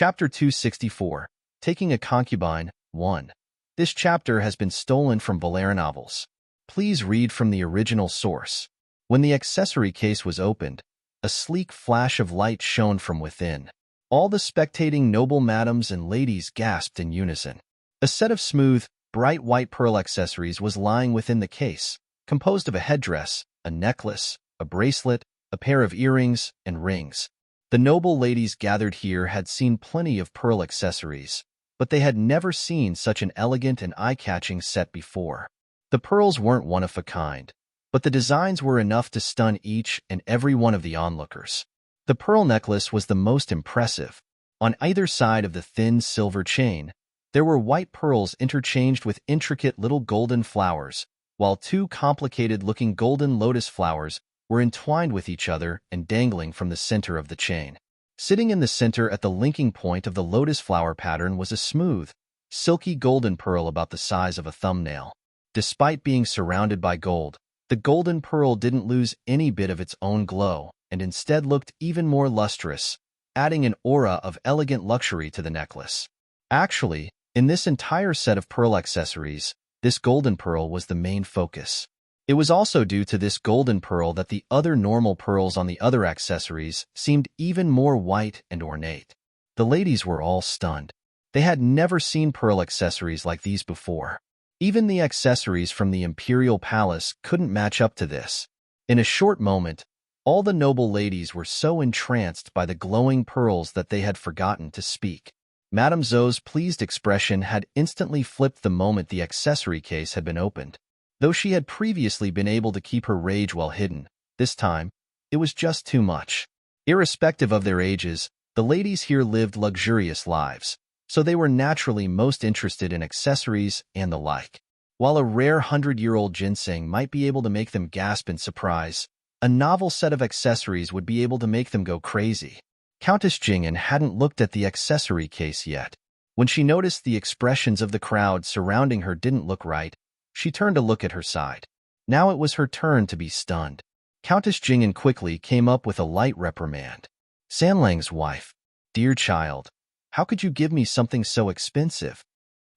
Chapter 264, Taking a Concubine, 1. This chapter has been stolen from Valera novels. Please read from the original source. When the accessory case was opened, a sleek flash of light shone from within. All the spectating noble madams and ladies gasped in unison. A set of smooth, bright white pearl accessories was lying within the case, composed of a headdress, a necklace, a bracelet, a pair of earrings, and rings. The noble ladies gathered here had seen plenty of pearl accessories, but they had never seen such an elegant and eye-catching set before. The pearls weren't one of a kind, but the designs were enough to stun each and every one of the onlookers. The pearl necklace was the most impressive. On either side of the thin silver chain, there were white pearls interchanged with intricate little golden flowers, while two complicated-looking golden lotus flowers were entwined with each other and dangling from the center of the chain. Sitting in the center at the linking point of the lotus flower pattern was a smooth, silky golden pearl about the size of a thumbnail. Despite being surrounded by gold, the golden pearl didn't lose any bit of its own glow and instead looked even more lustrous, adding an aura of elegant luxury to the necklace. Actually, in this entire set of pearl accessories, this golden pearl was the main focus. It was also due to this golden pearl that the other normal pearls on the other accessories seemed even more white and ornate. The ladies were all stunned. They had never seen pearl accessories like these before. Even the accessories from the Imperial Palace couldn't match up to this. In a short moment, all the noble ladies were so entranced by the glowing pearls that they had forgotten to speak. Madame Zou's pleased expression had instantly flipped the moment the accessory case had been opened. Though she had previously been able to keep her rage well hidden, this time, it was just too much. Irrespective of their ages, the ladies here lived luxurious lives, so they were naturally most interested in accessories and the like. While a rare 100-year-old ginseng might be able to make them gasp in surprise, a novel set of accessories would be able to make them go crazy. Countess Jingen hadn't looked at the accessory case yet. When she noticed the expressions of the crowd surrounding her didn't look right, she turned to look at her side. Now it was her turn to be stunned. Countess Jingen quickly came up with a light reprimand. Sanlang's wife. Dear child, how could you give me something so expensive?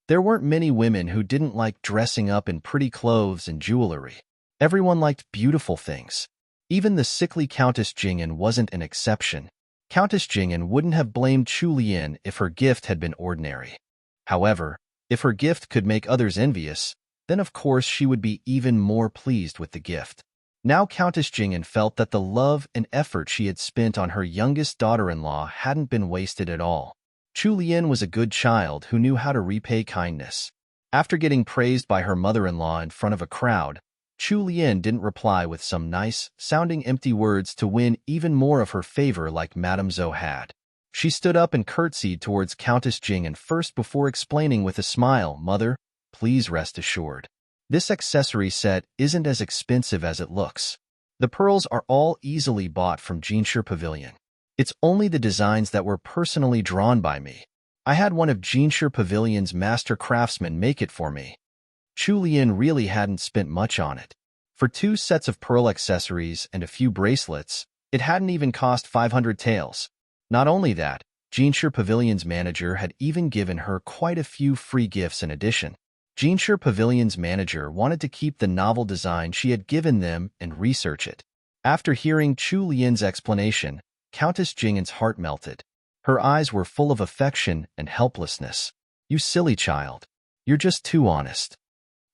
There weren't many women who didn't like dressing up in pretty clothes and jewelry. Everyone liked beautiful things. Even the sickly Countess Jingen wasn't an exception. Countess Jingen wouldn't have blamed Chu Lian if her gift had been ordinary. However, if her gift could make others envious, then of course she would be even more pleased with the gift. Now Countess Jingen felt that the love and effort she had spent on her youngest daughter-in-law hadn't been wasted at all. Chu Lian was a good child who knew how to repay kindness. After getting praised by her mother-in-law in front of a crowd, Chu Lian didn't reply with some nice-sounding empty words to win even more of her favor like Madame Zhou had. She stood up and curtsied towards Countess Jingen first before explaining with a smile, "Mother, please rest assured. This accessory set isn't as expensive as it looks. The pearls are all easily bought from Jinshi Pavilion. It's only the designs that were personally drawn by me. I had one of Jinshi Pavilion's master craftsmen make it for me." Chu Lian really hadn't spent much on it. For 2 sets of pearl accessories and a few bracelets, it hadn't even cost 500 taels. Not only that, Jinshi Pavilion's manager had even given her quite a few free gifts in addition. Jinshi Pavilion's manager wanted to keep the novel design she had given them and research it. After hearing Chu Lian's explanation, Countess Jingen's heart melted. Her eyes were full of affection and helplessness. "You silly child. You're just too honest."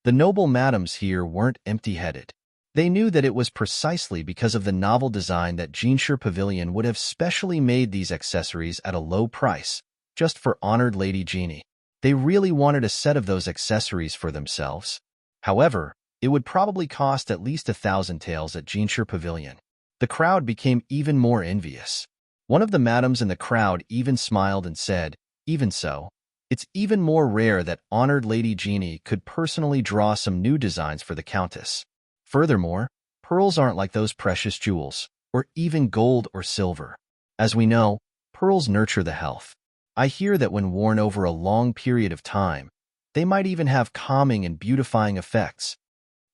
The noble madams here weren't empty-headed. They knew that it was precisely because of the novel design that Jinshi Pavilion would have specially made these accessories at a low price, just for honored Lady Jeannie. They really wanted a set of those accessories for themselves. However, it would probably cost at least 1,000 taels at Jinshi Pavilion. The crowd became even more envious. One of the madams in the crowd even smiled and said, "Even so, it's even more rare that honored Lady Jeannie could personally draw some new designs for the Countess. Furthermore, pearls aren't like those precious jewels, or even gold or silver. As we know, pearls nurture the health. I hear that when worn over a long period of time, they might even have calming and beautifying effects."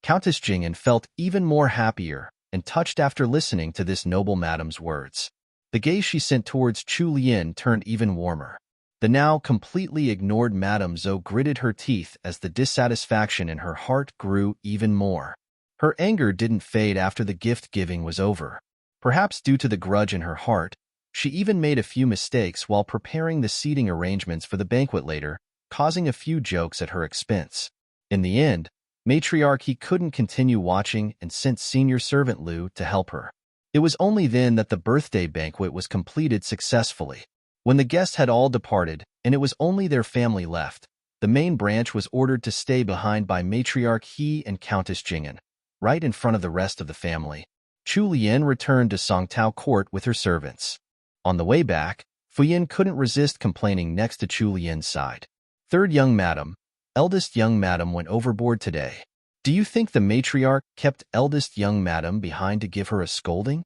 Countess Jingen felt even more happier and touched after listening to this noble madam's words. The gaze she sent towards Chu Lian turned even warmer. The now completely ignored Madame Zhou gritted her teeth as the dissatisfaction in her heart grew even more. Her anger didn't fade after the gift-giving was over. Perhaps due to the grudge in her heart, she even made a few mistakes while preparing the seating arrangements for the banquet later, causing a few jokes at her expense. In the end, Matriarch He couldn't continue watching and sent senior servant Lu to help her. It was only then that the birthday banquet was completed successfully. When the guests had all departed, and it was only their family left, the main branch was ordered to stay behind by Matriarch He and Countess Jing'an, right in front of the rest of the family. Chu Lian returned to Songtao Court with her servants. On the way back, Fuyin couldn't resist complaining next to Chu Lian's side. Third young madam, eldest young madam went overboard today. Do you think the matriarch kept eldest young madam behind to give her a scolding?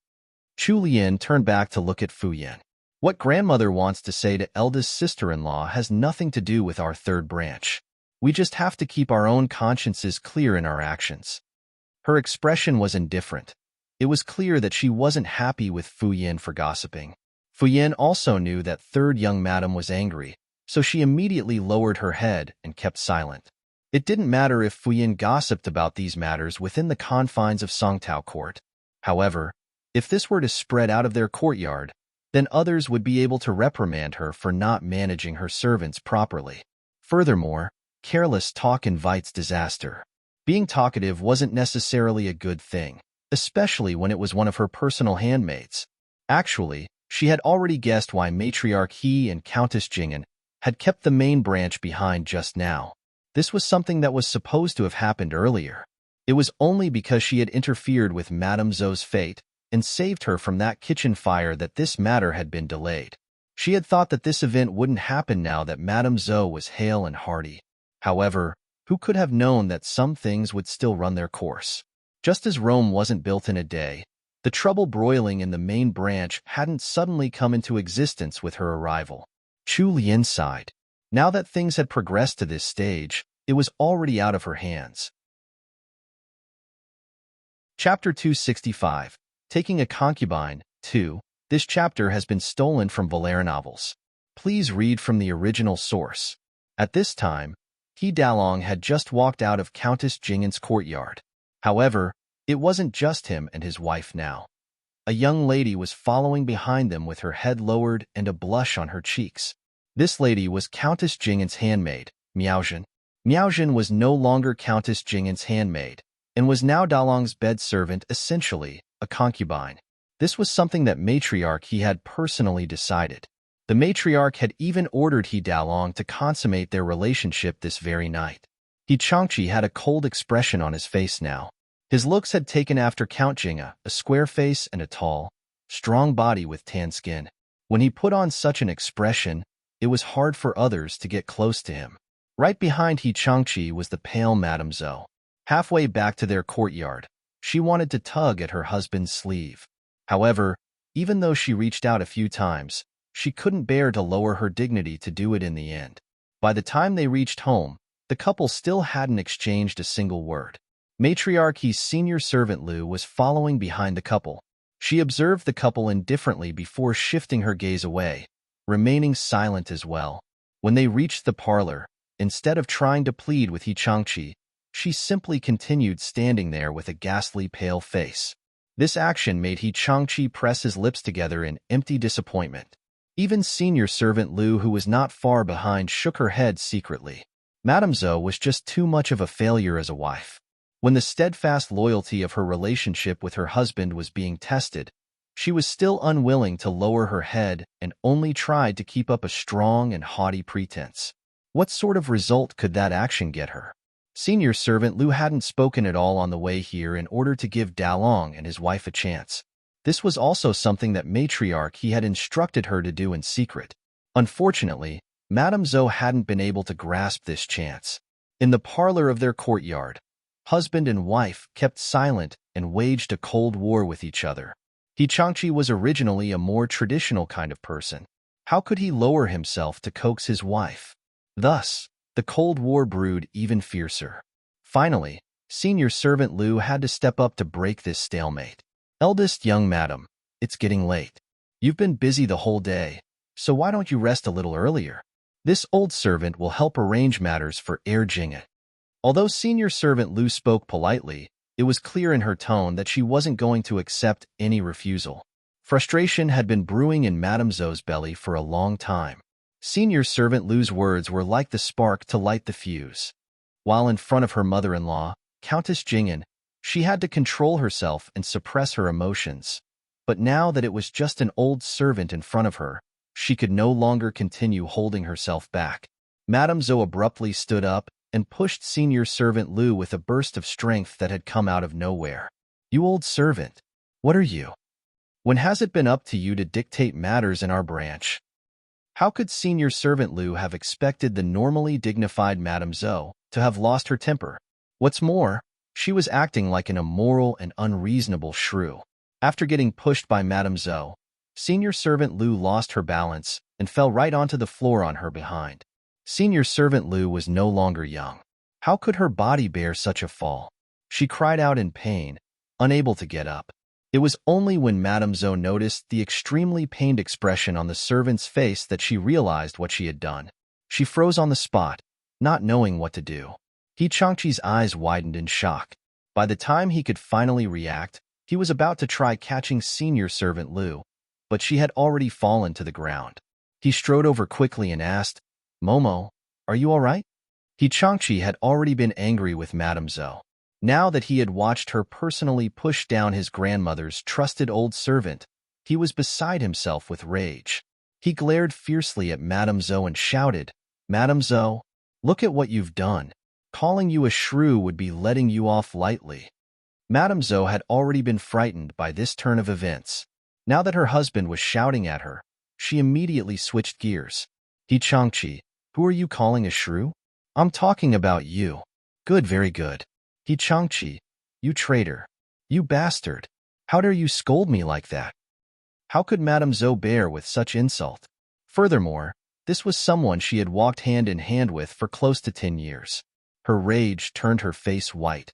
Chu Lian turned back to look at Fuyin. What grandmother wants to say to eldest sister-in-law has nothing to do with our third branch. We just have to keep our own consciences clear in our actions. Her expression was indifferent. It was clear that she wasn't happy with Fuyin for gossiping. Fuyin also knew that third young madam was angry, so she immediately lowered her head and kept silent. It didn't matter if Fuyin gossiped about these matters within the confines of Songtao Court. However, if this were to spread out of their courtyard, then others would be able to reprimand her for not managing her servants properly. Furthermore, careless talk invites disaster. Being talkative wasn't necessarily a good thing, especially when it was one of her personal handmaids. Actually, she had already guessed why Matriarch He and Countess Jing'an had kept the main branch behind just now. This was something that was supposed to have happened earlier. It was only because she had interfered with Madame Zhou's fate and saved her from that kitchen fire that this matter had been delayed. She had thought that this event wouldn't happen now that Madame Zhou was hale and hearty. However, who could have known that some things would still run their course? Just as Rome wasn't built in a day, the trouble broiling in the main branch hadn't suddenly come into existence with her arrival. Chu Lian sighed. Now that things had progressed to this stage, it was already out of her hands. Chapter 265. Taking a Concubine, 2. This chapter has been stolen from Valera novels. Please read from the original source. At this time, He Dalong had just walked out of Countess Jing'an's courtyard. However, it wasn't just him and his wife now. A young lady was following behind them with her head lowered and a blush on her cheeks. This lady was Countess Jing'an's handmaid, Miaozhen. Miaozhen was no longer Countess Jing'an's handmaid, and was now Dalong's bed servant, essentially a concubine. This was something that Matriarch He had personally decided. The matriarch had even ordered He Dalong to consummate their relationship this very night. He Changqi had a cold expression on his face now. His looks had taken after Count Jing'a, a square face and a tall, strong body with tan skin. When he put on such an expression, it was hard for others to get close to him. Right behind He Changqi was the pale Madame Zhou. Halfway back to their courtyard, she wanted to tug at her husband's sleeve. However, even though she reached out a few times, she couldn't bear to lower her dignity to do it in the end. By the time they reached home, the couple still hadn't exchanged a single word. Matriarch He's senior servant Lu was following behind the couple. She observed the couple indifferently before shifting her gaze away, remaining silent as well. When they reached the parlor, instead of trying to plead with He Changqi, she simply continued standing there with a ghastly pale face. This action made He Changqi press his lips together in empty disappointment. Even senior servant Lu, who was not far behind, shook her head secretly. Madame Zhou was just too much of a failure as a wife. When the steadfast loyalty of her relationship with her husband was being tested, she was still unwilling to lower her head and only tried to keep up a strong and haughty pretense. What sort of result could that action get her? Senior servant Lu hadn't spoken at all on the way here in order to give Dalong and his wife a chance. This was also something that Matriarch He had instructed her to do in secret. Unfortunately, Madame Zhou hadn't been able to grasp this chance. In the parlor of their courtyard, husband and wife kept silent and waged a cold war with each other. He Changqi was originally a more traditional kind of person. How could he lower himself to coax his wife? Thus, the Cold War brewed even fiercer. Finally, senior servant Lu had to step up to break this stalemate. Eldest young madam, it's getting late. You've been busy the whole day, so why don't you rest a little earlier? This old servant will help arrange matters for Heir Jing'an. Although senior servant Lu spoke politely, it was clear in her tone that she wasn't going to accept any refusal. Frustration had been brewing in Madame Zhou's belly for a long time. Senior servant Lu's words were like the spark to light the fuse. While in front of her mother-in-law, Countess Jing'an, she had to control herself and suppress her emotions. But now that it was just an old servant in front of her, she could no longer continue holding herself back. Madame Zhou abruptly stood up and pushed senior servant Lu with a burst of strength that had come out of nowhere. "You old servant, what are you? When has it been up to you to dictate matters in our branch?" How could senior servant Lu have expected the normally dignified Madame Zhou to have lost her temper? What's more, she was acting like an immoral and unreasonable shrew. After getting pushed by Madame Zhou, senior servant Lu lost her balance and fell right onto the floor on her behind. Senior servant Lu was no longer young. How could her body bear such a fall? She cried out in pain, unable to get up. It was only when Madame Zhou noticed the extremely pained expression on the servant's face that she realized what she had done. She froze on the spot, not knowing what to do. He Changqi's eyes widened in shock. By the time he could finally react, he was about to try catching senior servant Lu, but she had already fallen to the ground. He strode over quickly and asked, "Momo, are you all right?" He Changqi had already been angry with Madame Zhou. Now that he had watched her personally push down his grandmother's trusted old servant, he was beside himself with rage. He glared fiercely at Madame Zhou and shouted, "Madame Zhou, look at what you've done. Calling you a shrew would be letting you off lightly." Madame Zhou had already been frightened by this turn of events. Now that her husband was shouting at her, she immediately switched gears. "He Changqi, who are you calling a shrew?" "I'm talking about you." "Good, very good." "He Changqi, you traitor. You bastard. How dare you scold me like that?" How could Madame Zhou bear with such insult? Furthermore, this was someone she had walked hand in hand with for close to 10 years. Her rage turned her face white.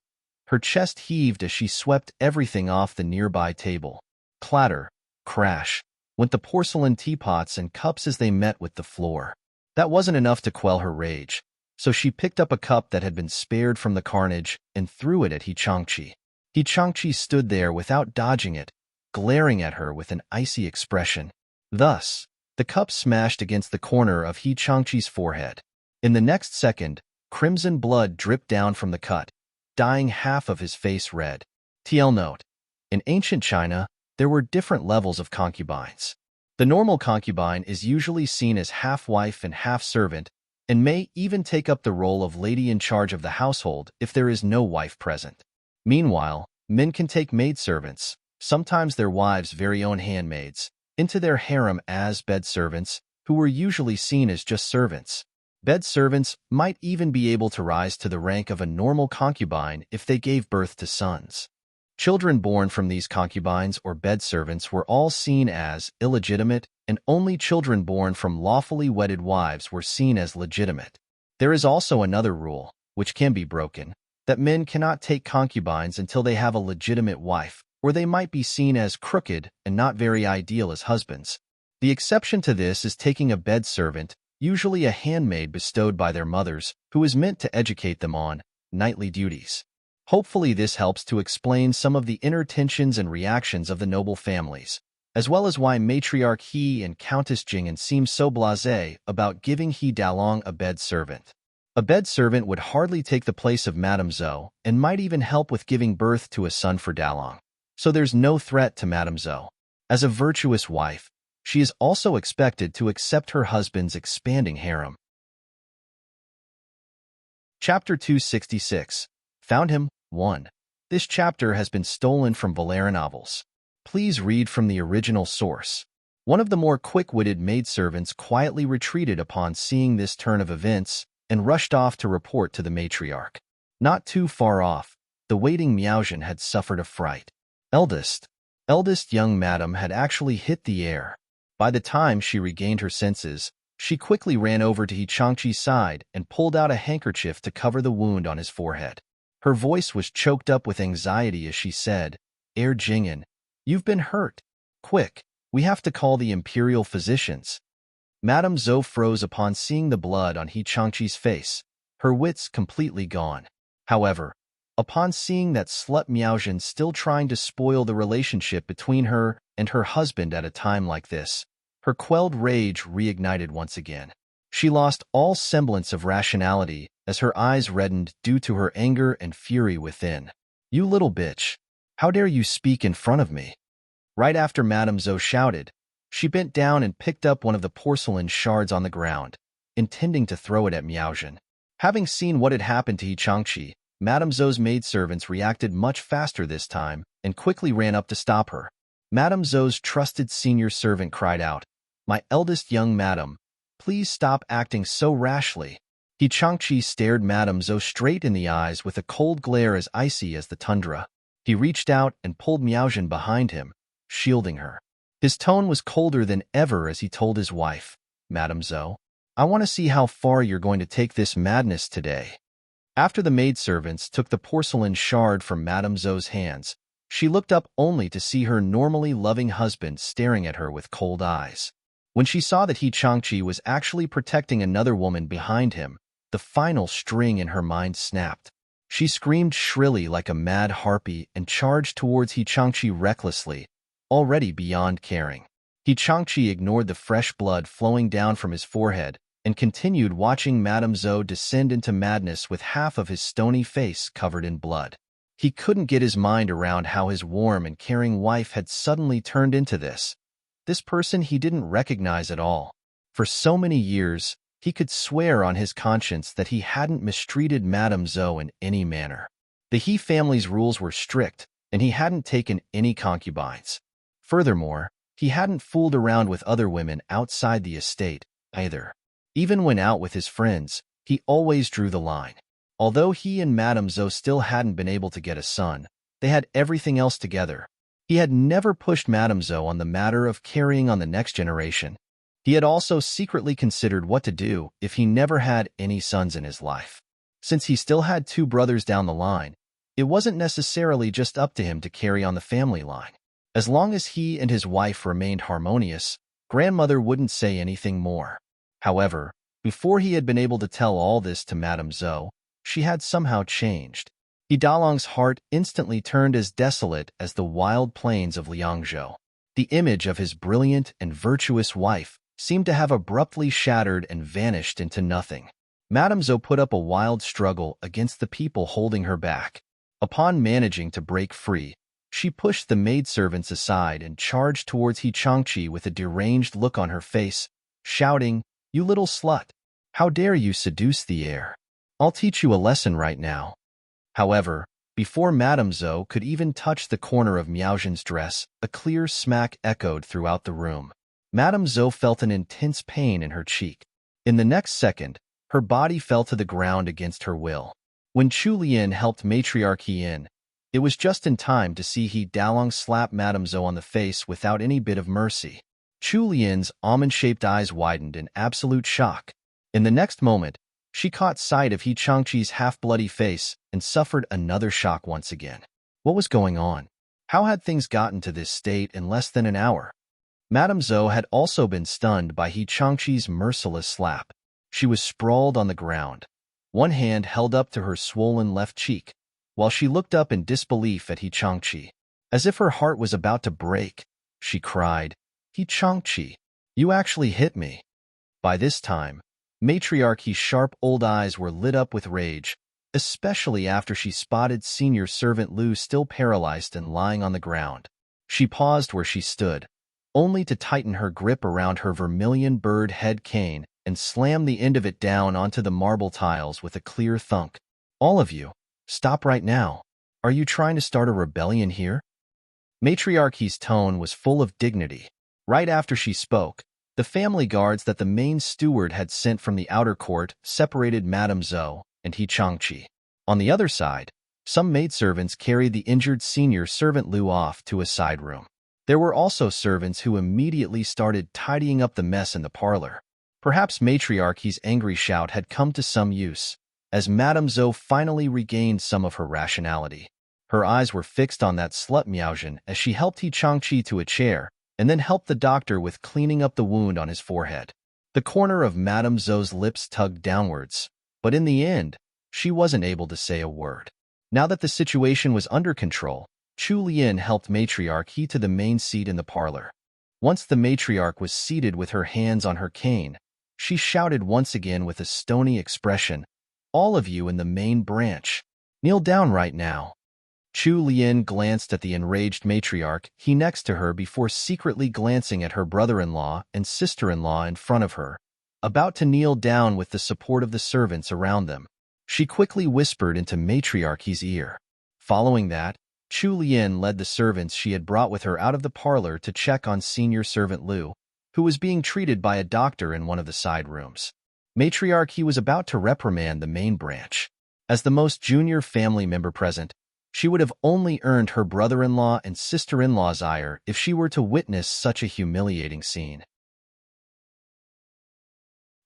Her chest heaved as she swept everything off the nearby table. Clatter, crash, went the porcelain teapots and cups as they met with the floor. That wasn't enough to quell her rage, so she picked up a cup that had been spared from the carnage and threw it at He Changqi. He Changqi stood there without dodging it, glaring at her with an icy expression. Thus, the cup smashed against the corner of He Changqi's forehead. In the next second, crimson blood dripped down from the cut, dyeing half of his face red. TL note: in ancient China, there were different levels of concubines. The normal concubine is usually seen as half-wife and half-servant, and may even take up the role of lady in charge of the household if there is no wife present. Meanwhile, men can take maidservants, sometimes their wives' very own handmaids, into their harem as bed-servants, who were usually seen as just servants. Bed-servants might even be able to rise to the rank of a normal concubine if they gave birth to sons. Children born from these concubines or bed-servants were all seen as illegitimate, and only children born from lawfully wedded wives were seen as legitimate. There is also another rule, which can be broken, that men cannot take concubines until they have a legitimate wife, or they might be seen as crooked and not very ideal as husbands. The exception to this is taking a bed-servant, usually a handmaid bestowed by their mothers, who is meant to educate them on knightly duties. Hopefully this helps to explain some of the inner tensions and reactions of the noble families, as well as why Matriarch He and Countess Jing'an seem so blasé about giving He Dalong a bed-servant. A bed-servant would hardly take the place of Madame Zhou and might even help with giving birth to a son for Dalong. So there's no threat to Madame Zhou. As a virtuous wife, she is also expected to accept her husband's expanding harem. Chapter 266. Found him. 1. This chapter has been stolen from Valera novels. Please read from the original source. One of the more quick-witted maidservants quietly retreated upon seeing this turn of events and rushed off to report to the matriarch. Not too far off, the waiting Miaozhen had suffered a fright. Eldest young madam had actually hit the air. By the time she regained her senses, she quickly ran over to He Changqi's side and pulled out a handkerchief to cover the wound on his forehead. Her voice was choked up with anxiety as she said, "Heir Jing'an, you've been hurt. Quick, we have to call the imperial physicians." Madame Zhou froze upon seeing the blood on He Changqi's face, her wits completely gone. However, upon seeing that slut Miaojin still trying to spoil the relationship between her and her husband at a time like this, her quelled rage reignited once again. She lost all semblance of rationality as her eyes reddened due to her anger and fury within. "You little bitch! How dare you speak in front of me?" Right after Madame Zhou shouted, she bent down and picked up one of the porcelain shards on the ground, intending to throw it at Miaojin. Having seen what had happened to He Changqi, Madame Zhou's maidservants reacted much faster this time and quickly ran up to stop her. Madame Zhou's trusted senior servant cried out, "My eldest young madam, please stop acting so rashly." He Changqi stared Madame Zhou straight in the eyes with a cold glare as icy as the tundra. He reached out and pulled Miaojin behind him, shielding her. His tone was colder than ever as he told his wife, "Madame Zhou, I want to see how far you're going to take this madness today." After the maidservants took the porcelain shard from Madame Zhou's hands, she looked up only to see her normally loving husband staring at her with cold eyes. When she saw that He Changqi was actually protecting another woman behind him, the final string in her mind snapped. She screamed shrilly like a mad harpy and charged towards He Changqi recklessly, already beyond caring. He Changqi ignored the fresh blood flowing down from his forehead and continued watching Madame Zhou descend into madness with half of his stony face covered in blood. He couldn't get his mind around how his warm and caring wife had suddenly turned into this person he didn't recognize at all. For so many years, he could swear on his conscience that he hadn't mistreated Madame Zhou in any manner. The He family's rules were strict, and he hadn't taken any concubines. Furthermore, he hadn't fooled around with other women outside the estate, either. Even when out with his friends, he always drew the line. Although he and Madame Zhou still hadn't been able to get a son, they had everything else together. He had never pushed Madame Zhou on the matter of carrying on the next generation. He had also secretly considered what to do if he never had any sons in his life. Since he still had 2 brothers down the line, it wasn't necessarily just up to him to carry on the family line. As long as he and his wife remained harmonious, grandmother wouldn't say anything more. However, before he had been able to tell all this to Madame Zhou, she had somehow changed. He Dalong's heart instantly turned as desolate as the wild plains of Liangzhou. The image of his brilliant and virtuous wife seemed to have abruptly shattered and vanished into nothing. Madame Zhou put up a wild struggle against the people holding her back. Upon managing to break free, she pushed the maidservants aside and charged towards He Changqi with a deranged look on her face, shouting, "You little slut! How dare you seduce the heir? I'll teach you a lesson right now." However, before Madame Zhou could even touch the corner of Miaojin's dress, a clear smack echoed throughout the room. Madame Zhou felt an intense pain in her cheek. In the next second, her body fell to the ground against her will. When Chu Lian helped Matriarch He in, it was just in time to see He Dalong slap Madame Zhou on the face without any bit of mercy. Chu Lian's almond-shaped eyes widened in absolute shock. In the next moment, she caught sight of He Changqi's half-bloody face and suffered another shock once again. What was going on? How had things gotten to this state in less than an hour? Madame Zhou had also been stunned by He Changqi's merciless slap. She was sprawled on the ground, one hand held up to her swollen left cheek, while she looked up in disbelief at He Changqi. As if her heart was about to break, she cried, "He Changqi, you actually hit me." By this time, Matriarchy's sharp old eyes were lit up with rage, especially after she spotted senior servant Lu still paralyzed and lying on the ground. She paused where she stood, only to tighten her grip around her vermilion bird head cane and slam the end of it down onto the marble tiles with a clear thunk. "All of you, stop right now. Are you trying to start a rebellion here?" Matriarchy's tone was full of dignity. Right after she spoke, the family guards that the main steward had sent from the outer court separated Madame Zhou and He Changqi. On the other side, some maidservants carried the injured senior servant Lu off to a side room. There were also servants who immediately started tidying up the mess in the parlor. Perhaps Matriarchy's angry shout had come to some use, as Madame Zhou finally regained some of her rationality. Her eyes were fixed on that slut Miaojin as she helped He Changqi to a chair, and then helped the doctor with cleaning up the wound on his forehead. The corner of Madame Zhou's lips tugged downwards, but in the end, she wasn't able to say a word. Now that the situation was under control, Chu Lian helped Matriarch He to the main seat in the parlor. Once the matriarch was seated with her hands on her cane, she shouted once again with a stony expression, "All of you in the main branch, kneel down right now." Chu Lian glanced at the enraged matriarch He next to her before secretly glancing at her brother-in-law and sister-in-law in front of her, about to kneel down with the support of the servants around them. She quickly whispered into Matriarch He's ear. Following that, Chu Lian led the servants she had brought with her out of the parlor to check on senior servant Lu, who was being treated by a doctor in one of the side rooms. Matriarch He was about to reprimand the main branch. As the most junior family member present, she would have only earned her brother-in-law and sister-in-law's ire if she were to witness such a humiliating scene.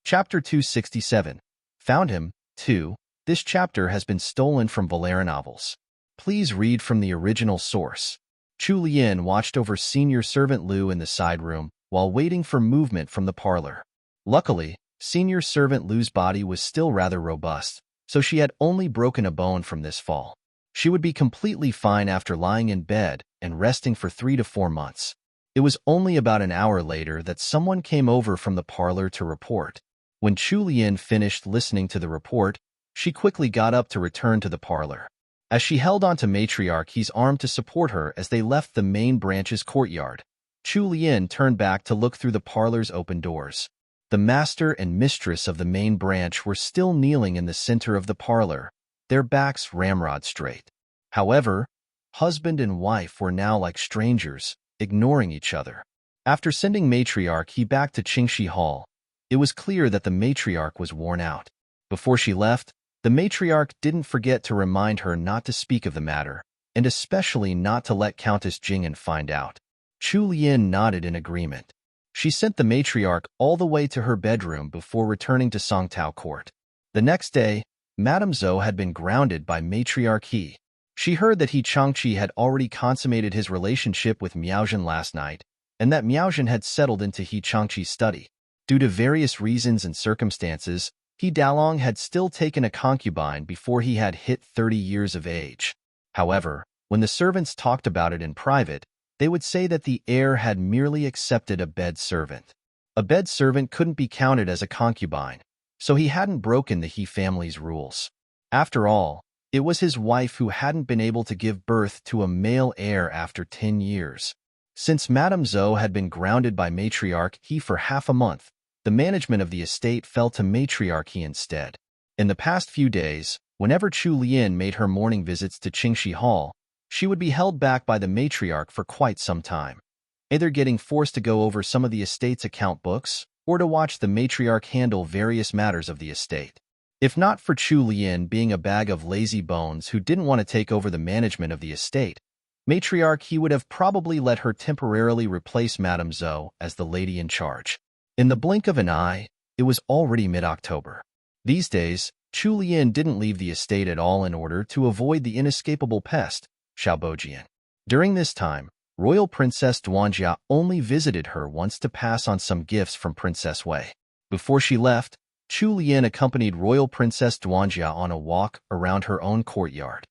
Chapter 267. Found him, 2. This chapter has been stolen from Valera novels. Please read from the original source. Chu Lian watched over senior servant Lu in the side room while waiting for movement from the parlor. Luckily, senior servant Lu's body was still rather robust, so she had only broken a bone from this fall. She would be completely fine after lying in bed and resting for 3 to 4 months. It was only about an hour later that someone came over from the parlor to report. When Chu Lian finished listening to the report, she quickly got up to return to the parlor. As she held onto Matriarch He's arm to support her as they left the main branch's courtyard, Chu Lian turned back to look through the parlor's open doors. The master and mistress of the main branch were still kneeling in the center of the parlor, their backs ramrod straight. However, husband and wife were now like strangers, ignoring each other. After sending Matriarch He back to Qingxi Hall, it was clear that the matriarch was worn out. Before she left, the matriarch didn't forget to remind her not to speak of the matter, and especially not to let Countess Jing'an find out. Chu Lian nodded in agreement. She sent the matriarch all the way to her bedroom before returning to Songtao Court. The next day, Madame Zhou had been grounded by Matriarch He. She heard that He Changqi had already consummated his relationship with Miaozhen last night, and that Miaozhen had settled into He Changqi's study. Due to various reasons and circumstances, He Dalong had still taken a concubine before he had hit 30 years of age. However, when the servants talked about it in private, they would say that the heir had merely accepted a bed servant. A bed servant couldn't be counted as a concubine, so he hadn't broken the He family's rules. After all, it was his wife who hadn't been able to give birth to a male heir after 10 years. Since Madame Zhou had been grounded by Matriarch He for half a month, the management of the estate fell to Matriarch He instead. In the past few days, whenever Chu Lian made her morning visits to Qingxi Hall, she would be held back by the matriarch for quite some time, either getting forced to go over some of the estate's account books or to watch the matriarch handle various matters of the estate. If not for Chu Lian being a bag of lazy bones who didn't want to take over the management of the estate, Matriarch He would have probably let her temporarily replace Madame Zhou as the lady in charge. In the blink of an eye, it was already mid-October. These days, Chu Lian didn't leave the estate at all in order to avoid the inescapable pest, Xiaobojian. During this time, Royal Princess Duanjia only visited her once to pass on some gifts from Princess Wei. Before she left, Chu Lian accompanied Royal Princess Duanjia on a walk around her own courtyard.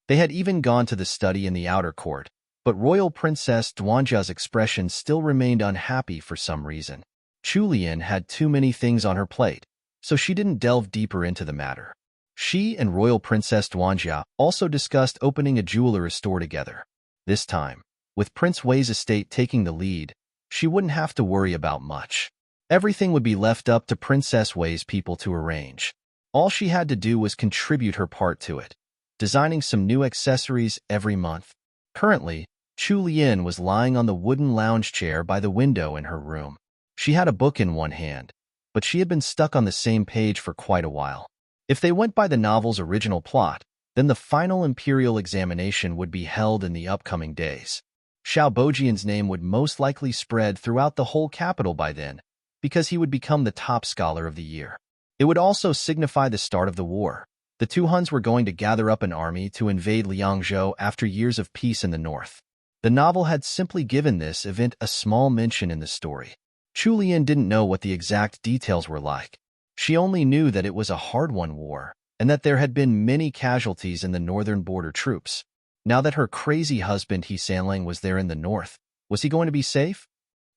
They had even gone to the study in the outer court, but Royal Princess Duanjia's expression still remained unhappy for some reason. Chu Lian had too many things on her plate, so she didn't delve deeper into the matter. She and Royal Princess Duanjia also discussed opening a jewelry store together. This time, with Prince Wei's estate taking the lead, she wouldn't have to worry about much. Everything would be left up to Princess Wei's people to arrange. All she had to do was contribute her part to it, designing some new accessories every month. Currently, Chu Lian was lying on the wooden lounge chair by the window in her room. She had a book in one hand, but she had been stuck on the same page for quite a while. If they went by the novel's original plot, then the final imperial examination would be held in the upcoming days. Xiaobojian's name would most likely spread throughout the whole capital by then, because he would become the top scholar of the year. It would also signify the start of the war. The two Huns were going to gather up an army to invade Liangzhou after years of peace in the north. The novel had simply given this event a small mention in the story. Chu Lian didn't know what the exact details were like. She only knew that it was a hard-won war, and that there had been many casualties in the northern border troops. Now that her crazy husband He Sanlang was there in the north, was he going to be safe?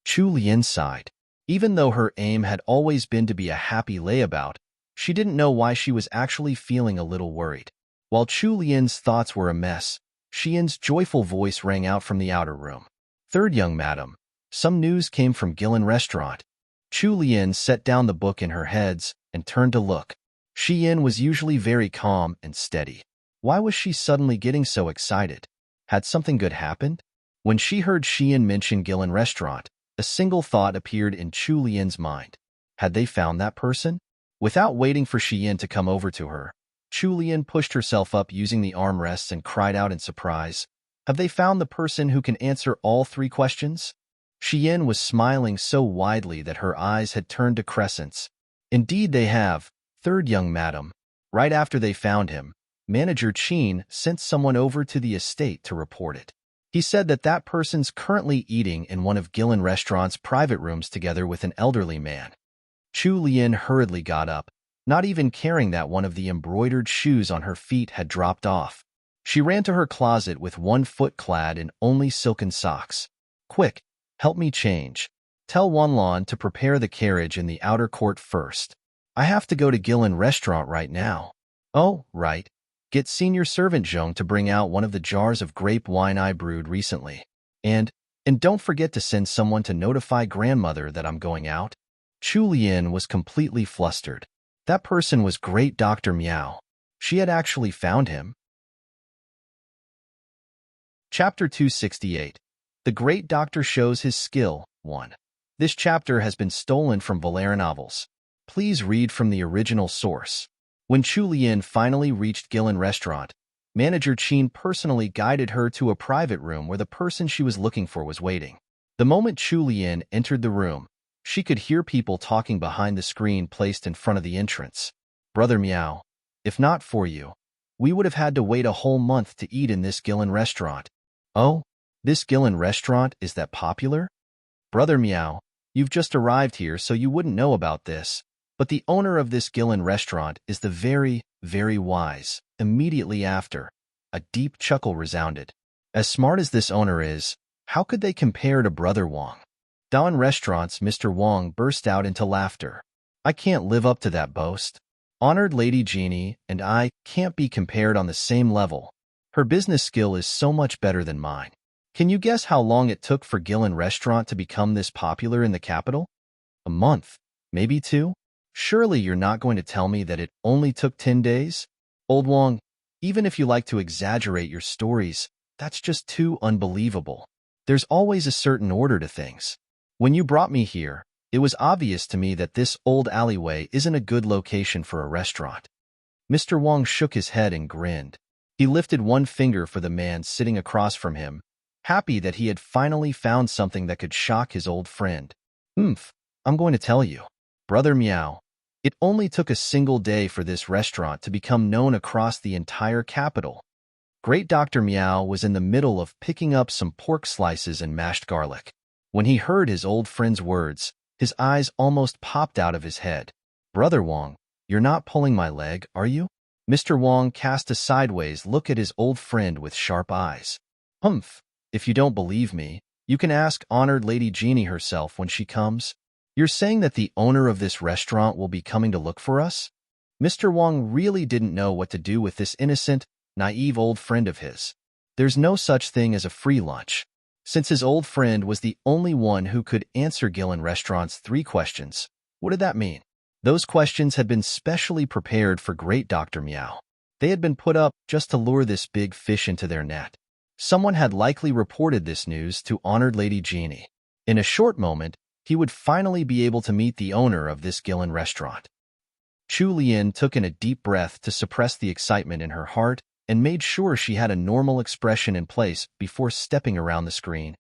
Chu Lian sighed. Even though her aim had always been to be a happy layabout, she didn't know why she was actually feeling a little worried. While Chu Lian's thoughts were a mess, Xian's joyful voice rang out from the outer room. "Third young madam, some news came from Gillen Restaurant." Chu Lian set down the book in her heads and turned to look. Xian was usually very calm and steady. Why was she suddenly getting so excited? Had something good happened? When she heard Xian mention Gillen Restaurant, a single thought appeared in Chu Lian's mind. Had they found that person? Without waiting for Xian to come over to her, Chu Lian pushed herself up using the armrests and cried out in surprise, "Have they found the person who can answer all 3 questions?" Xian was smiling so widely that her eyes had turned to crescents. "Indeed they have, third young madam. Right after they found him, Manager Qin sent someone over to the estate to report it. He said that that person's currently eating in one of Gillen Restaurant's private rooms together with an elderly man." Chu Lian hurriedly got up, not even caring that one of the embroidered shoes on her feet had dropped off. She ran to her closet with one foot clad in only silken socks. "Quick, help me change. Tell Wanlan to prepare the carriage in the outer court first. I have to go to Gillen Restaurant right now." "Oh, right. Get senior servant Zhong to bring out one of the jars of grape wine I brewed recently. And don't forget to send someone to notify grandmother that I'm going out." Chu Lian was completely flustered. That person was Great Dr. Miao. She had actually found him. Chapter 268. The Great Doctor Shows His Skill, 1. This chapter has been stolen from Valera novels. Please read from the original source. When Chu Lian finally reached Gillen Restaurant, Manager Qin personally guided her to a private room where the person she was looking for was waiting. The moment Chu Lian entered the room, she could hear people talking behind the screen placed in front of the entrance. "Brother Miao, if not for you, we would have had to wait a whole month to eat in this Gillen Restaurant." "Oh, this Gillen Restaurant is that popular?" "Brother Miao, you've just arrived here so you wouldn't know about this, but the owner of this Gillen Restaurant is the very, very wise." Immediately after, a deep chuckle resounded. As smart as this owner is, how could they compare to Brother Wang? Down Restaurant's Mr. Wang burst out into laughter. "I can't live up to that boast. Honored Lady Jeannie and I can't be compared on the same level. Her business skill is so much better than mine." Can you guess how long it took for Gillen Restaurant to become this popular in the capital? A month, maybe 2? Surely you're not going to tell me that it only took 10 days? Old Wang, even if you like to exaggerate your stories, that's just too unbelievable. There's always a certain order to things. When you brought me here, it was obvious to me that this old alleyway isn't a good location for a restaurant. Mr. Wang shook his head and grinned. He lifted one finger for the man sitting across from him, happy that he had finally found something that could shock his old friend. I'm going to tell you. Brother Miao, it only took a single day for this restaurant to become known across the entire capital. Great Dr. Miao was in the middle of picking up some pork slices and mashed garlic. When he heard his old friend's words, his eyes almost popped out of his head. "Brother Wang, you're not pulling my leg, are you?" Mr. Wang cast a sideways look at his old friend with sharp eyes. If you don't believe me, you can ask Honored Lady Jeannie herself when she comes." "You're saying that the owner of this restaurant will be coming to look for us?" Mr. Wang really didn't know what to do with this innocent, naive old friend of his. There's no such thing as a free lunch. Since his old friend was the only one who could answer Gillen Restaurant's 3 questions, what did that mean? Those questions had been specially prepared for Great Dr. Miao. They had been put up just to lure this big fish into their net. Someone had likely reported this news to Honored Lady Jeannie. In a short moment, he would finally be able to meet the owner of this Gillen Restaurant. Chu Lian took in a deep breath to suppress the excitement in her heart and made sure she had a normal expression in place before stepping around the screen.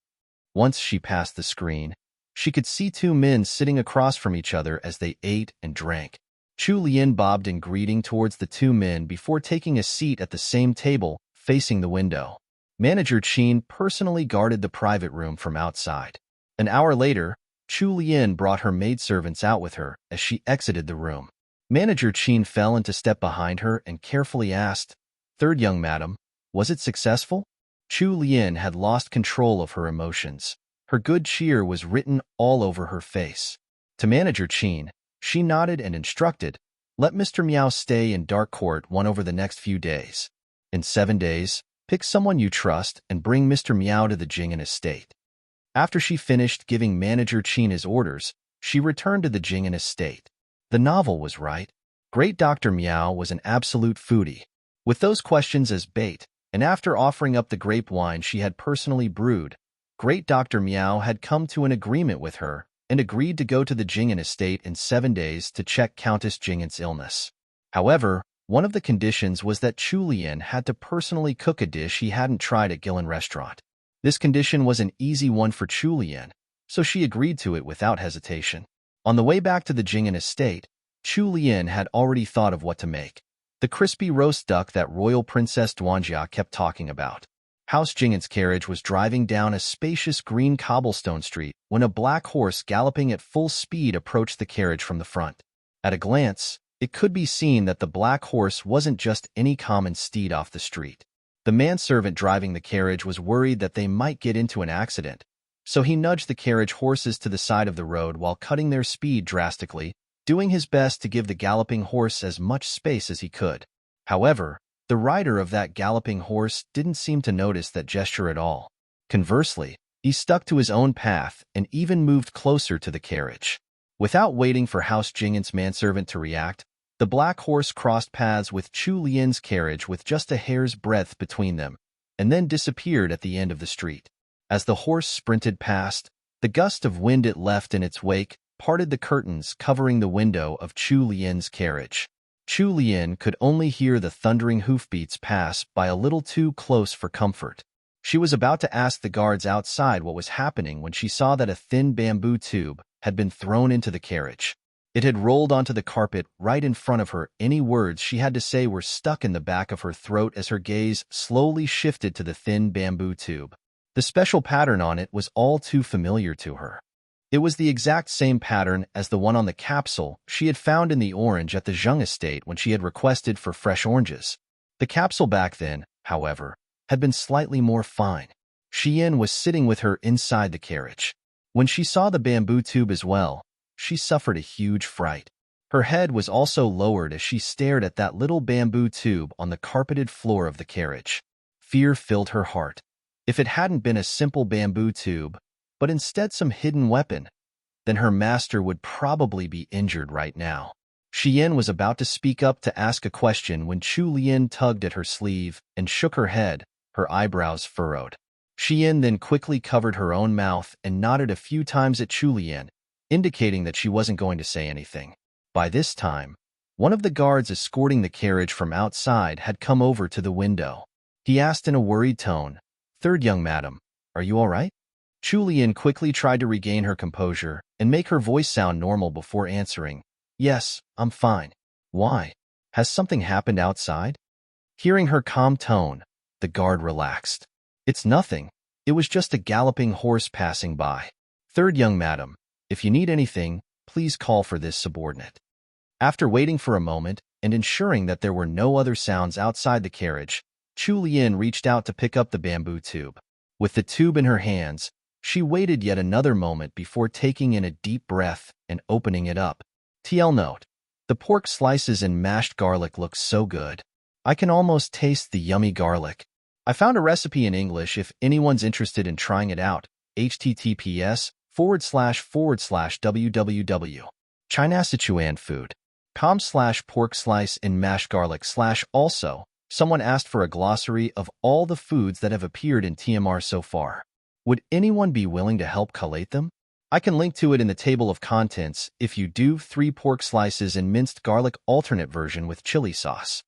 Once she passed the screen, she could see 2 men sitting across from each other as they ate and drank. Chu Lian bobbed in greeting towards the 2 men before taking a seat at the same table, facing the window. Manager Qin personally guarded the private room from outside. An hour later, Chu Lian brought her maidservants out with her as she exited the room. Manager Qin fell into step behind her and carefully asked, "Third young madam, was it successful?" Chu Lian had lost control of her emotions. Her good cheer was written all over her face. To Manager Qin, she nodded and instructed, "Let Mr. Miao stay in Dark Court 1 over the next few days. In 7 days, pick someone you trust and bring Mr. Miao to the Jing'an estate." After she finished giving Manager Qin his orders, she returned to the Jing'an estate. The novel was right. Great Dr. Miao was an absolute foodie. With those questions as bait, and after offering up the grape wine she had personally brewed, Great Dr. Miao had come to an agreement with her and agreed to go to the Jing'an estate in 7 days to check Countess Jing'an's illness. However, one of the conditions was that Chu Lian had to personally cook a dish he hadn't tried at Gillen restaurant. This condition was an easy one for Chu Lian, so she agreed to it without hesitation. On the way back to the Jing'an estate, Chu Lian had already thought of what to make: the crispy roast duck that royal Princess Duanjia kept talking about. House Jing'an's carriage was driving down a spacious green cobblestone street when a black horse galloping at full speed approached the carriage from the front. At a glance, it could be seen that the black horse wasn't just any common steed off the street. The manservant driving the carriage was worried that they might get into an accident, so he nudged the carriage horses to the side of the road while cutting their speed drastically, doing his best to give the galloping horse as much space as he could. However, the rider of that galloping horse didn't seem to notice that gesture at all. Conversely, he stuck to his own path and even moved closer to the carriage. Without waiting for House Jing'an's manservant to react, the black horse crossed paths with Chu Lian's carriage with just a hair's breadth between them, and then disappeared at the end of the street. As the horse sprinted past, the gust of wind it left in its wake parted the curtains covering the window of Chu Lian's carriage. Chu Lian could only hear the thundering hoofbeats pass by a little too close for comfort. She was about to ask the guards outside what was happening when she saw that a thin bamboo tube had been thrown into the carriage. It had rolled onto the carpet right in front of her. Any words she had to say were stuck in the back of her throat as her gaze slowly shifted to the thin bamboo tube. The special pattern on it was all too familiar to her. It was the exact same pattern as the one on the capsule she had found in the orange at the Zheng estate when she had requested for fresh oranges. The capsule back then, however, had been slightly more fine. Xian was sitting with her inside the carriage. When she saw the bamboo tube as well, she suffered a huge fright. Her head was also lowered as she stared at that little bamboo tube on the carpeted floor of the carriage. Fear filled her heart. If it hadn't been a simple bamboo tube, but instead some hidden weapon, then her master would probably be injured right now. Xian was about to speak up to ask a question when Chu Lian tugged at her sleeve and shook her head, her eyebrows furrowed. Xian then quickly covered her own mouth and nodded a few times at Chu Lian, indicating that she wasn't going to say anything. By this time, one of the guards escorting the carriage from outside had come over to the window. He asked in a worried tone, "Third young madam, are you all right?" Chu Lian quickly tried to regain her composure and make her voice sound normal before answering, "Yes, I'm fine." "Why? Has something happened outside?" Hearing her calm tone, the guard relaxed. "It's nothing. It was just a galloping horse passing by. Third young madam, if you need anything, please call for this subordinate." After waiting for a moment and ensuring that there were no other sounds outside the carriage, Chu Lian reached out to pick up the bamboo tube. With the tube in her hands, she waited yet another moment before taking in a deep breath and opening it up. TL note: the pork slices and mashed garlic look so good. I can almost taste the yummy garlic. I found a recipe in English if anyone's interested in trying it out. https://www.chinasichuanfood.com/pork slice and mashed garlic/ also. Someone asked for a glossary of all the foods that have appeared in TMR so far. Would anyone be willing to help collate them? I can link to it in the table of contents if you do 3 pork slices and minced garlic alternate version with chili sauce.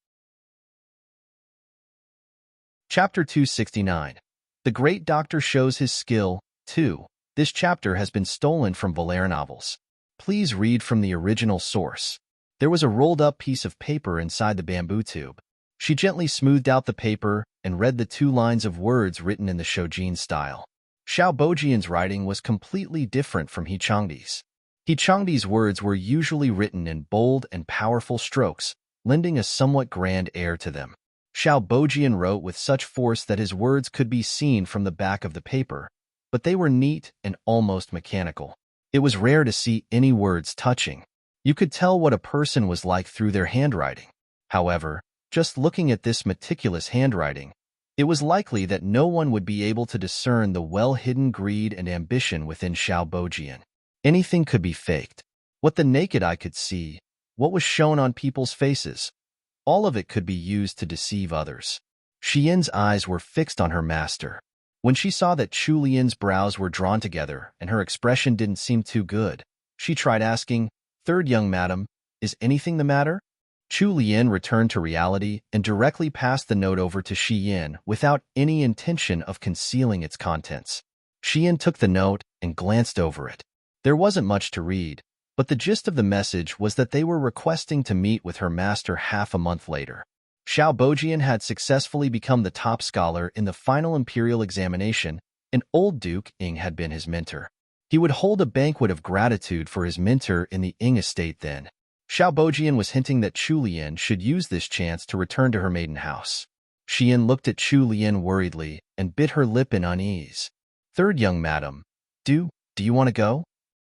Chapter 269. The Great Doctor Shows His Skill, 2. This chapter has been stolen from Valera novels. Please read from the original source. There was a rolled-up piece of paper inside the bamboo tube. She gently smoothed out the paper and read the 2 lines of words written in the Shojin style. Xiao Bojian's writing was completely different from He Changdi's. He Changdi's words were usually written in bold and powerful strokes, lending a somewhat grand air to them. Xiao Bojian wrote with such force that his words could be seen from the back of the paper, but they were neat and almost mechanical. It was rare to see any words touching. You could tell what a person was like through their handwriting. However, just looking at this meticulous handwriting, it was likely that no one would be able to discern the well-hidden greed and ambition within Xiao Bojian. Anything could be faked. What the naked eye could see, what was shown on people's faces, all of it could be used to deceive others. Xian's eyes were fixed on her master. When she saw that Chu Lian's brows were drawn together and her expression didn't seem too good, she tried asking, "Third young madam, is anything the matter?" Chu Lian returned to reality and directly passed the note over to Xian without any intention of concealing its contents. Xian took the note and glanced over it. There wasn't much to read, but the gist of the message was that they were requesting to meet with her master half a month later. Xiao Bojian had successfully become the top scholar in the final imperial examination, and old Duke Ing had been his mentor. He would hold a banquet of gratitude for his mentor in the Ing estate then. Xiao Bojian was hinting that Chu Lian should use this chance to return to her maiden house. Xian looked at Chu Lian worriedly and bit her lip in unease. "Third young madam, do you want to go?"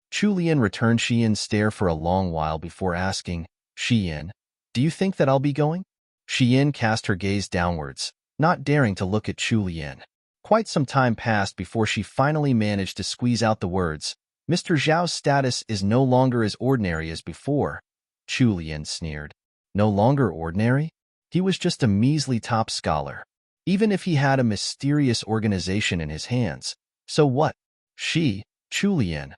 Chu Lian returned Xian's stare for a long while before asking, "Xian, do you think that I'll be going?" Xian cast her gaze downwards, not daring to look at Chu Lian. Quite some time passed before she finally managed to squeeze out the words, "Mr. Zhao's status is no longer as ordinary as before." Chu Lian sneered. No longer ordinary? He was just a measly top scholar. Even if he had a mysterious organization in his hands, so what? She, Chu Lian,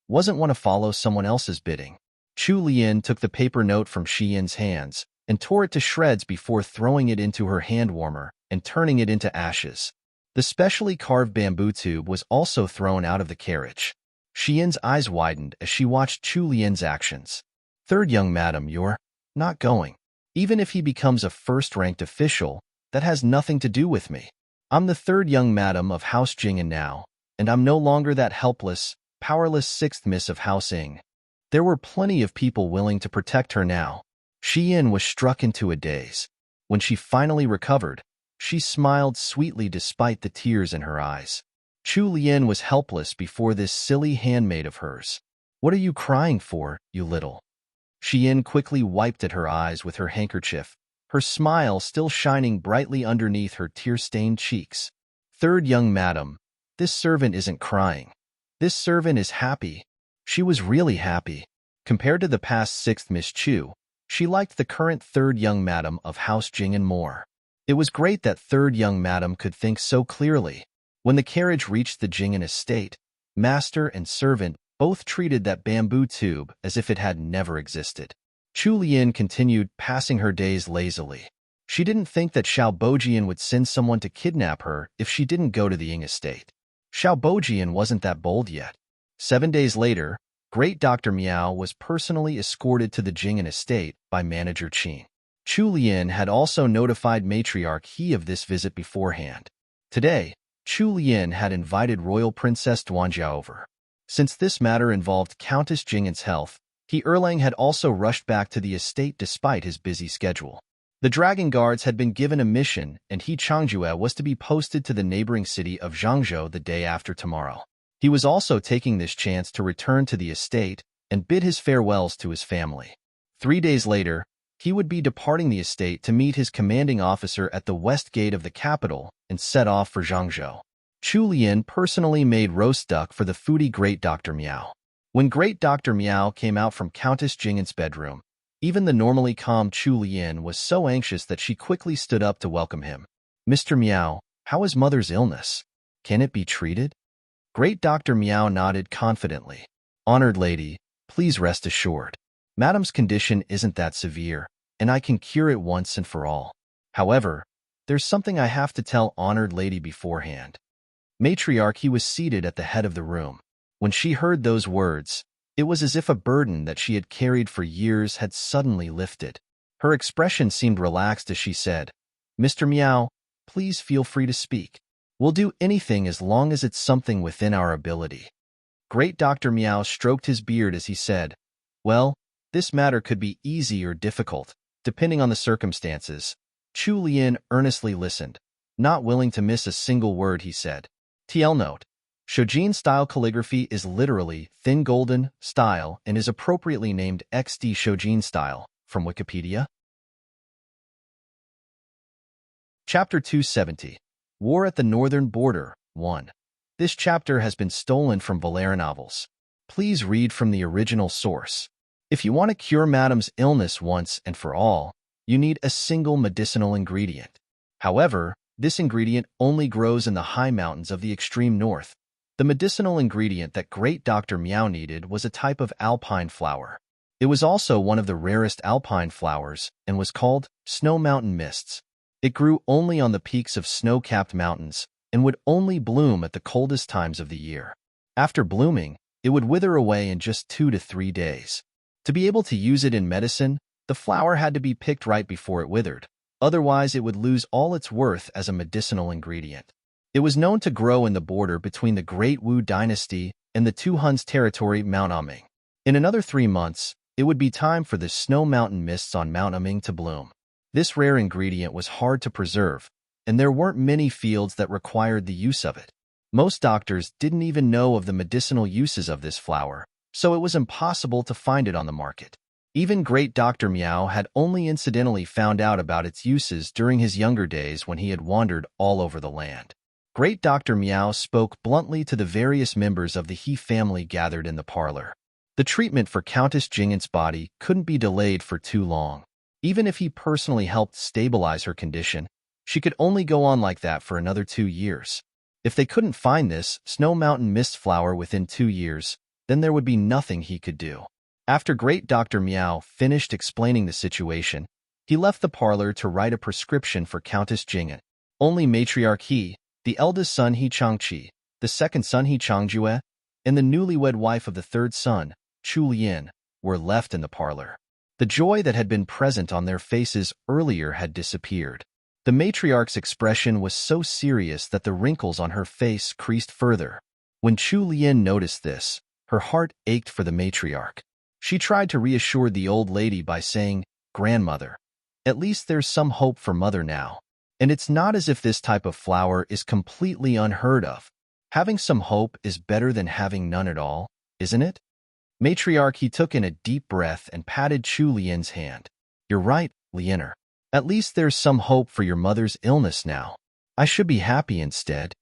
wasn't one to follow someone else's bidding. Chu Lian took the paper note from Xian's hands and tore it to shreds before throwing it into her hand warmer and turning it into ashes. The specially carved bamboo tube was also thrown out of the carriage. Xian's eyes widened as she watched Chu Lian's actions. "Third young madam, you're not going. Even if he becomes a first-ranked official, that has nothing to do with me. I'm the third young madam of House Jing'an now, and I'm no longer that helpless, powerless sixth miss of House Ing." There were plenty of people willing to protect her now. Xian was struck into a daze. When she finally recovered, she smiled sweetly despite the tears in her eyes. Chu Lian was helpless before this silly handmaid of hers. "What are you crying for, you little?" Xian quickly wiped at her eyes with her handkerchief, her smile still shining brightly underneath her tear-stained cheeks. "Third young madam, this servant isn't crying. This servant is happy." She was really happy. Compared to the past sixth Miss Chu, she liked the current third young madam of House Jing'an more. It was great that third young madam could think so clearly. When the carriage reached the Jing'an estate, master and servant both treated that bamboo tube as if it had never existed. Chu Lian continued passing her days lazily. She didn't think that Xiao Bojian would send someone to kidnap her if she didn't go to the Ing estate. Xiao Bojian wasn't that bold yet. 7 days later, Great Dr. Miao was personally escorted to the Jing'an estate by Manager Qin. Chu Lian had also notified Matriarch He of this visit beforehand. Today, Chu Lian had invited Royal Princess Duanjia over. Since this matter involved Countess Jing'an's health, He Erlang had also rushed back to the estate despite his busy schedule. The Dragon Guards had been given a mission, and He Changjue was to be posted to the neighboring city of Zhangzhou the day after tomorrow. He was also taking this chance to return to the estate and bid his farewells to his family. 3 days later, he would be departing the estate to meet his commanding officer at the west gate of the capital and set off for Zhangzhou. Chu Lian personally made roast duck for the foodie Great Dr. Miao. When Great Dr. Miao came out from Countess Jing'an's bedroom, even the normally calm Chu Lian was so anxious that she quickly stood up to welcome him. "Mr. Miao, how is mother's illness? Can it be treated?" Great Dr. Miao nodded confidently. "Honored lady, please rest assured. Madam's condition isn't that severe, and I can cure it once and for all. However, there's something I have to tell honored lady beforehand." Matriarch He was seated at the head of the room. When she heard those words, it was as if a burden that she had carried for years had suddenly lifted. Her expression seemed relaxed as she said, "Mr. Miao, please feel free to speak." We'll do anything as long as it's something within our ability. Great Dr. Meow stroked his beard as he said, well, this matter could be easy or difficult, depending on the circumstances. Chu Lian earnestly listened, not willing to miss a single word he said. TL note. Shojin-style calligraphy is literally thin golden style and is appropriately named XD Shojin style, from Wikipedia. Chapter 270. War at the Northern Border, 1. This chapter has been stolen from Valera novels. Please read from the original source. If you want to cure Madame's illness once and for all, you need a single medicinal ingredient. However, this ingredient only grows in the high mountains of the extreme north. The medicinal ingredient that Great Dr. Meow needed was a type of alpine flower. It was also one of the rarest alpine flowers and was called snow mountain mists. It grew only on the peaks of snow-capped mountains and would only bloom at the coldest times of the year. After blooming, it would wither away in just 2 to 3 days. To be able to use it in medicine, the flower had to be picked right before it withered. Otherwise, it would lose all its worth as a medicinal ingredient. It was known to grow in the border between the Great Wu Dynasty and the Tu Hun's territory, Mount Aming. In another 3 months, it would be time for the snow mountain mists on Mount Aming to bloom. This rare ingredient was hard to preserve, and there weren't many fields that required the use of it. Most doctors didn't even know of the medicinal uses of this flower, so it was impossible to find it on the market. Even Great Dr. Meow had only incidentally found out about its uses during his younger days when he had wandered all over the land. Great Dr. Meow spoke bluntly to the various members of the He family gathered in the parlor. The treatment for Countess Jingen's body couldn't be delayed for too long. Even if he personally helped stabilize her condition, she could only go on like that for another 2 years. If they couldn't find this snow mountain mist flower within 2 years, then there would be nothing he could do. After Great Dr. Meow finished explaining the situation, he left the parlor to write a prescription for Countess Jingen. Only Matriarch He, the eldest son He Changqi, the second son He Changjue, and the newlywed wife of the third son, Chu Lian, were left in the parlor. The joy that had been present on their faces earlier had disappeared. The matriarch's expression was so serious that the wrinkles on her face creased further. When Chu Lian noticed this, her heart ached for the matriarch. She tried to reassure the old lady by saying, "Grandmother, at least there's some hope for mother now. And it's not as if this type of flower is completely unheard of. Having some hope is better than having none at all, isn't it?" Matriarch He took in a deep breath and patted Chu Lian's hand. "You're right, Lianer. At least there's some hope for your mother's illness now. I should be happy instead."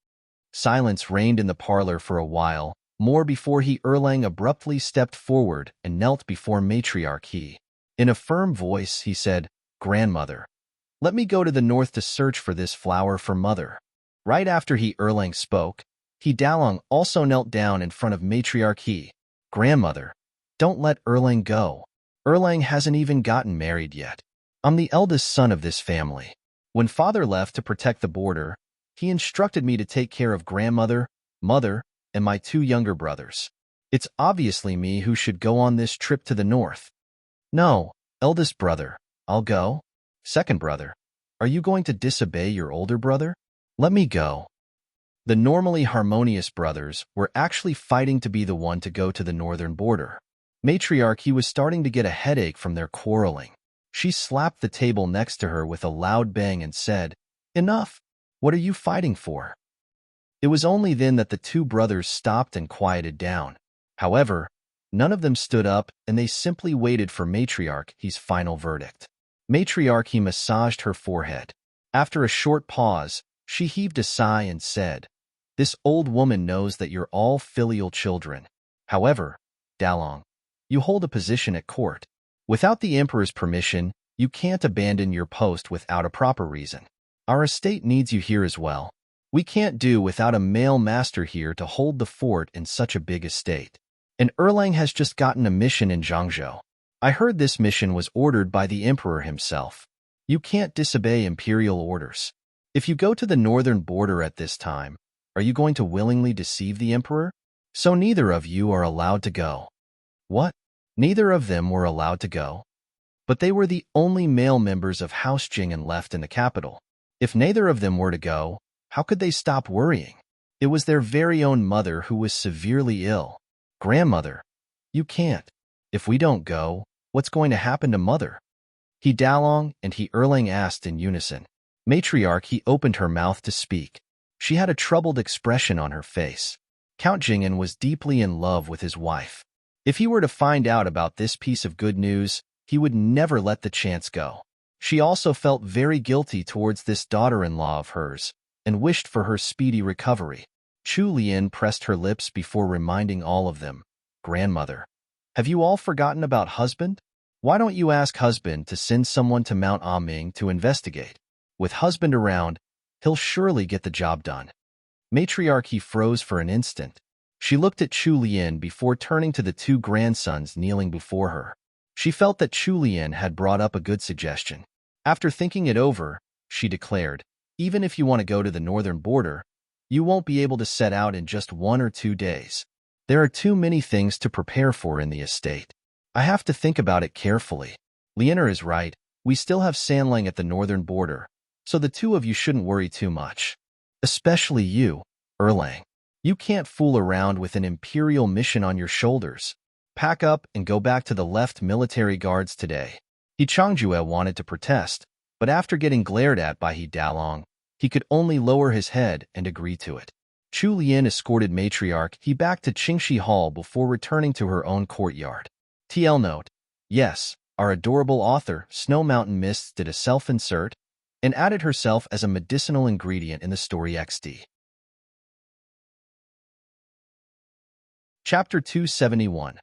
Silence reigned in the parlor for a while, more before He Erlang abruptly stepped forward and knelt before Matriarch He. In a firm voice, he said, "Grandmother, let me go to the north to search for this flower for mother." Right after He Erlang spoke, He Dalong also knelt down in front of Matriarch He. "Grandmother, don't let Erlang go. Erlang hasn't even gotten married yet. I'm the eldest son of this family. When father left to protect the border, he instructed me to take care of grandmother, mother, and my 2 younger brothers. It's obviously me who should go on this trip to the north." "No, eldest brother, I'll go." "Second brother, are you going to disobey your older brother? Let me go." The normally harmonious brothers were actually fighting to be the one to go to the northern border. Matriarch He was starting to get a headache from their quarreling. She slapped the table next to her with a loud bang and said, "Enough! What are you fighting for?" It was only then that the 2 brothers stopped and quieted down. However, none of them stood up, and they simply waited for Matriarch He's final verdict. Matriarch He massaged her forehead. After a short pause, she heaved a sigh and said, "This old woman knows that you're all filial children. However, Dalong, you hold a position at court. Without the Emperor's permission, you can't abandon your post without a proper reason. Our estate needs you here as well. We can't do without a male master here to hold the fort in such a big estate. And Erlang has just gotten a mission in Zhangzhou. I heard this mission was ordered by the Emperor himself. You can't disobey imperial orders. If you go to the northern border at this time, are you going to willingly deceive the Emperor? So neither of you are allowed to go." What? Neither of them were allowed to go? But they were the only male members of House Jingen left in the capital. If neither of them were to go, How could they stop worrying? It was their very own mother who was severely ill. Grandmother, you can't. If we don't go, what's going to happen to Mother? He Dalong and he Erlang asked in unison. Matriarch he opened her mouth to speak. She had a troubled expression on her face. Count Jing'an was deeply in love with his wife. If he were to find out about this piece of good news, he would never let the chance go. She also felt very guilty towards this daughter-in-law of hers, and wished for her speedy recovery. Chu Lian pressed her lips before reminding all of them. Grandmother, have you all forgotten about husband? Why don't you ask husband to send someone to Mount Aming to investigate? With husband around, he'll surely get the job done. Matriarch he froze for an instant. She looked at Chu Lian before turning to the two grandsons kneeling before her. She felt that Chu Lian had brought up a good suggestion. After thinking it over, she declared, even if you want to go to the northern border, you won't be able to set out in just 1 or 2 days. There are too many things to prepare for in the estate. I have to think about it carefully. Lianer is right, we still have Sanlang at the northern border, so the two of you shouldn't worry too much. Especially you, Erlang. You can't fool around with an imperial mission on your shoulders. Pack up and go back to the left military guards today. He Changjue wanted to protest, but after getting glared at by He Dalong, he could only lower his head and agree to it. Chu Lian escorted Matriarch he back to Qingxi Hall before returning to her own courtyard. TL note, yes, our adorable author, Snow Mountain Mists, did a self-insert and added herself as a medicinal ingredient in the story XD. Chapter 271.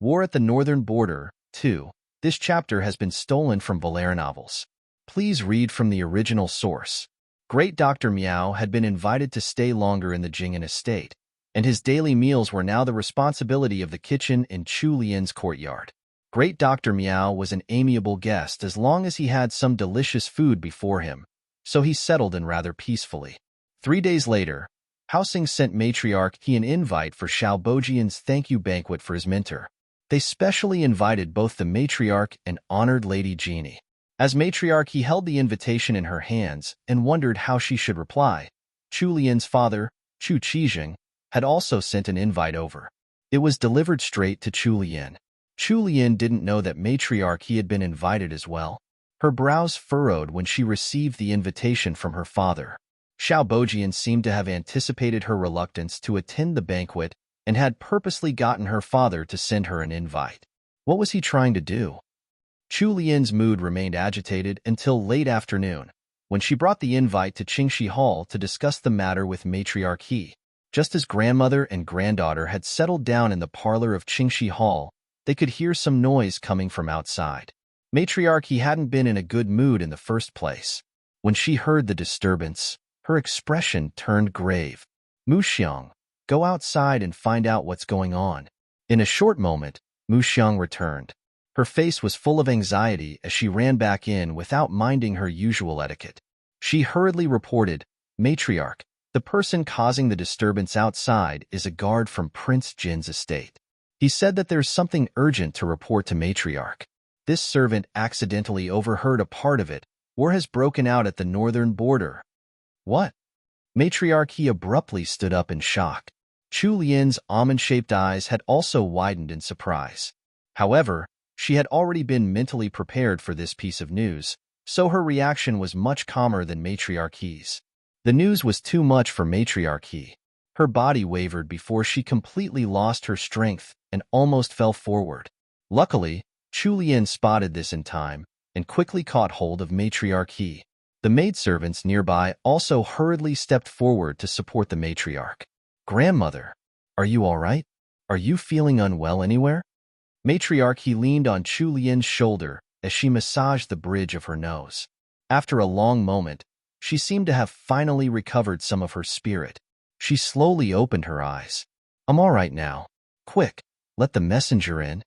War at the Northern Border, 2. This chapter has been stolen from Valera novels. Please read from the original source. Great Dr. Miao had been invited to stay longer in the Jing'an estate, and his daily meals were now the responsibility of the kitchen in Chu Lian's courtyard. Great Dr. Miao was an amiable guest as long as he had some delicious food before him, so he settled in rather peacefully. 3 days later, Housing sent Matriarch he an invite for Xiao Bojian's thank you banquet for his mentor. They specially invited both the Matriarch and honored Lady Jeannie. As Matriarch he held the invitation in her hands and wondered how she should reply. Chu Lian's father, Chu Qijing, had also sent an invite over. It was delivered straight to Chu Lian. Chu Lian didn't know that Matriarch he had been invited as well. Her brows furrowed when she received the invitation from her father. Xiao Bojian seemed to have anticipated her reluctance to attend the banquet and had purposely gotten her father to send her an invite. What was he trying to do? Chu Lian's mood remained agitated until late afternoon, when she brought the invite to Qingxi Hall to discuss the matter with Matriarch he. Just as grandmother and granddaughter had settled down in the parlor of Qingxi Hall, they could hear some noise coming from outside. Matriarch he hadn't been in a good mood in the first place. When she heard the disturbance, her expression turned grave. Mu Xiang, go outside and find out what's going on. In a short moment, Mu Xiang returned. Her face was full of anxiety as she ran back in without minding her usual etiquette. She hurriedly reported, Matriarch, the person causing the disturbance outside is a guard from Prince Jin's estate. He said that there's something urgent to report to Matriarch. This servant accidentally overheard a part of it. War has broken out at the northern border. What? Matriarch he abruptly stood up in shock. Chu Lian's almond-shaped eyes had also widened in surprise. However, she had already been mentally prepared for this piece of news, so her reaction was much calmer than Matriarch he's. The news was too much for Matriarch he. Her body wavered before she completely lost her strength and almost fell forward. Luckily, Chu Lian spotted this in time and quickly caught hold of Matriarch he. The maidservants nearby also hurriedly stepped forward to support the matriarch. Grandmother, are you all right? Are you feeling unwell anywhere? Matriarch he leaned on Chu Lian's shoulder as she massaged the bridge of her nose. After a long moment, she seemed to have finally recovered some of her spirit. She slowly opened her eyes. I'm all right now. Quick, let the messenger in.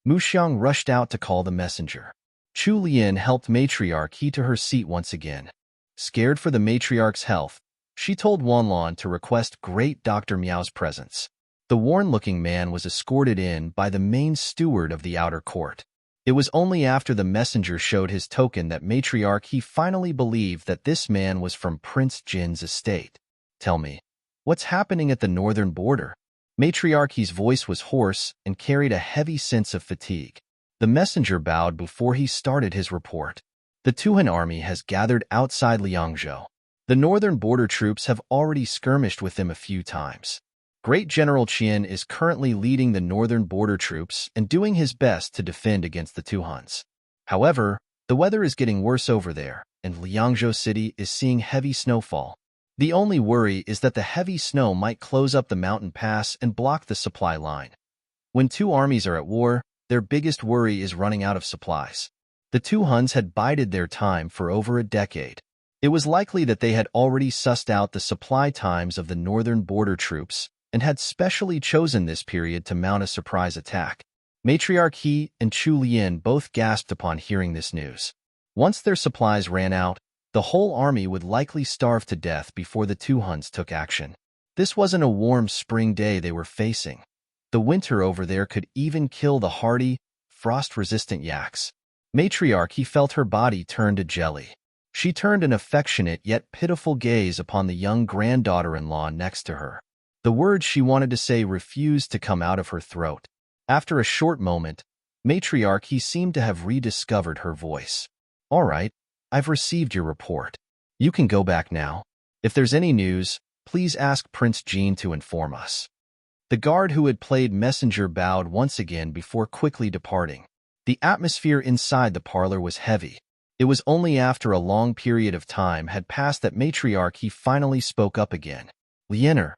Mu Xiang rushed out to call the messenger. Chu Lian helped Matriarch he to her seat once again. Scared for the matriarch's health, she told Wanlon to request Great Dr. Miao's presence. The worn-looking man was escorted in by the main steward of the outer court. It was only after the messenger showed his token that Matriarch he finally believed that this man was from Prince Jin's estate. Tell me, what's happening at the northern border? Matriarchy's voice was hoarse and carried a heavy sense of fatigue. The messenger bowed before he started his report. The Tuhan army has gathered outside Liangzhou. The northern border troops have already skirmished with them a few times. Great General Qian is currently leading the northern border troops and doing his best to defend against the Tuhans. However, the weather is getting worse over there, and Liangzhou City is seeing heavy snowfall. The only worry is that the heavy snow might close up the mountain pass and block the supply line. When two armies are at war, their biggest worry is running out of supplies. The Tuhans had bided their time for over a decade. It was likely that they had already sussed out the supply times of the northern border troops and had specially chosen this period to mount a surprise attack. Matriarch He and Chu Lian both gasped upon hearing this news. Once their supplies ran out, the whole army would likely starve to death before the Tuhans took action. This wasn't a warm spring day they were facing. The winter over there could even kill the hardy, frost-resistant yaks. Matriarch He felt her body turn to jelly. She turned an affectionate yet pitiful gaze upon the young granddaughter-in-law next to her. The words she wanted to say refused to come out of her throat. After a short moment, Matriarch He seemed to have rediscovered her voice. "All right, I've received your report. You can go back now. If there's any news, please ask Prince Jin to inform us." The guard who had played messenger bowed once again before quickly departing. The atmosphere inside the parlor was heavy. It was only after a long period of time had passed that Matriarch He finally spoke up again. "Lianer,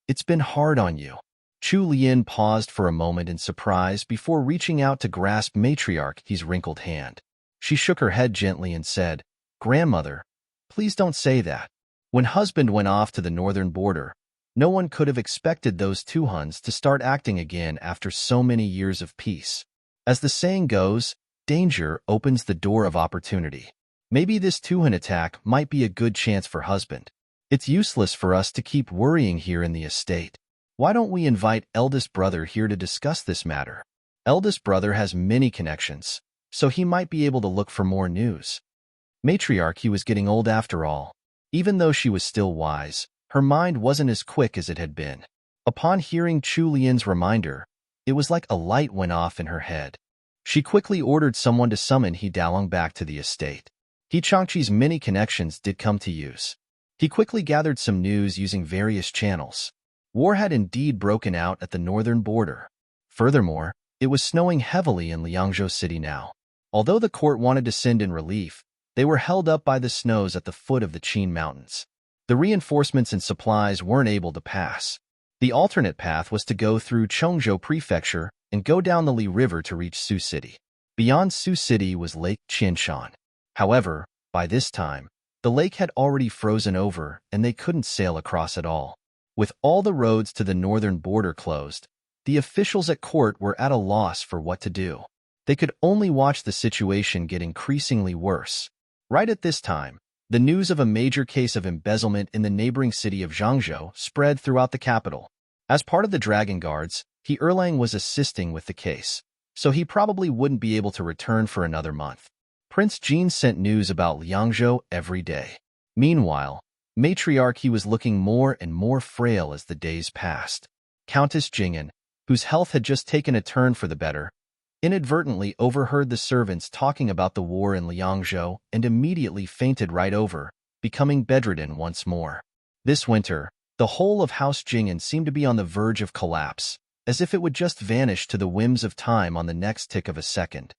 it's been hard on you." Chu Lian paused for a moment in surprise before reaching out to grasp Matriarch He's wrinkled hand. She shook her head gently and said, "Grandmother, please don't say that. When husband went off to the northern border, no one could have expected those Tuhans to start acting again after so many years of peace. As the saying goes, danger opens the door of opportunity. Maybe this Tuhan attack might be a good chance for husband. It's useless for us to keep worrying here in the estate. Why don't we invite eldest brother here to discuss this matter? Eldest brother has many connections, so he might be able to look for more news." Matriarch He was getting old after all. Even though she was still wise, her mind wasn't as quick as it had been. Upon hearing Chu Lian's reminder, it was like a light went off in her head. She quickly ordered someone to summon He Dalong back to the estate. He Changqi's many connections did come to use. He quickly gathered some news using various channels. War had indeed broken out at the northern border. Furthermore, it was snowing heavily in Liangzhou City now. Although the court wanted to send in relief, they were held up by the snows at the foot of the Qin Mountains. The reinforcements and supplies weren't able to pass. The alternate path was to go through Chongzhou Prefecture and go down the Li River to reach Su City. Beyond Su City was Lake Qianshan. However, by this time, the lake had already frozen over and they couldn't sail across at all. With all the roads to the northern border closed, the officials at court were at a loss for what to do. They could only watch the situation get increasingly worse. Right at this time, the news of a major case of embezzlement in the neighboring city of Zhangzhou spread throughout the capital. As part of the Dragon Guards, He Erlang was assisting with the case, so he probably wouldn't be able to return for another month. Prince Jin sent news about Liangzhou every day. Meanwhile, Matriarch He was looking more and more frail as the days passed. Countess Jing'an, whose health had just taken a turn for the better, inadvertently overheard the servants talking about the war in Liangzhou and immediately fainted right over, becoming bedridden once more. This winter, the whole of House Jing'an seemed to be on the verge of collapse, as if it would just vanish to the whims of time on the next tick of a second.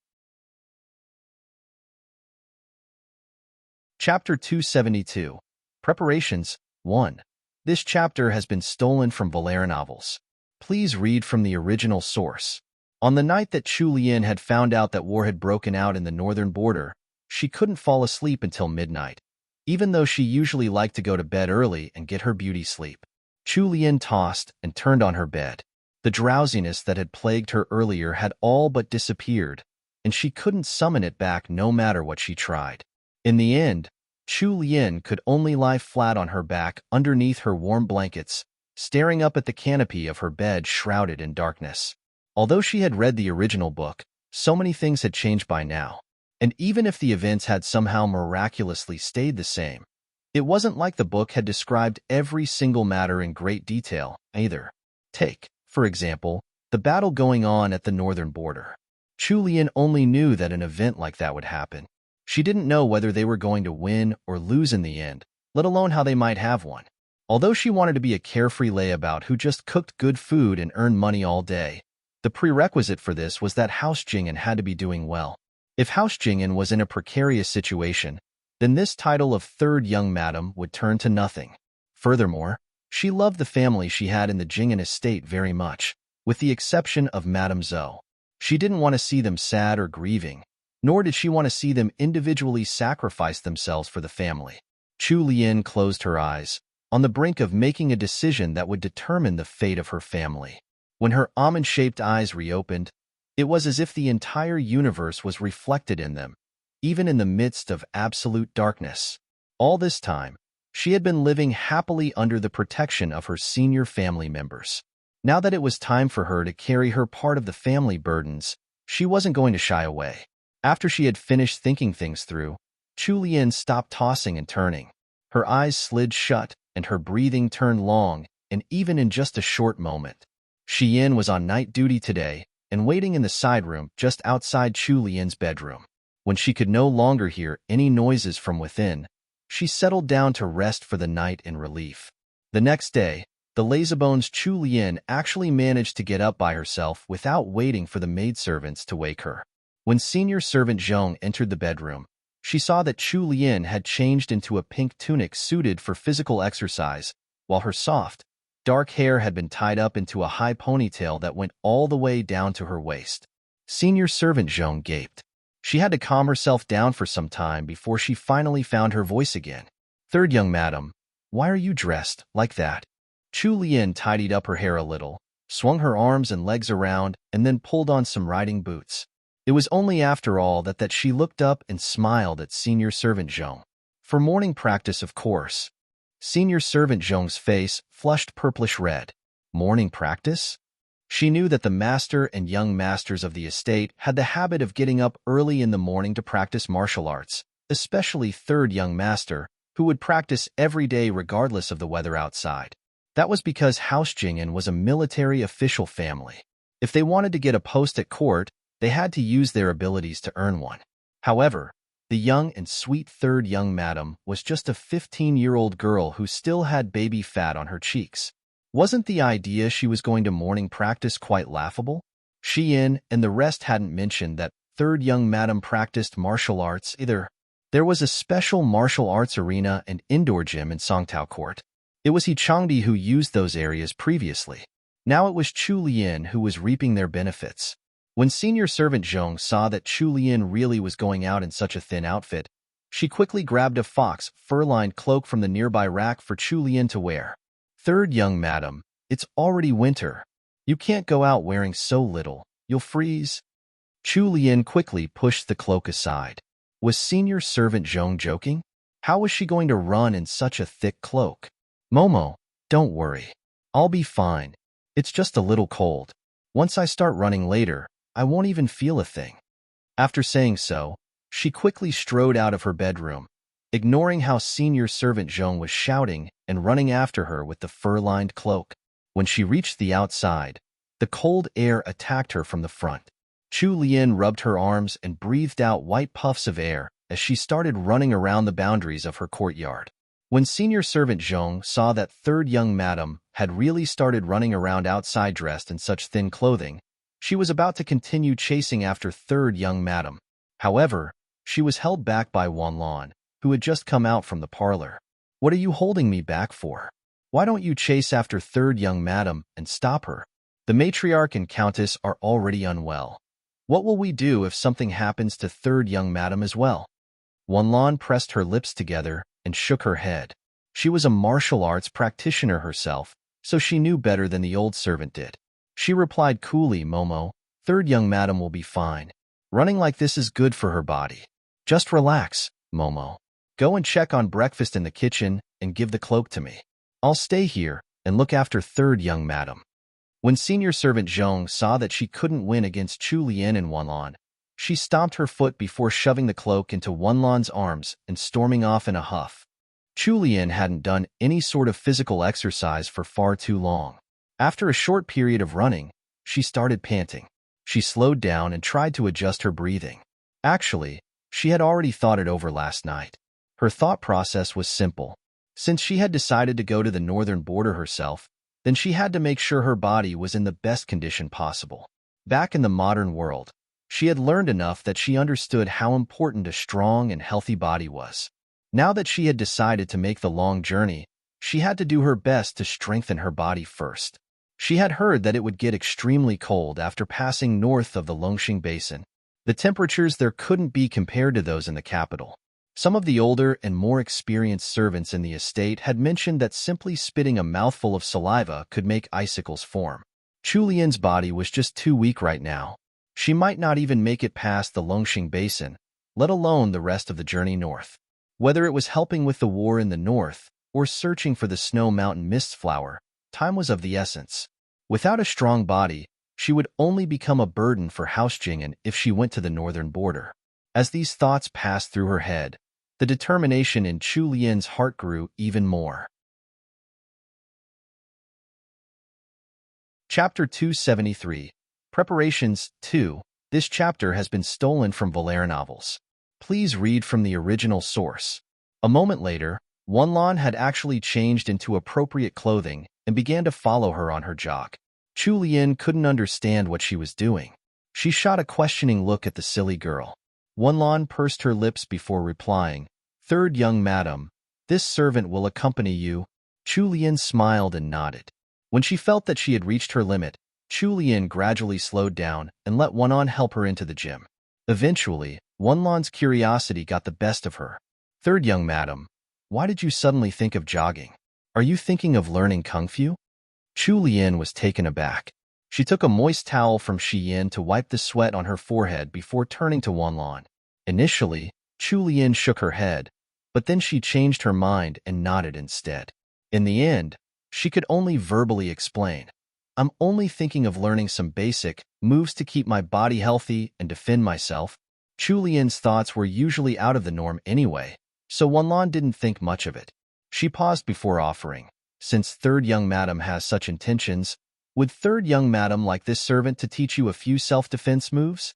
Chapter 272. Preparations 1. This chapter has been stolen from Valera novels. Please read from the original source. On the night that Chu Lian had found out that war had broken out in the northern border, she couldn't fall asleep until midnight, even though she usually liked to go to bed early and get her beauty sleep. Chu Lian tossed and turned on her bed. The drowsiness that had plagued her earlier had all but disappeared, and she couldn't summon it back no matter what she tried. In the end, Chu Lian could only lie flat on her back underneath her warm blankets, staring up at the canopy of her bed shrouded in darkness. Although she had read the original book, So many things had changed by now. And even if the events had somehow miraculously stayed the same, it wasn't like the book had described every single matter in great detail, either. Take, for example, the battle going on at the northern border. Chu Lian only knew that an event like that would happen. She didn't know whether they were going to win or lose in the end, let alone how they might have won. Although she wanted to be a carefree layabout who just cooked good food and earned money all day, the prerequisite for this was that House Jing'an had to be doing well. If House Jing'an was in a precarious situation, then this title of third young madam would turn to nothing. Furthermore, she loved the family she had in the Jing'an estate very much, with the exception of Madame Zhou. She didn't want to see them sad or grieving, nor did she want to see them individually sacrifice themselves for the family. Chu Lian closed her eyes, on the brink of making a decision that would determine the fate of her family. When her almond-shaped eyes reopened, it was as if the entire universe was reflected in them, even in the midst of absolute darkness. All this time, she had been living happily under the protection of her senior family members. Now that it was time for her to carry her part of the family burdens, she wasn't going to shy away. After she had finished thinking things through, Chu Lian stopped tossing and turning. Her eyes slid shut, and her breathing turned long, and even in just a short moment. Shi Yin was on night duty today, and waiting in the side room just outside Chu Lian's bedroom. When she could no longer hear any noises from within, she settled down to rest for the night in relief. The next day, the lazybones Chu Lian actually managed to get up by herself without waiting for the maidservants to wake her. When senior servant Zhong entered the bedroom, she saw that Chu Lian had changed into a pink tunic suited for physical exercise, while her soft, dark hair had been tied up into a high ponytail that went all the way down to her waist. Senior servant Zhong gaped. She had to calm herself down for some time before she finally found her voice again. "Third young madam, why are you dressed like that?" Chu Lian tidied up her hair a little, swung her arms and legs around, and then pulled on some riding boots. It was only after all that she looked up and smiled at senior servant Zhong. "For morning practice, of course." Senior servant Zhong's face flushed purplish red. Morning practice? She knew that the master and young masters of the estate had the habit of getting up early in the morning to practice martial arts, especially third young master, who would practice every day regardless of the weather outside. That was because House Jing'an was a military official family. If they wanted to get a post at court, they had to use their abilities to earn one. However, the young and sweet third young madam was just a 15-year-old girl who still had baby fat on her cheeks. Wasn't the idea she was going to morning practice quite laughable? Shi Yin and the rest hadn't mentioned that third young madam practiced martial arts either. There was a special martial arts arena and indoor gym in Songtao Court. It was He Changdi who used those areas previously. Now it was Chu Lian who was reaping their benefits. When senior servant Zhong saw that Chu Lian really was going out in such a thin outfit, she quickly grabbed a fox fur-lined cloak from the nearby rack for Chu Lian to wear. "Third young madam, it's already winter. You can't go out wearing so little, you'll freeze." Chu Lian quickly pushed the cloak aside. Was senior servant Zhong joking? How was she going to run in such a thick cloak? "Momo, don't worry. I'll be fine. It's just a little cold. Once I start running later, I won't even feel a thing." After saying so, she quickly strode out of her bedroom, ignoring how senior servant Zhong was shouting and running after her with the fur-lined cloak. When she reached the outside, the cold air attacked her from the front. Chu Lian rubbed her arms and breathed out white puffs of air as she started running around the boundaries of her courtyard. When senior servant Zhong saw that third young madam had really started running around outside dressed in such thin clothing, she was about to continue chasing after third young madam. However, she was held back by Wanlan, who had just come out from the parlor. "What are you holding me back for? Why don't you chase after third young madam and stop her? The matriarch and countess are already unwell. What will we do if something happens to third young madam as well?" Wanlan pressed her lips together and shook her head. She was a martial arts practitioner herself, so she knew better than the old servant did. She replied coolly, "Momo, third young madam will be fine. Running like this is good for her body. Just relax, Momo. Go and check on breakfast in the kitchen and give the cloak to me. I'll stay here and look after third young madam." When senior servant Zhong saw that she couldn't win against Chu Lian and Wanlan, She stomped her foot before shoving the cloak into Wenlan's arms and storming off in a huff. Chulian hadn't done any sort of physical exercise for far too long. After a short period of running, she started panting. She slowed down and tried to adjust her breathing. Actually, she had already thought it over last night. Her thought process was simple. Since she had decided to go to the northern border herself, then she had to make sure her body was in the best condition possible. Back in the modern world, she had learned enough that she understood how important a strong and healthy body was. Now that she had decided to make the long journey, she had to do her best to strengthen her body first. She had heard that it would get extremely cold after passing north of the Longxing Basin. The temperatures there couldn't be compared to those in the capital. Some of the older and more experienced servants in the estate had mentioned that simply spitting a mouthful of saliva could make icicles form. Chulian's body was just too weak right now. She might not even make it past the Longxing Basin, let alone the rest of the journey north. Whether it was helping with the war in the north or searching for the Snow Mountain Mist Flower, time was of the essence. Without a strong body, she would only become a burden for House Jingen if she went to the northern border. As these thoughts passed through her head, the determination in Chulian's heart grew even more. Chapter 273. Preparations 2. This chapter has been stolen from Valera novels. Please read from the original source. A moment later, Wenlan had actually changed into appropriate clothing and began to follow her on her jog. Chulian couldn't understand what she was doing. She shot a questioning look at the silly girl. Wenlan pursed her lips before replying, "Third young madam, this servant will accompany you." Chulian smiled and nodded. When she felt that she had reached her limit, Chulian gradually slowed down and let Wenlan help her into the gym. Eventually, Wenlan's curiosity got the best of her. "Third young madam, why did you suddenly think of jogging? Are you thinking of learning Kung Fu?" Chulian was taken aback. She took a moist towel from Shiyin to wipe the sweat on her forehead before turning to Wenlan. Initially, Chulian shook her head, but then she changed her mind and nodded instead. In the end, she could only verbally explain, "I'm only thinking of learning some basic moves to keep my body healthy and defend myself." Chulian's thoughts were usually out of the norm anyway, so Wenlan didn't think much of it. She paused before offering, "Since third young madam has such intentions, would third young madam like this servant to teach you a few self-defense moves?"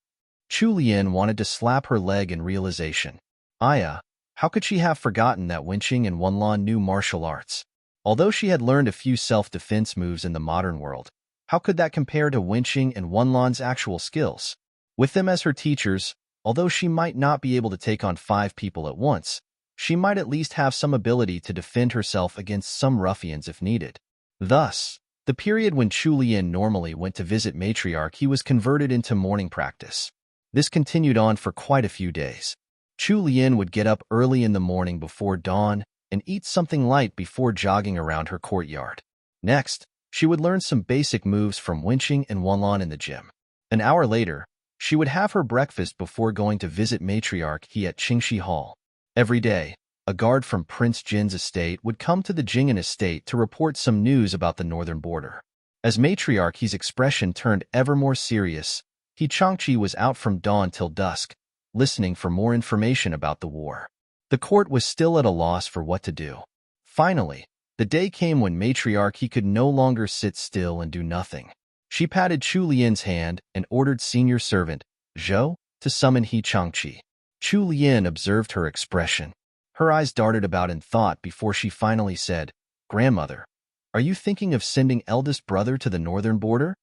Chulian wanted to slap her leg in realization. Aya, how could she have forgotten that Wenqing and Wenlan knew martial arts? Although she had learned a few self-defense moves in the modern world, how could that compare to Wenqing and Wenlan's actual skills? With them as her teachers, although she might not be able to take on 5 people at once, she might at least have some ability to defend herself against some ruffians if needed. Thus, the period when Chulian normally went to visit Matriarch he was converted into morning practice. This continued on for quite a few days. Chulian would get up early in the morning before dawn and eat something light before jogging around her courtyard. Next, she would learn some basic moves from Wenqing and Wenlan in the gym. An hour later, she would have her breakfast before going to visit Matriarch He at Qingxi Hall. Every day, a guard from Prince Jin's estate would come to the Jingen estate to report some news about the northern border. As Matriarch He's expression turned ever more serious, He Changqi was out from dawn till dusk, listening for more information about the war. The court was still at a loss for what to do. Finally, the day came when Matriarch He could no longer sit still and do nothing. She patted Chulian's hand and ordered senior servant, Zhou, to summon He Changqi. Chulian observed her expression. Her eyes darted about in thought before she finally said, "Grandmother, are you thinking of sending eldest brother to the northern border?"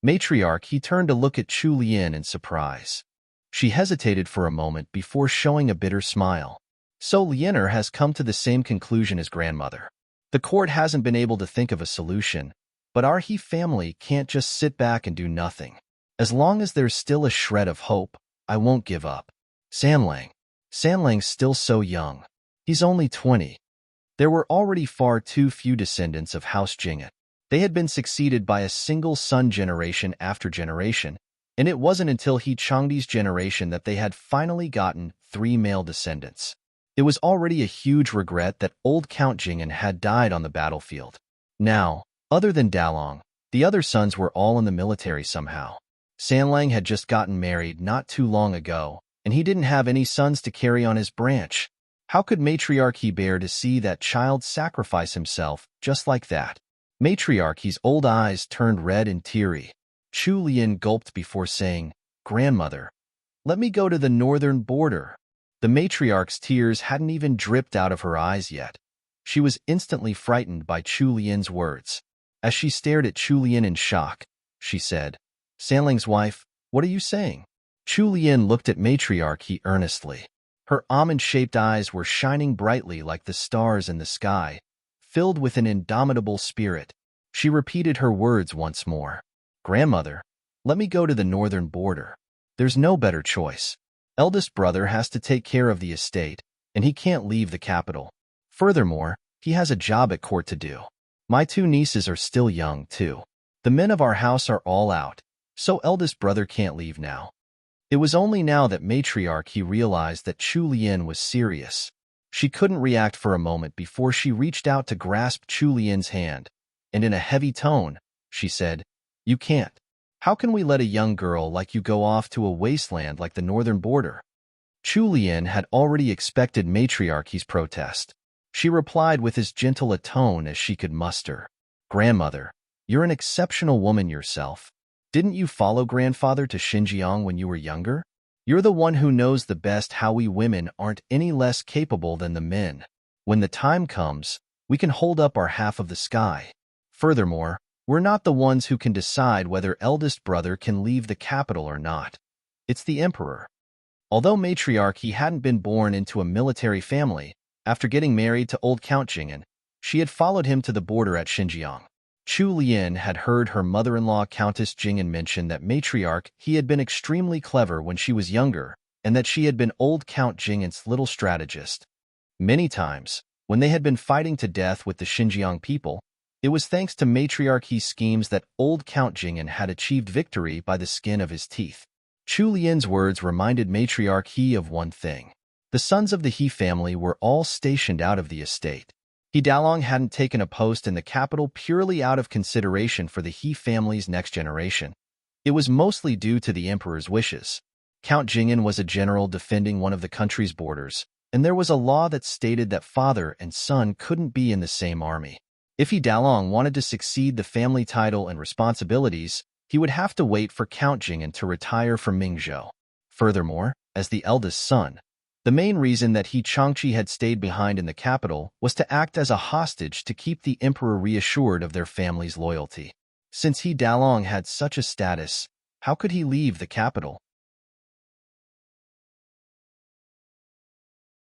Matriarch He turned to look at Chulian in surprise. She hesitated for a moment before showing a bitter smile. "So Lianer has come to the same conclusion as grandmother. The court hasn't been able to think of a solution, but our He family can't just sit back and do nothing. As long as there's still a shred of hope, I won't give up." Sanlang's still so young. He's only 20. There were already far too few descendants of House Jingen. They had been succeeded by a single son generation after generation, and it wasn't until He Changdi's generation that they had finally gotten 3 male descendants. It was already a huge regret that old Count Jingen had died on the battlefield. Now, other than Dalong, the other sons were all in the military somehow. Sanlang had just gotten married not too long ago, and he didn't have any sons to carry on his branch. How could Matriarchy bear to see that child sacrifice himself just like that? Matriarchy's old eyes turned red and teary. Chu Lian gulped before saying, "Grandmother, let me go to the northern border." The matriarch's tears hadn't even dripped out of her eyes yet. She was instantly frightened by Chu Lian's words. As she stared at Chu Lian in shock, she said, "Sanlang's wife, what are you saying?" Chu Lian looked at Matriarchy earnestly. Her almond-shaped eyes were shining brightly like the stars in the sky, filled with an indomitable spirit. She repeated her words once more. "Grandmother, let me go to the northern border. There's no better choice. Eldest brother has to take care of the estate, and he can't leave the capital. Furthermore, he has a job at court to do. My two nieces are still young, too. The men of our house are all out, so eldest brother can't leave now." It was only now that Matriarchy realized that Chu Lian was serious. She couldn't react for a moment before she reached out to grasp Chu Lian's hand, and in a heavy tone, she said, "You can't. How can we let a young girl like you go off to a wasteland like the northern border?" Chu Lian had already expected Matriarchy's protest. She replied with as gentle a tone as she could muster. "Grandmother, you're an exceptional woman yourself. Didn't you follow grandfather to Xinjiang when you were younger? You're the one who knows the best how we women aren't any less capable than the men. When the time comes, we can hold up our half of the sky. Furthermore, we're not the ones who can decide whether eldest brother can leave the capital or not. It's the emperor." Although Matriarchy hadn't been born into a military family, after getting married to old Count Jingen, she had followed him to the border at Xinjiang. Chu Lian had heard her mother-in-law Countess Jingen mention that Matriarch he had been extremely clever when she was younger, and that she had been old Count Jingen's little strategist. Many times, when they had been fighting to death with the Xinjiang people, it was thanks to Matriarchy's schemes that old Count Jingen had achieved victory by the skin of his teeth. Chu Lian's words reminded Matriarch He of one thing. The sons of the He family were all stationed out of the estate. He Dalong hadn't taken a post in the capital purely out of consideration for the He family's next generation. It was mostly due to the emperor's wishes. Count Jingen was a general defending one of the country's borders, and there was a law that stated that father and son couldn't be in the same army. If He Dalong wanted to succeed the family title and responsibilities, he would have to wait for Count Jingen to retire from Mingzhou. Furthermore, as the eldest son, the main reason that He Changqi had stayed behind in the capital was to act as a hostage to keep the emperor reassured of their family's loyalty. Since He Dalong had such a status, how could he leave the capital?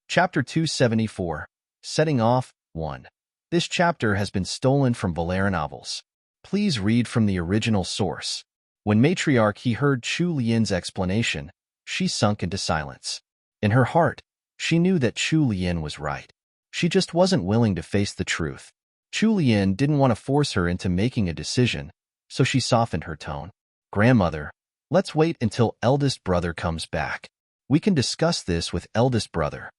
Chapter 274. Setting Off, 1. This chapter has been stolen from Valera novels. Please read from the original source. When Matriarch He heard Chu Lian's explanation, she sunk into silence. In her heart, she knew that Chu Lian was right. She just wasn't willing to face the truth. Chu Lian didn't want to force her into making a decision, so she softened her tone. "Grandmother, let's wait until eldest brother comes back. We can discuss this with eldest brother."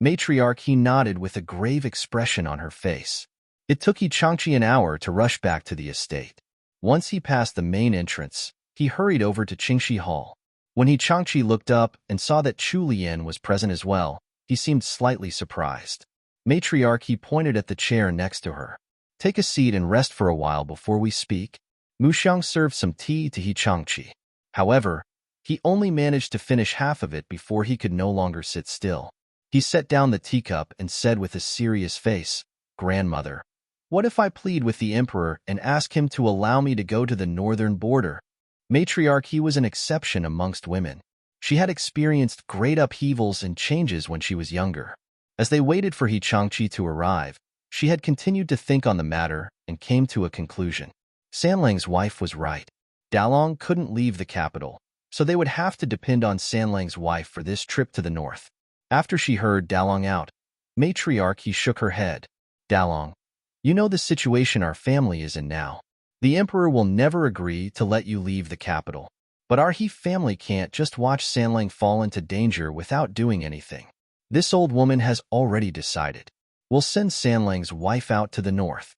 Matriarch He nodded with a grave expression on her face. It took He Changqi an hour to rush back to the estate. Once he passed the main entrance, he hurried over to Qingxi Hall. When He Changqi looked up and saw that Chu Lian was present as well, he seemed slightly surprised. Matriarch He pointed at the chair next to her. "Take a seat and rest for a while before we speak." Mu Xiang served some tea to He Changqi. However, he only managed to finish half of it before he could no longer sit still. He set down the teacup and said with a serious face, "Grandmother, what if I plead with the emperor and ask him to allow me to go to the northern border?" Matriarch He was an exception amongst women. She had experienced great upheavals and changes when she was younger. As they waited for He Changqi to arrive, she had continued to think on the matter and came to a conclusion. Sanlang's wife was right. Dalong couldn't leave the capital, so they would have to depend on Sanlang's wife for this trip to the north. After she heard Dalong out, Matriarch He shook her head. "Dalong, you know the situation our family is in now. The emperor will never agree to let you leave the capital. But our He family can't just watch Sanlang fall into danger without doing anything. This old woman has already decided. We'll send Sanlang's wife out to the north."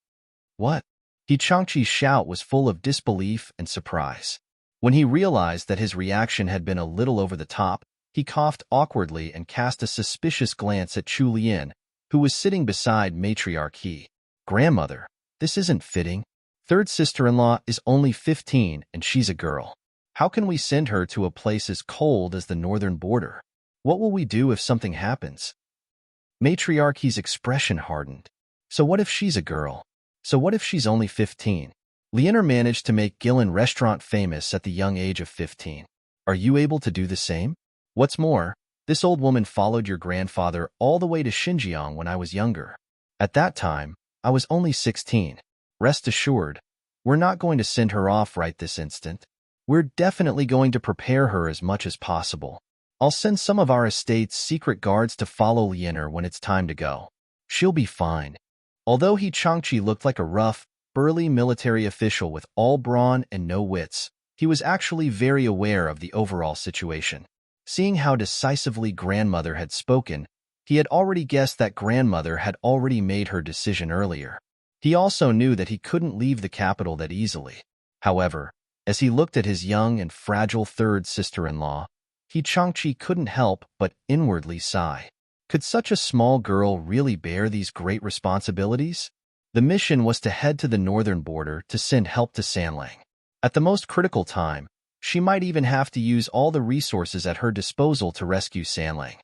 "What?" He Changqi's shout was full of disbelief and surprise. When he realized that his reaction had been a little over the top, he coughed awkwardly and cast a suspicious glance at Chu Lian, who was sitting beside Matriarch He. Grandmother, this isn't fitting. Third sister-in-law is only 15 and she's a girl. How can we send her to a place as cold as the northern border? What will we do if something happens? Matriarch He's expression hardened. So what if she's a girl? So what if she's only 15? Leonor managed to make Gillen Restaurant famous at the young age of 15. Are you able to do the same? What's more, this old woman followed your grandfather all the way to Xinjiang when I was younger. At that time, I was only 16. Rest assured, we're not going to send her off right this instant. We're definitely going to prepare her as much as possible. I'll send some of our estate's secret guards to follow Leonor when it's time to go. She'll be fine. Although He Changqi looked like a rough, burly military official with all brawn and no wits, he was actually very aware of the overall situation. Seeing how decisively grandmother had spoken, he had already guessed that grandmother had already made her decision earlier. He also knew that he couldn't leave the capital that easily. However, as he looked at his young and fragile third sister-in-law, He Changqi couldn't help but inwardly sigh. Could such a small girl really bear these great responsibilities? The mission was to head to the northern border to send help to Sanlang. At the most critical time, she might even have to use all the resources at her disposal to rescue Sanlang.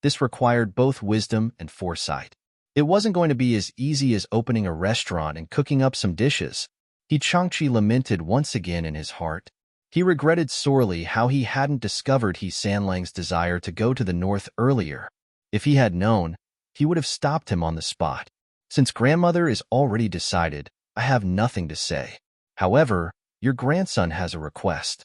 This required both wisdom and foresight. It wasn't going to be as easy as opening a restaurant and cooking up some dishes. He Changqi lamented once again in his heart. He regretted sorely how he hadn't discovered He Sanlang's desire to go to the north earlier. If he had known, he would have stopped him on the spot. Since grandmother is already decided, I have nothing to say. However, your grandson has a request.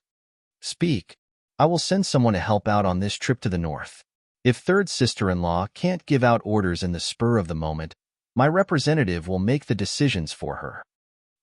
Speak. I will send someone to help out on this trip to the north. If third sister-in-law can't give out orders in the spur of the moment, my representative will make the decisions for her.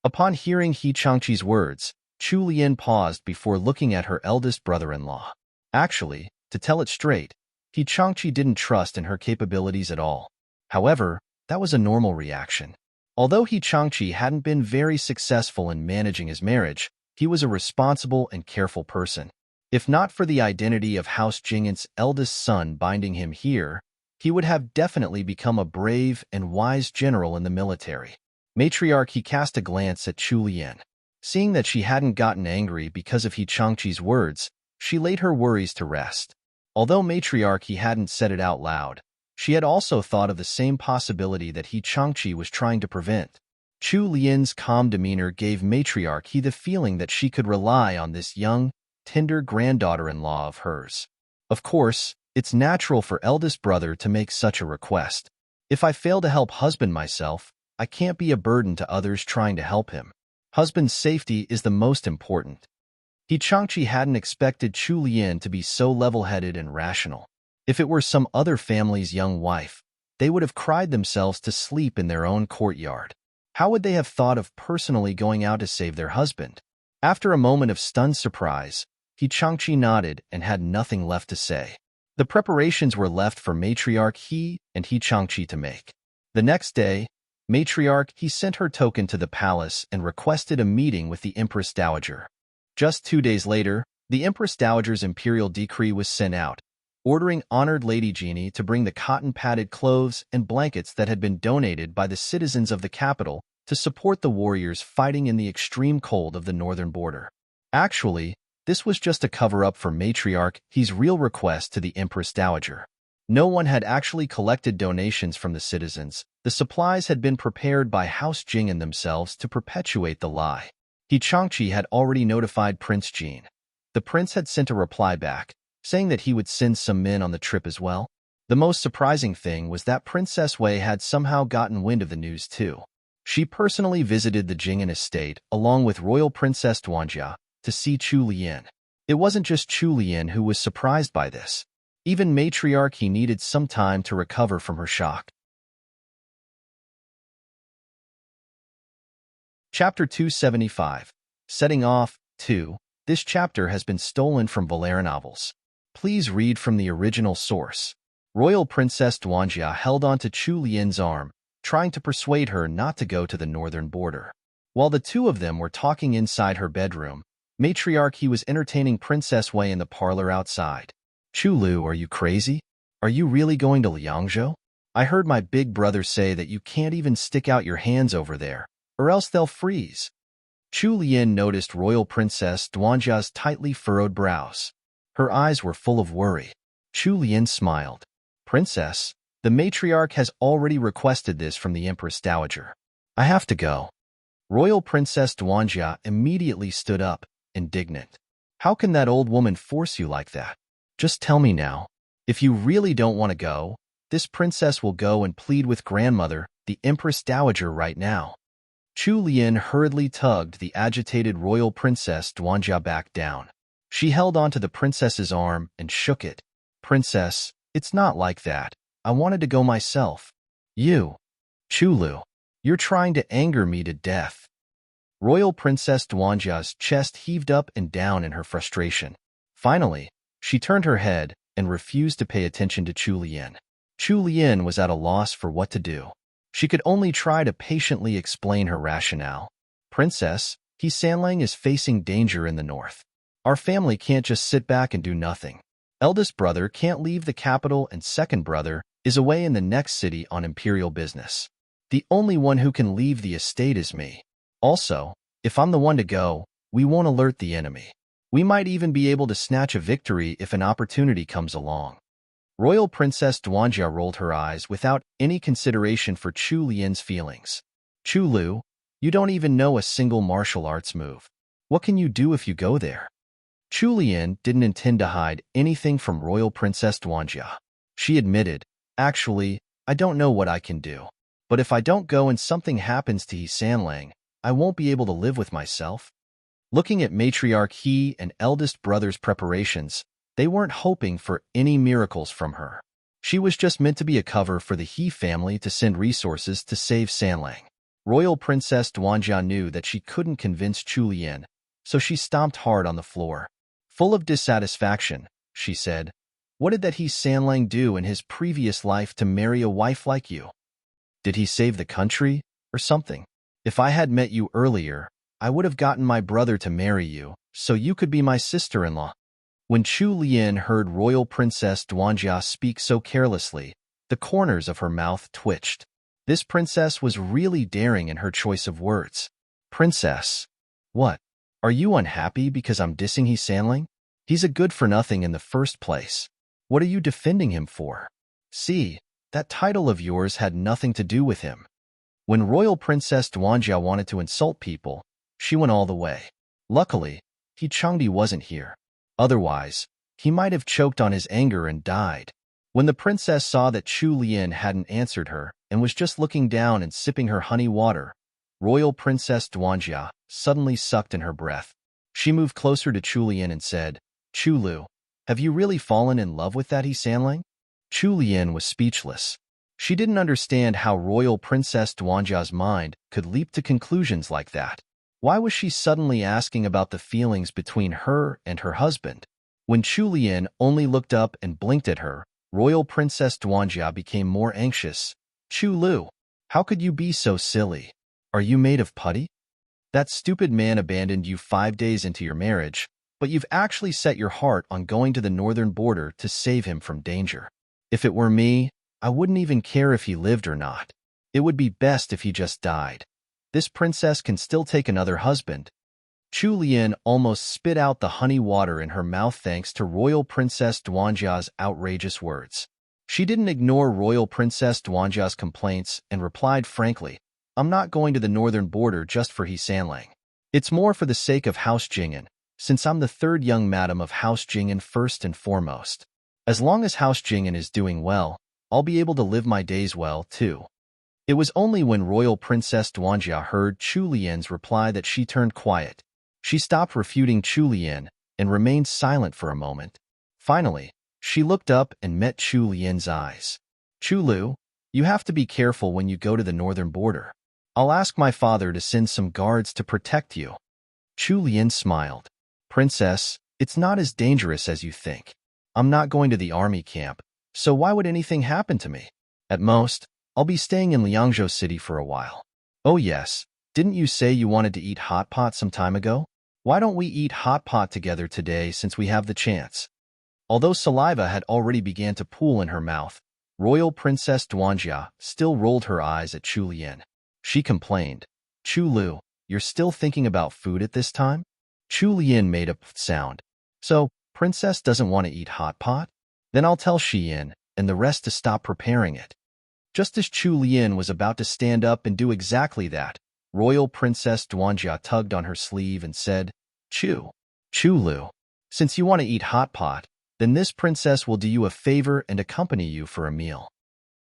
Upon hearing He Changqi's words, Chu Lian paused before looking at her eldest brother-in-law. Actually, to tell it straight, He Changqi didn't trust in her capabilities at all. However, that was a normal reaction. Although He Changqi hadn't been very successful in managing his marriage, he was a responsible and careful person. If not for the identity of House Jing'an's eldest son binding him here, he would have definitely become a brave and wise general in the military. Matriarch He cast a glance at Chu Lian. Seeing that she hadn't gotten angry because of He Changqi's words, she laid her worries to rest. Although Matriarch He hadn't said it out loud, she had also thought of the same possibility that He Changqi was trying to prevent. Chu Lian's calm demeanor gave Matriarch He the feeling that she could rely on this young, tender granddaughter-in-law of hers. Of course, it's natural for eldest brother to make such a request. If I fail to help husband myself, I can't be a burden to others trying to help him. Husband's safety is the most important. He Changqi hadn't expected Chu Lian to be so level-headed and rational. If it were some other family's young wife, they would have cried themselves to sleep in their own courtyard. How would they have thought of personally going out to save their husband? After a moment of stunned surprise, He Changqi nodded and had nothing left to say. The preparations were left for Matriarch He and He Changqi to make. The next day, Matriarch He sent her token to the palace and requested a meeting with the Empress Dowager. Just 2 days later, the Empress Dowager's imperial decree was sent out, ordering honored Lady Genie to bring the cotton-padded clothes and blankets that had been donated by the citizens of the capital to support the warriors fighting in the extreme cold of the northern border. Actually, this was just a cover-up for Matriarch He's real request to the Empress Dowager. No one had actually collected donations from the citizens. The supplies had been prepared by House Jing'an themselves to perpetuate the lie. He Changqi had already notified Prince Jean. The prince had sent a reply back, saying that he would send some men on the trip as well. The most surprising thing was that Princess Wei had somehow gotten wind of the news too. She personally visited the Jing'an estate along with Royal Princess Duanjia to see Chu Lian. It wasn't just Chu Lian who was surprised by this. Even Matriarch He needed some time to recover from her shock. Chapter 275. Setting Off, 2. This chapter has been stolen from Valera novels. Please read from the original source. Royal Princess Duanjia held onto Chu Lian's arm, trying to persuade her not to go to the northern border. While the two of them were talking inside her bedroom, Matriarch he was entertaining Princess Wei in the parlor outside. Chulu, are you crazy? Are you really going to Liangzhou? I heard my big brother say that you can't even stick out your hands over there, or else they'll freeze. Chu Lian noticed Royal Princess Duanjia's tightly furrowed brows. Her eyes were full of worry. Chu Lian smiled. Princess, the matriarch has already requested this from the Empress Dowager. I have to go. Royal Princess Duanjia immediately stood up, indignant. How can that old woman force you like that? Just tell me now. If you really don't want to go, this princess will go and plead with grandmother, the Empress Dowager, right now. Chu Lian hurriedly tugged the agitated Royal Princess Duanjia back down. She held onto the princess's arm and shook it. Princess, it's not like that. I wanted to go myself. You, Chulu, you're trying to anger me to death. Royal Princess Duanjia's chest heaved up and down in her frustration. Finally, she turned her head and refused to pay attention to Chu Lian. Chu Lian was at a loss for what to do. She could only try to patiently explain her rationale. Princess, He Sanlang is facing danger in the north. Our family can't just sit back and do nothing. Eldest brother can't leave the capital and second brother is away in the next city on imperial business. The only one who can leave the estate is me. Also, if I'm the one to go, we won't alert the enemy. We might even be able to snatch a victory if an opportunity comes along. Royal Princess Duanjia rolled her eyes without any consideration for Chu Lian's feelings. Chu Lu, you don't even know a single martial arts move. What can you do if you go there? Chu Lian didn't intend to hide anything from Royal Princess Duanjia. She admitted, actually, I don't know what I can do. But if I don't go and something happens to He Sanlang, I won't be able to live with myself. Looking at Matriarch He and eldest brother's preparations, they weren't hoping for any miracles from her. She was just meant to be a cover for the He family to send resources to save Sanlang. Royal Princess Duanjia knew that she couldn't convince Chu Lian, so she stomped hard on the floor. Full of dissatisfaction, she said, "What did that He Sanlang do in his previous life to marry a wife like you? Did he save the country, or something? If I had met you earlier, I would have gotten my brother to marry you, so you could be my sister-in-law." When Chu Lian heard Royal Princess Duanjia speak so carelessly, the corners of her mouth twitched. This princess was really daring in her choice of words. Princess. What? Are you unhappy because I'm dissing He Sanlang? He's a good-for-nothing in the first place. What are you defending him for? See, that title of yours had nothing to do with him. When Royal Princess Duanjia wanted to insult people, she went all the way. Luckily, He Chengdi wasn't here. Otherwise, he might have choked on his anger and died. When the princess saw that Chu Lian hadn't answered her and was just looking down and sipping her honey water, Royal Princess Duanjia suddenly sucked in her breath. She moved closer to Chu Lian and said, "Chu Lu, have you really fallen in love with that He Sanlang?" Chu Lian was speechless. She didn't understand how Royal Princess Duanjia's mind could leap to conclusions like that. Why was she suddenly asking about the feelings between her and her husband? When Chu Lian only looked up and blinked at her, Royal Princess Duanjia became more anxious. "Chu Lu, how could you be so silly? Are you made of putty? That stupid man abandoned you 5 days into your marriage, but you've actually set your heart on going to the northern border to save him from danger. If it were me, I wouldn't even care if he lived or not. It would be best if he just died. This princess can still take another husband." Chu Lian almost spit out the honey water in her mouth thanks to Royal Princess Duanjia's outrageous words. She didn't ignore Royal Princess Duanjia's complaints and replied frankly, "I'm not going to the northern border just for He Sanlang. It's more for the sake of House Jing'an, since I'm the third young madam of House Jing'an first and foremost. As long as House Jing'an is doing well, I'll be able to live my days well, too." It was only when Royal Princess Duanjia heard Chu Lian's reply that she turned quiet. She stopped refuting Chu Lian and remained silent for a moment. Finally, she looked up and met Chu Lian's eyes. "Chu Lu, you have to be careful when you go to the northern border. I'll ask my father to send some guards to protect you." Chu Lian smiled. "Princess, it's not as dangerous as you think. I'm not going to the army camp, so why would anything happen to me? At most, I'll be staying in Liangzhou City for a while." "Oh yes, didn't you say you wanted to eat hot pot some time ago? Why don't we eat hot pot together today since we have the chance? Although saliva had already began to pool in her mouth, Royal Princess Duanjia still rolled her eyes at Chu Lian. She complained, "Chu Lu, you're still thinking about food at this time?" Chu Lian made a sound. "So, Princess doesn't want to eat hot pot? Then I'll tell Xian and the rest to stop preparing it." Just as Chu Lian was about to stand up and do exactly that, Royal Princess Duanjia tugged on her sleeve and said, Chu Lu, since you want to eat hot pot, then this princess will do you a favor and accompany you for a meal."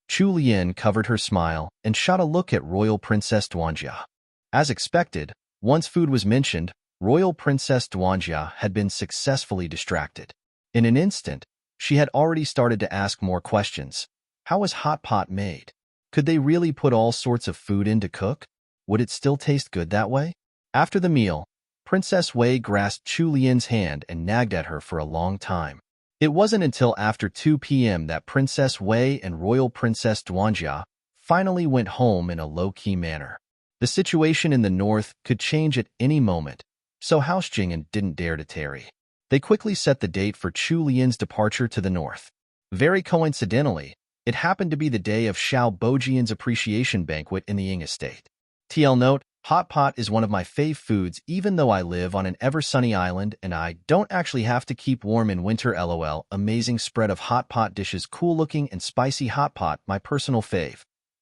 Chu Lian covered her smile and shot a look at Royal Princess Duanjia. As expected, once food was mentioned, Royal Princess Duanjia had been successfully distracted. In an instant, she had already started to ask more questions. How was hot pot made? Could they really put all sorts of food in to cook? Would it still taste good that way? After the meal, Princess Wei grasped Chu Lian's hand and nagged at her for a long time. It wasn't until after 2 p.m. that Princess Wei and Royal Princess Duanjia finally went home in a low-key manner. The situation in the north could change at any moment, so House Jing'an didn't dare to tarry. They quickly set the date for Chu Lian's departure to the north. Very coincidentally, it happened to be the day of Xiao Bojian's appreciation banquet in the Ying estate. TL note, hot pot is one of my fave foods even though I live on an ever-sunny island and I don't actually have to keep warm in winter lol. Amazing spread of hot pot dishes, cool looking and spicy hot pot, my personal fave.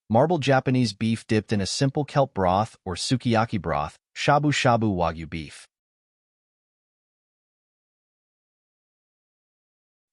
Marbled Japanese beef dipped in a simple kelp broth or sukiyaki broth, shabu shabu wagyu beef.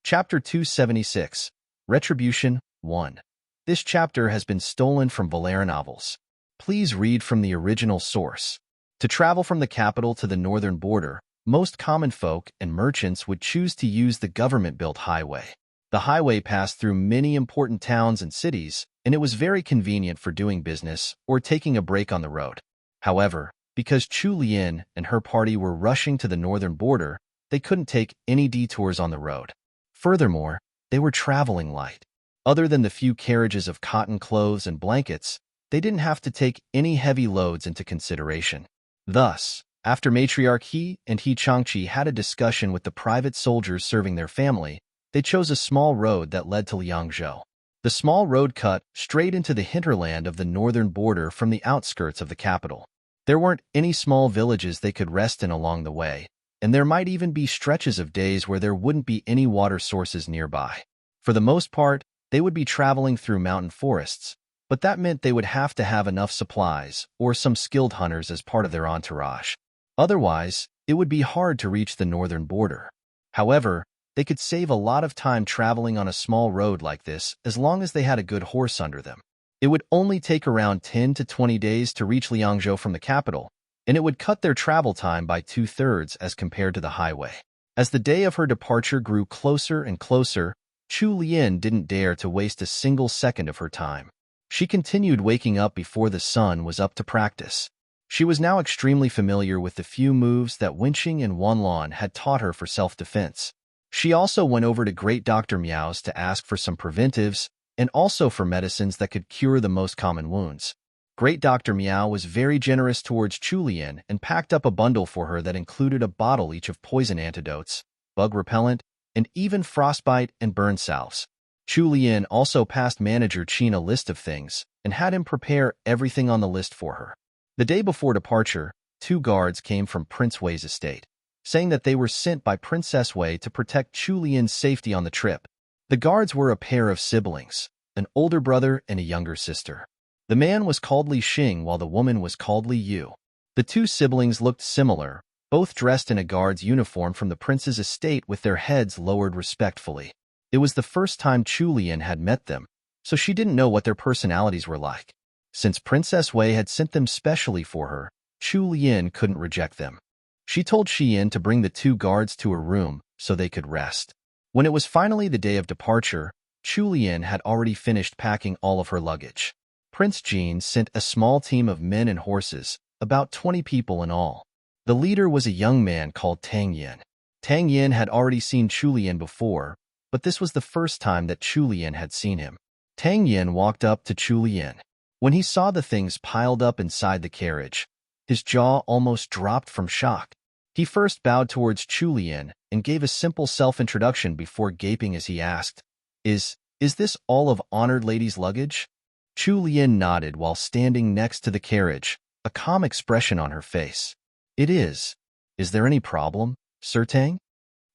Chapter 276, Retribution 1. This chapter has been stolen from Valera novels. Please read from the original source. To travel from the capital to the northern border, most common folk and merchants would choose to use the government-built highway. The highway passed through many important towns and cities, and it was very convenient for doing business or taking a break on the road. However, because Chu Lian and her party were rushing to the northern border, they couldn't take any detours on the road. Furthermore, they were traveling light. Other than the few carriages of cotton clothes and blankets, they didn't have to take any heavy loads into consideration. Thus, after Matriarch He and He Changqi had a discussion with the private soldiers serving their family, they chose a small road that led to Liangzhou. The small road cut straight into the hinterland of the northern border from the outskirts of the capital. There weren't any small villages they could rest in along the way, and there might even be stretches of days where there wouldn't be any water sources nearby. For the most part, they would be traveling through mountain forests, but that meant they would have to have enough supplies or some skilled hunters as part of their entourage. Otherwise, it would be hard to reach the northern border. However, they could save a lot of time traveling on a small road like this as long as they had a good horse under them. It would only take around 10 to 20 days to reach Liangzhou from the capital, and it would cut their travel time by 2/3 as compared to the highway. As the day of her departure grew closer and closer, Chu Lian didn't dare to waste a single second of her time. She continued waking up before the sun was up to practice. She was now extremely familiar with the few moves that Wenqing and Wanlan had taught her for self-defense. She also went over to Great Dr. Miao's to ask for some preventives and also for medicines that could cure the most common wounds. Great Dr. Miao was very generous towards Chu Lian and packed up a bundle for her that included a bottle each of poison antidotes, bug repellent, and even frostbite and burn salves. Chu Lian also passed Manager Qin a list of things and had him prepare everything on the list for her. The day before departure, 2 guards came from Prince Wei's estate, saying that they were sent by Princess Wei to protect Chu Lian's safety on the trip. The guards were a pair of siblings, an older brother and a younger sister. The man was called Li Xing while the woman was called Li Yu. The 2 siblings looked similar, both dressed in a guard's uniform from the prince's estate with their heads lowered respectfully. It was the first time Chu Lian had met them, so she didn't know what their personalities were like. Since Princess Wei had sent them specially for her, Chu Lian couldn't reject them. She told Xian to bring the 2 guards to her room so they could rest. When it was finally the day of departure, Chu Lian had already finished packing all of her luggage. Prince Jin sent a small team of men and horses, about 20 people in all. The leader was a young man called Tang Yin. Tang Yin had already seen Chu Lian before, but this was the first time that Chu Lian had seen him. Tang Yin walked up to Chu Lian. When he saw the things piled up inside the carriage, his jaw almost dropped from shock. He first bowed towards Chu Lian and gave a simple self-introduction before gaping as he asked, Is this all of Honored Lady's luggage? Chu Lian nodded while standing next to the carriage, a calm expression on her face. It is. Is there any problem, Sir Tang?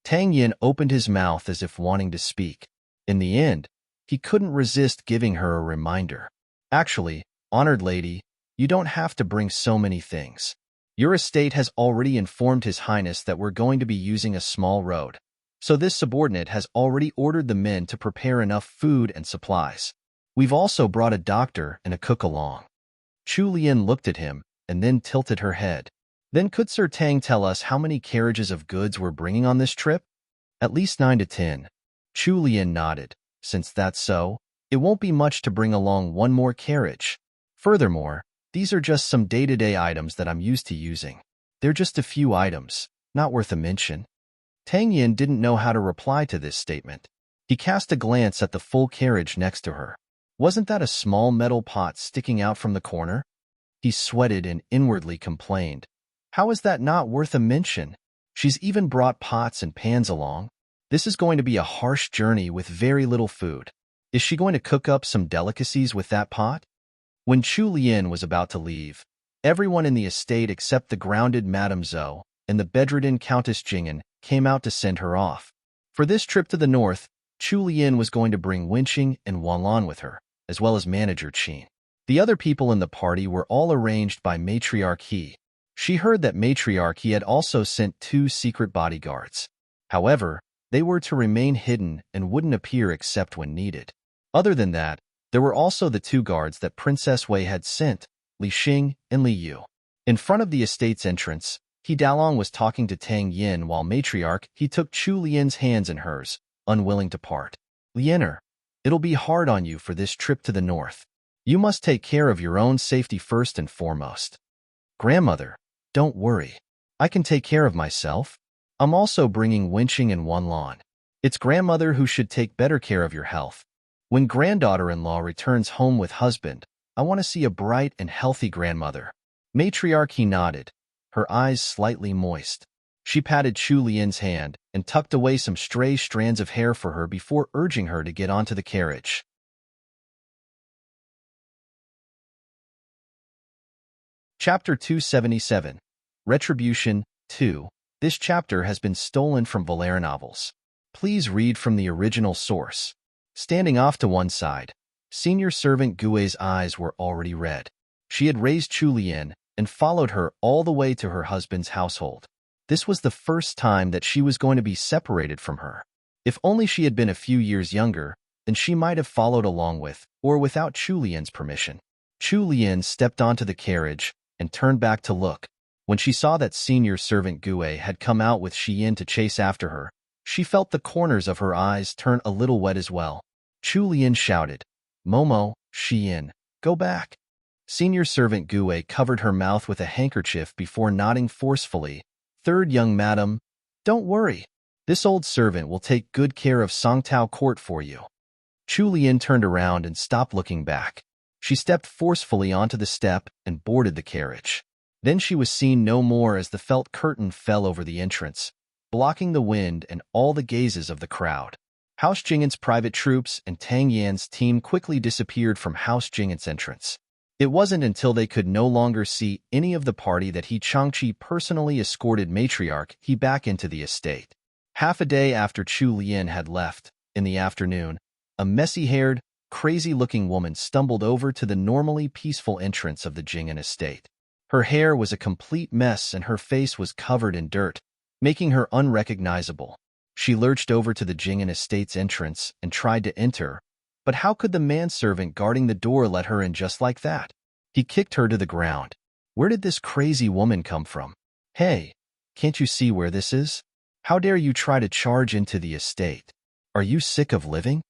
Tang Yin opened his mouth as if wanting to speak. In the end, he couldn't resist giving her a reminder. Actually, Honored Lady, you don't have to bring so many things. Your estate has already informed His Highness that we're going to be using a small road. So this subordinate has already ordered the men to prepare enough food and supplies. We've also brought a doctor and a cook along. Chu Lian looked at him and then tilted her head. Then could Sir Tang tell us how many carriages of goods we're bringing on this trip? At least 9 to 10. Chu Lian nodded. Since that's so, it won't be much to bring along one more carriage. Furthermore, these are just some day-to-day items that I'm used to using. They're just a few items, not worth a mention. Tang Yin didn't know how to reply to this statement. He cast a glance at the full carriage next to her. Wasn't that a small metal pot sticking out from the corner? He sweated and inwardly complained. How is that not worth a mention? She's even brought pots and pans along. This is going to be a harsh journey with very little food. Is she going to cook up some delicacies with that pot? When Chu Lian was about to leave, everyone in the estate except the grounded Madame Zhou and the bedridden Countess Jing'an came out to send her off. For this trip to the north, Chu Lian was going to bring Wenqing and Wanlan with her, as well as manager Qin. The other people in the party were all arranged by Matriarch He. She heard that Matriarch He had also sent 2 secret bodyguards. However, they were to remain hidden and wouldn't appear except when needed. Other than that, there were also the 2 guards that Princess Wei had sent, Li Xing and Li Yu. In front of the estate's entrance, He Dalong was talking to Tang Yin while Matriarch He took Chu Lian's hands in hers, unwilling to part. Lianer, it'll be hard on you for this trip to the north. You must take care of your own safety first and foremost. Grandmother, don't worry. I can take care of myself. I'm also bringing Wenqing and Wanlan. It's grandmother who should take better care of your health. When granddaughter-in-law returns home with husband, I want to see a bright and healthy grandmother. Matriarch He nodded, her eyes slightly moist. She patted Chu Lian's hand and tucked away some stray strands of hair for her before urging her to get onto the carriage. Chapter 277. Retribution 2. This chapter has been stolen from Valera novels. Please read from the original source. Standing off to one side, senior servant Gui's eyes were already red. She had raised Chu Lian and followed her all the way to her husband's household. This was the first time that she was going to be separated from her. If only she had been a few years younger, then she might have followed along with, or without Chu Lian's permission. Chu Lian stepped onto the carriage and turned back to look. When she saw that senior servant Gui had come out with Xiyin to chase after her, she felt the corners of her eyes turn a little wet as well. Chu Lian shouted, Momo, Xiyin, go back. Senior servant Gui covered her mouth with a handkerchief before nodding forcefully. Third young madam, don't worry. This old servant will take good care of Songtao Court for you. Chu Lian turned around and stopped looking back. She stepped forcefully onto the step and boarded the carriage. Then she was seen no more as the felt curtain fell over the entrance, blocking the wind and all the gazes of the crowd. House Jing'an's private troops and Tang Yan's team quickly disappeared from House Jing'an's entrance. It wasn't until they could no longer see any of the party that He Changqi personally escorted Matriarch He back into the estate. Half a day after Chu Lian had left, in the afternoon, a messy-haired, crazy-looking woman stumbled over to the normally peaceful entrance of the Jing'an estate. Her hair was a complete mess and her face was covered in dirt, making her unrecognizable. She lurched over to the Jing'an estate's entrance and tried to enter, but how could the manservant guarding the door let her in just like that? He kicked her to the ground. Where did this crazy woman come from? Hey, can't you see where this is? How dare you try to charge into the estate? Are you sick of living?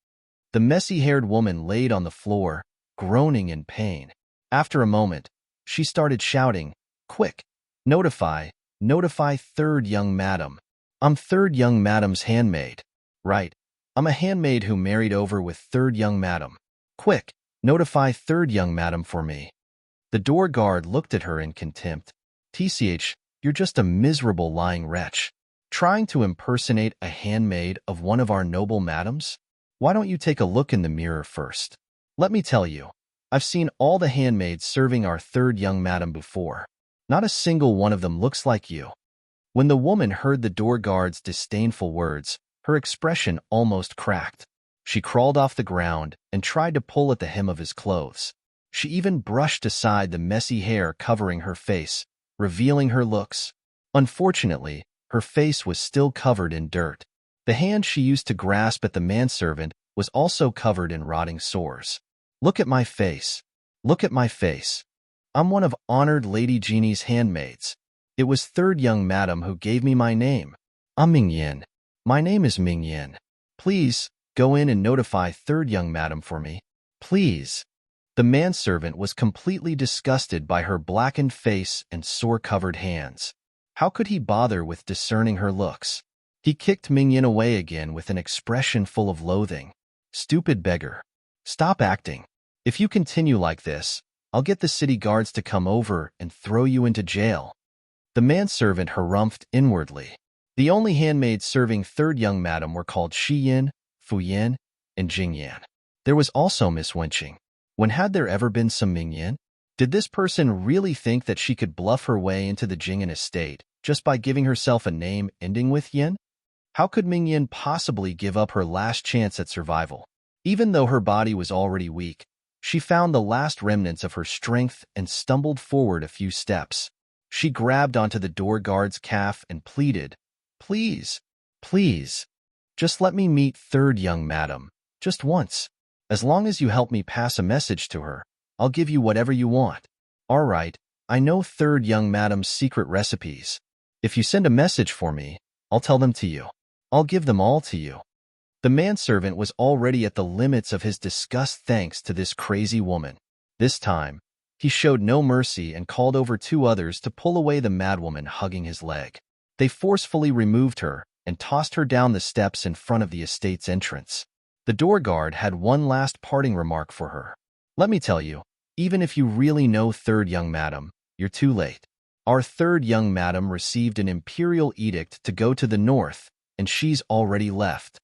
The messy-haired woman laid on the floor, groaning in pain. After a moment, she started shouting, Quick! Notify third young madam. I'm third young madam's handmaid. Right, I'm a handmaid who married over with third young madam. Quick, notify third young madam for me. The door guard looked at her in contempt. TCH, You're just a miserable lying wretch, trying to impersonate a handmaid of one of our noble madams? Why don't you take a look in the mirror first? Let me tell you, I've seen all the handmaids serving our third young madam before. Not a single one of them looks like you. When the woman heard the door guard's disdainful words, her expression almost cracked. She crawled off the ground and tried to pull at the hem of his clothes. She even brushed aside the messy hair covering her face, revealing her looks. Unfortunately, her face was still covered in dirt. The hand she used to grasp at the manservant was also covered in rotting sores. Look at my face. Look at my face. I'm one of honored Lady Jeannie's handmaids. It was third young madam who gave me my name. I'm Ming Yin. My name is Ming Yin. Please, go in and notify third young madam for me. Please. The manservant was completely disgusted by her blackened face and sore-covered hands. How could he bother with discerning her looks? He kicked Ming Yin away again with an expression full of loathing. Stupid beggar. Stop acting. If you continue like this, I'll get the city guards to come over and throw you into jail. The manservant harumphed inwardly. The only handmaids serving third young madam were called Shi Yin, Fu Yin, and Jing Yan. There was also Miss Wenqing. When had there ever been some Ming Yin? Did this person really think that she could bluff her way into the Jingyan estate just by giving herself a name ending with Yin? How could Ming Yin possibly give up her last chance at survival? Even though her body was already weak, she found the last remnants of her strength and stumbled forward a few steps. She grabbed onto the door guard's calf and pleaded, "Please, please, just let me meet third young madam, just once. As long as you help me pass a message to her, I'll give you whatever you want. All right, I know third young madam's secret recipes. If you send a message for me, I'll tell them to you. I'll give them all to you." The manservant was already at the limits of his disgust thanks to this crazy woman. This time, he showed no mercy and called over two others to pull away the madwoman hugging his leg. They forcefully removed her and tossed her down the steps in front of the estate's entrance. The door guard had one last parting remark for her. "Let me tell you, even if you really know third young madam, you're too late. Our third young madam received an imperial edict to go to the north, and she's already left."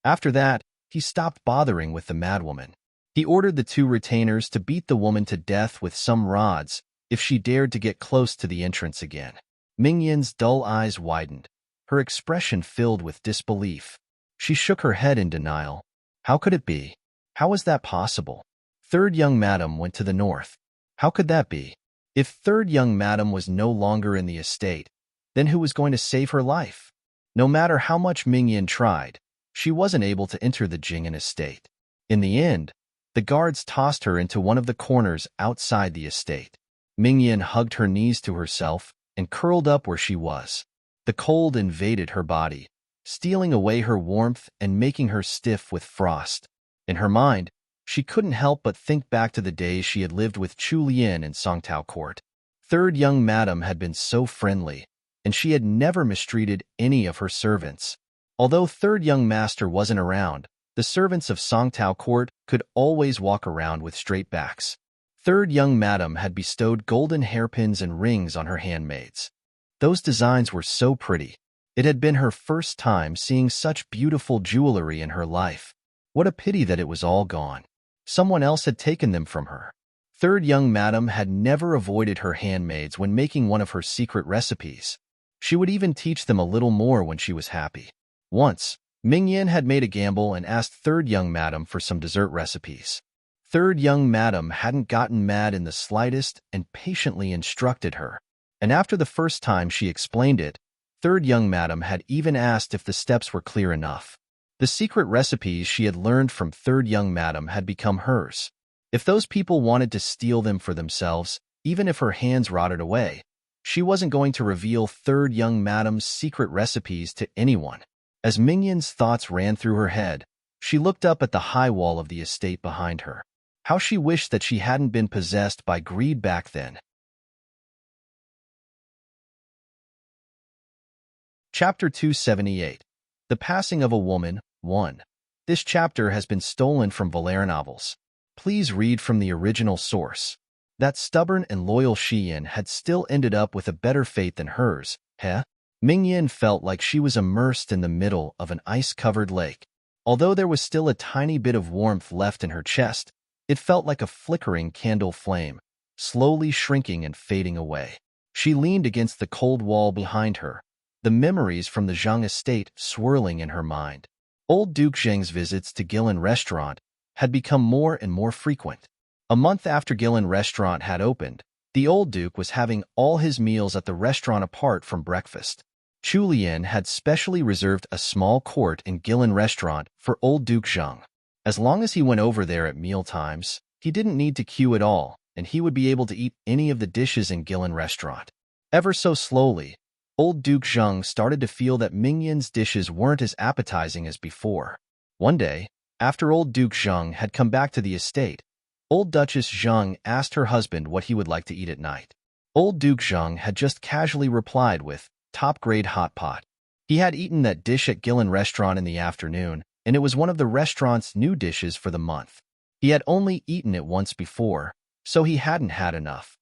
After that, he stopped bothering with the madwoman. He ordered the two retainers to beat the woman to death with some rods if she dared to get close to the entrance again. Ming Yin's dull eyes widened, her expression filled with disbelief. She shook her head in denial. How could it be? How was that possible? Third young madam went to the north. How could that be? If third young madam was no longer in the estate, then who was going to save her life? No matter how much Ming Yin tried, she wasn't able to enter the Jingyan estate. In the end, the guards tossed her into one of the corners outside the estate. Ming Yin hugged her knees to herself and curled up where she was. The cold invaded her body, stealing away her warmth and making her stiff with frost. In her mind, she couldn't help but think back to the days she had lived with Chu Lian in Songtao Court. Third young madam had been so friendly, and she had never mistreated any of her servants. Although third young master wasn't around, the servants of Songtao Court could always walk around with straight backs. Third young madam had bestowed golden hairpins and rings on her handmaids. Those designs were so pretty. It had been her first time seeing such beautiful jewelry in her life. What a pity that it was all gone. Someone else had taken them from her. Third young madam had never avoided her handmaids when making one of her secret recipes. She would even teach them a little more when she was happy. Once, Ming Yin had made a gamble and asked third young madam for some dessert recipes. Third young madam hadn't gotten mad in the slightest and patiently instructed her. And after the first time she explained it, third young madam had even asked if the steps were clear enough. The secret recipes she had learned from third young madam had become hers. If those people wanted to steal them for themselves, even if her hands rotted away, she wasn't going to reveal third young madam's secret recipes to anyone. As Ming Yin's thoughts ran through her head, she looked up at the high wall of the estate behind her. How she wished that she hadn't been possessed by greed back then. Chapter 278. The Passing of a Woman, 1. This chapter has been stolen from Valera novels. Please read from the original source. That stubborn and loyal Xian had still ended up with a better fate than hers, heh? Mingyan felt like she was immersed in the middle of an ice-covered lake. Although there was still a tiny bit of warmth left in her chest, it felt like a flickering candle flame, slowly shrinking and fading away. She leaned against the cold wall behind her, the memories from the Zhang estate swirling in her mind. Old Duke Zheng's visits to Gillen Restaurant had become more and more frequent. A month after Gillen Restaurant had opened, the old Duke was having all his meals at the restaurant apart from breakfast. Chu Lian had specially reserved a small court in Gillen Restaurant for old Duke Zheng. As long as he went over there at meal times, he didn't need to queue at all, and he would be able to eat any of the dishes in Gillen Restaurant. Ever so slowly, old Duke Zheng started to feel that Mingyan's dishes weren't as appetizing as before. One day, after old Duke Zheng had come back to the estate, old Duchess Zheng asked her husband what he would like to eat at night. Old Duke Zheng had just casually replied with, "Top-grade hot pot." He had eaten that dish at Gillen Restaurant in the afternoon, and it was one of the restaurant's new dishes for the month. He had only eaten it once before, so he hadn't had enough.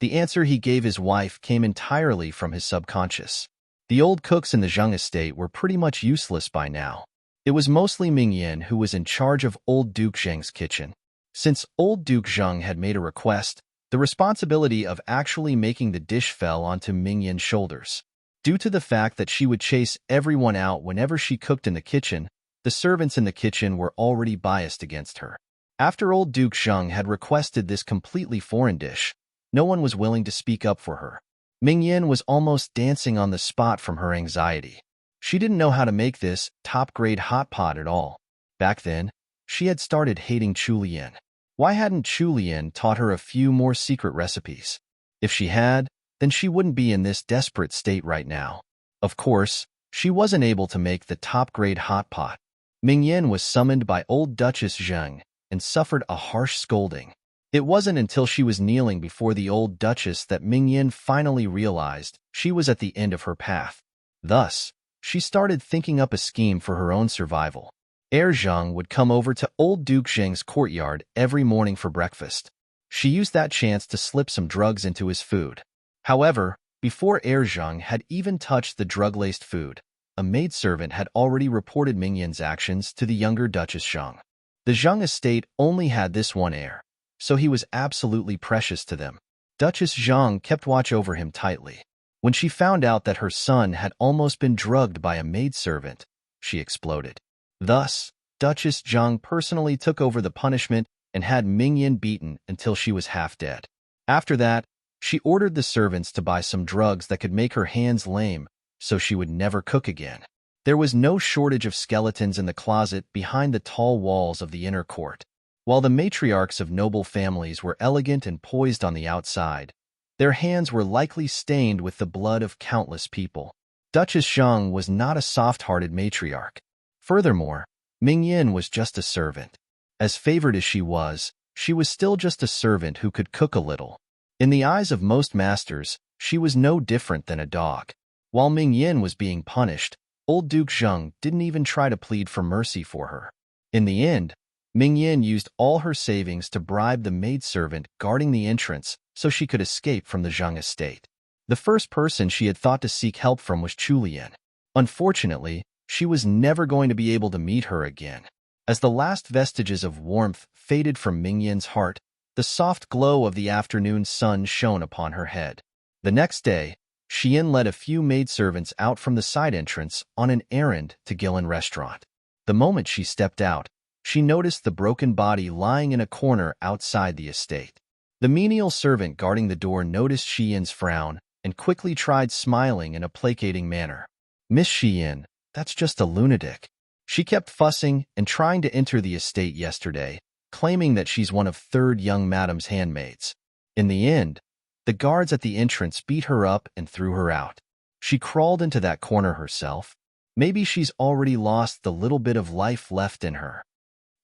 The answer he gave his wife came entirely from his subconscious. The old cooks in the Zheng estate were pretty much useless by now. It was mostly Mingyan who was in charge of old Duke Zheng's kitchen. Since old Duke Zheng had made a request, the responsibility of actually making the dish fell onto Mingyan's shoulders. Due to the fact that she would chase everyone out whenever she cooked in the kitchen, the servants in the kitchen were already biased against her. After old Duke Zheng had requested this completely foreign dish, no one was willing to speak up for her. Mingyan was almost dancing on the spot from her anxiety. She didn't know how to make this top-grade hot pot at all. Back then, she had started hating Chu Lian. Why hadn't Chu Lian taught her a few more secret recipes? If she had, then she wouldn't be in this desperate state right now. Of course, she wasn't able to make the top-grade hot pot. Mingyan was summoned by old Duchess Zheng and suffered a harsh scolding. It wasn't until she was kneeling before the old Duchess that Mingyan finally realized she was at the end of her path. Thus, she started thinking up a scheme for her own survival. Heir Zheng would come over to old Duke Zheng's courtyard every morning for breakfast. She used that chance to slip some drugs into his food. However, before Heir Zheng had even touched the drug-laced food, a maidservant had already reported Mingyan's actions to the younger Duchess Zheng. The Zheng estate only had this one heir, so he was absolutely precious to them. Duchess Zheng kept watch over him tightly. When she found out that her son had almost been drugged by a maidservant, she exploded. Thus, Duchess Zheng personally took over the punishment and had Mingyan beaten until she was half dead. After that, she ordered the servants to buy some drugs that could make her hands lame so she would never cook again. There was no shortage of skeletons in the closet behind the tall walls of the inner court. While the matriarchs of noble families were elegant and poised on the outside, their hands were likely stained with the blood of countless people. Duchess Zheng was not a soft-hearted matriarch. Furthermore, Mingyan was just a servant. As favored as she was still just a servant who could cook a little. In the eyes of most masters, she was no different than a dog. While Mingyan was being punished, old Duke Zheng didn't even try to plead for mercy for her. In the end, Mingyan used all her savings to bribe the maidservant guarding the entrance so she could escape from the Zheng estate. The first person she had thought to seek help from was Chu Lian. Unfortunately, she was never going to be able to meet her again. As the last vestiges of warmth faded from Mingyan's heart, the soft glow of the afternoon sun shone upon her head. The next day, Xian led a few maidservants out from the side entrance on an errand to Gillen Restaurant. The moment she stepped out, she noticed the broken body lying in a corner outside the estate. The menial servant guarding the door noticed Xian's frown and quickly tried smiling in a placating manner. "Miss Xian, that's just a lunatic. She kept fussing and trying to enter the estate yesterday, claiming that she's one of third young madam's handmaids. In the end, the guards at the entrance beat her up and threw her out. She crawled into that corner herself. Maybe she's already lost the little bit of life left in her."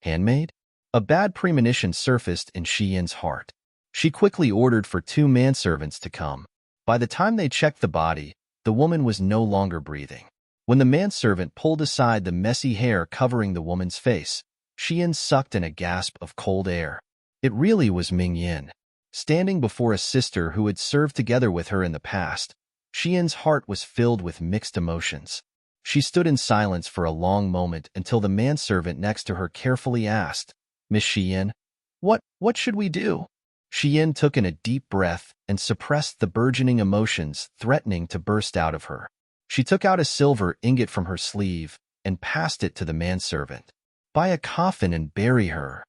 Handmaid? A bad premonition surfaced in Xian's heart. She quickly ordered for 2 manservants to come. By the time they checked the body, the woman was no longer breathing. When the manservant pulled aside the messy hair covering the woman's face, Xian sucked in a gasp of cold air. It really was Mingyan. Standing before a sister who had served together with her in the past, Xian's heart was filled with mixed emotions. She stood in silence for a long moment until the manservant next to her carefully asked, "Miss Xian, what should we do?" Xian took in a deep breath and suppressed the burgeoning emotions threatening to burst out of her. She took out a silver ingot from her sleeve and passed it to the manservant. "Buy a coffin and bury her."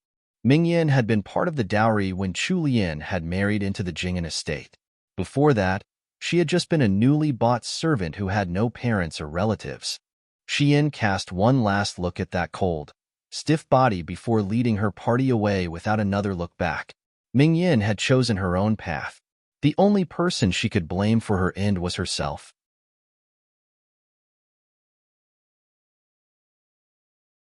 Mingyan had been part of the dowry when Chu Lian had married into the Jing'an estate. Before that, she had just been a newly bought servant who had no parents or relatives. Xian cast one last look at that cold, stiff body before leading her party away without another look back. Mingyan had chosen her own path. The only person she could blame for her end was herself.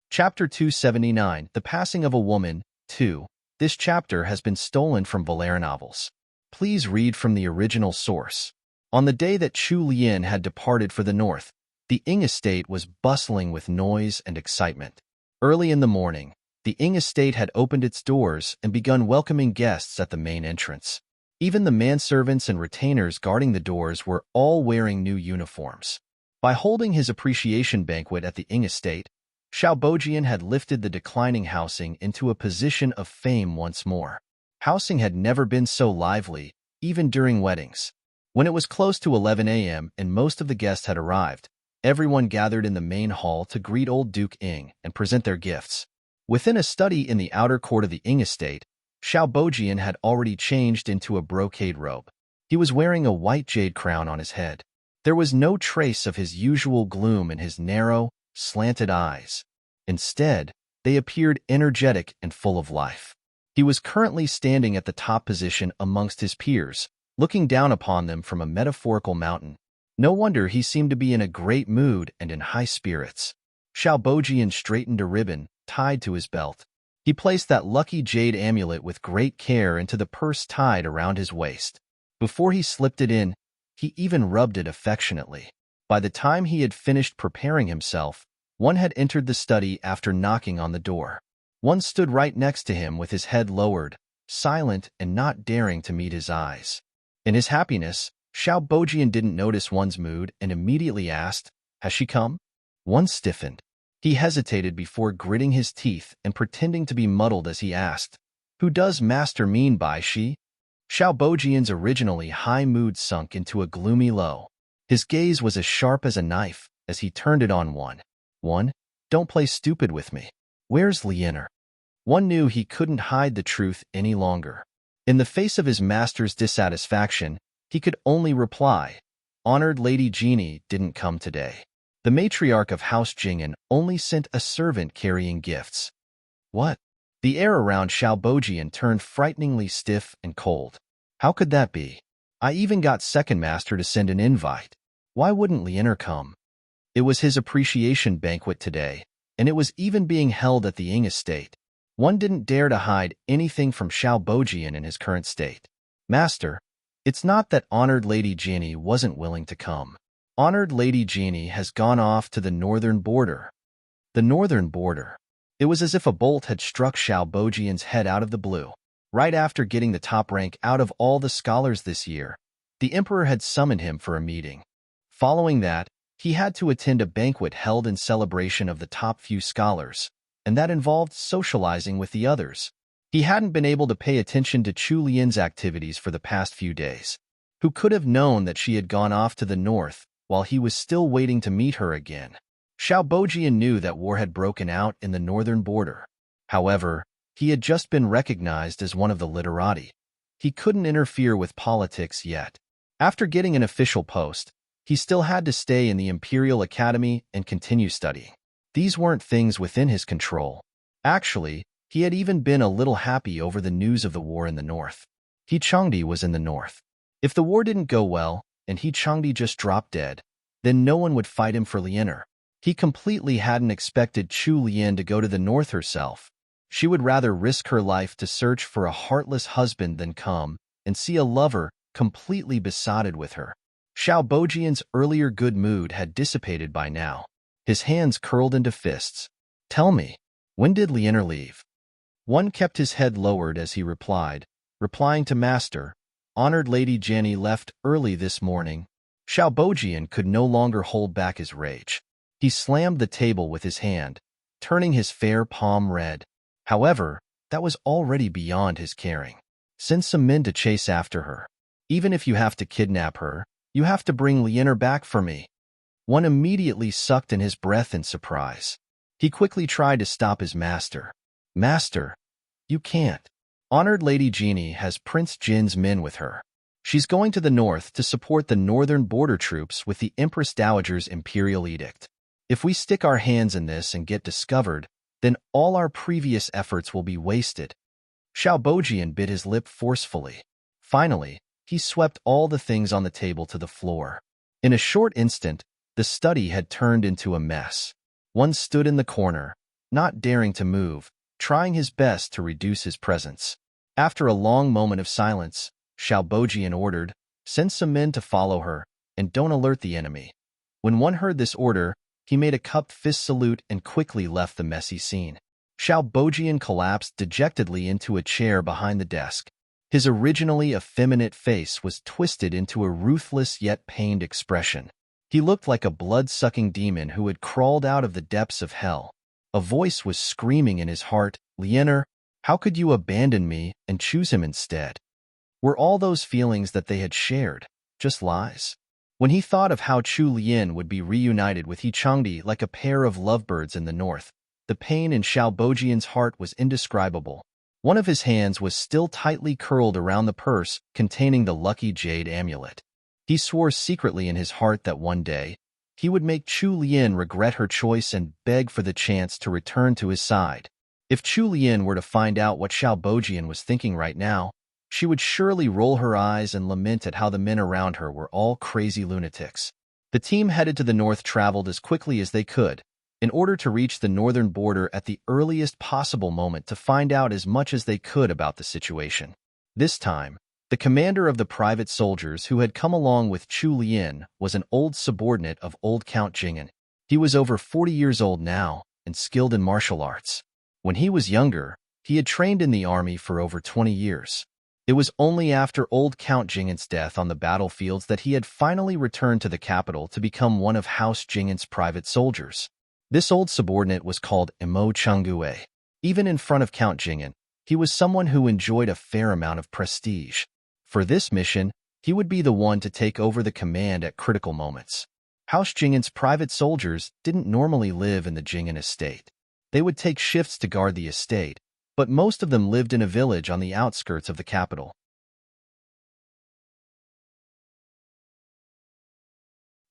Chapter 279, The Passing of a Woman, 2. This chapter has been stolen from Valera novels. Please read from the original source. On the day that Chu Lian had departed for the north, the Ing estate was bustling with noise and excitement. Early in the morning, the Ing estate had opened its doors and begun welcoming guests at the main entrance. Even the manservants and retainers guarding the doors were all wearing new uniforms. By holding his appreciation banquet at the Ing estate, Xiao Bojian had lifted the declining housing into a position of fame once more. Housing had never been so lively, even during weddings. When it was close to 11 a.m. and most of the guests had arrived, everyone gathered in the main hall to greet old Duke Ing and present their gifts. Within a study in the outer court of the Ing estate, Xiao Bojian had already changed into a brocade robe. He was wearing a white jade crown on his head. There was no trace of his usual gloom in his narrow, slanted eyes. Instead, they appeared energetic and full of life. He was currently standing at the top position amongst his peers, looking down upon them from a metaphorical mountain. No wonder he seemed to be in a great mood and in high spirits. Xiao Bojian straightened a ribbon tied to his belt. He placed that lucky jade amulet with great care into the purse tied around his waist. Before he slipped it in, he even rubbed it affectionately. By the time he had finished preparing himself, one had entered the study after knocking on the door. One stood right next to him with his head lowered, silent and not daring to meet his eyes. In his happiness, Xiao Bojian didn't notice one's mood and immediately asked, "Has she come?" One stiffened. He hesitated before gritting his teeth and pretending to be muddled as he asked, "Who does master mean by she?" Xiao Bojian's originally high mood sunk into a gloomy low. His gaze was as sharp as a knife as he turned it on one. "One, don't play stupid with me. Where's Lianer?" One knew he couldn't hide the truth any longer. In the face of his master's dissatisfaction, he could only reply, "Honored Lady Jeannie didn't come today. The matriarch of House Jing'an only sent a servant carrying gifts." What? The air around Xiao Bojian turned frighteningly stiff and cold. How could that be? I even got second master to send an invite. Why wouldn't Lianer come? It was his appreciation banquet today, and it was even being held at the Ing estate. One didn't dare to hide anything from Xiao Bojian in his current state. "Master, it's not that Honored Lady Jeannie wasn't willing to come. Honored Lady Jeannie has gone off to the northern border." The northern border. It was as if a bolt had struck Xiao Bojian's head out of the blue. Right after getting the top rank out of all the scholars this year, the emperor had summoned him for a meeting. Following that, he had to attend a banquet held in celebration of the top few scholars, and that involved socializing with the others. He hadn't been able to pay attention to Chu Lian's activities for the past few days. Who could have known that she had gone off to the north while he was still waiting to meet her again? Xiao Bojian knew that war had broken out in the northern border. However, he had just been recognized as one of the literati. He couldn't interfere with politics yet. After getting an official post, he still had to stay in the Imperial Academy and continue studying. These weren't things within his control. Actually, he had even been a little happy over the news of the war in the north. He Changdi was in the north. If the war didn't go well, and He Changdi just dropped dead, then no one would fight him for Lianer. He completely hadn't expected Chu Lian to go to the north herself. She would rather risk her life to search for a heartless husband than come and see a lover completely besotted with her. Xiao Bojian's earlier good mood had dissipated by now. His hands curled into fists. "Tell me, when did Lianer leave?" One kept his head lowered as he replied, replying to Master, "Honored Lady Jenny left early this morning." Xiao Bojian could no longer hold back his rage. He slammed the table with his hand, turning his fair palm red. However, that was already beyond his caring. "Send some men to chase after her. Even if you have to kidnap her, you have to bring Lianer back for me." One immediately sucked in his breath in surprise. He quickly tried to stop his master. "Master, you can't. Honored Lady Jeannie has Prince Jin's men with her. She's going to the north to support the northern border troops with the Empress Dowager's imperial edict. If we stick our hands in this and get discovered, then all our previous efforts will be wasted." Xiao Bojian bit his lip forcefully. Finally, he swept all the things on the table to the floor. In a short instant, the study had turned into a mess. One stood in the corner, not daring to move, trying his best to reduce his presence. After a long moment of silence, Xiao Bojian ordered, "Send some men to follow her, and don't alert the enemy." When one heard this order, he made a cupped fist salute and quickly left the messy scene. Xiao Bojian collapsed dejectedly into a chair behind the desk. His originally effeminate face was twisted into a ruthless yet pained expression. He looked like a blood-sucking demon who had crawled out of the depths of hell. A voice was screaming in his heart, "Lianer, how could you abandon me and choose him instead?" Were all those feelings that they had shared just lies? When he thought of how Chu Lian would be reunited with He Changdi like a pair of lovebirds in the north, the pain in Xiao Bojian's heart was indescribable. One of his hands was still tightly curled around the purse containing the lucky jade amulet. He swore secretly in his heart that one day, he would make Chu Lian regret her choice and beg for the chance to return to his side. If Chu Lian were to find out what Xiao Bojian was thinking right now, she would surely roll her eyes and lament at how the men around her were all crazy lunatics. The team headed to the north traveled as quickly as they could, in order to reach the northern border at the earliest possible moment to find out as much as they could about the situation. This time, the commander of the private soldiers who had come along with Chu Lian was an old subordinate of old Count Jingen. He was over 40 years old now and skilled in martial arts. When he was younger, he had trained in the army for over 20 years. It was only after old Count Jingen's death on the battlefields that he had finally returned to the capital to become one of House Jingen's private soldiers. This old subordinate was called Imo Changgue. Even in front of Count Jingen, he was someone who enjoyed a fair amount of prestige. For this mission, he would be the one to take over the command at critical moments. House Jingen's private soldiers didn't normally live in the Jingen estate. They would take shifts to guard the estate, but most of them lived in a village on the outskirts of the capital.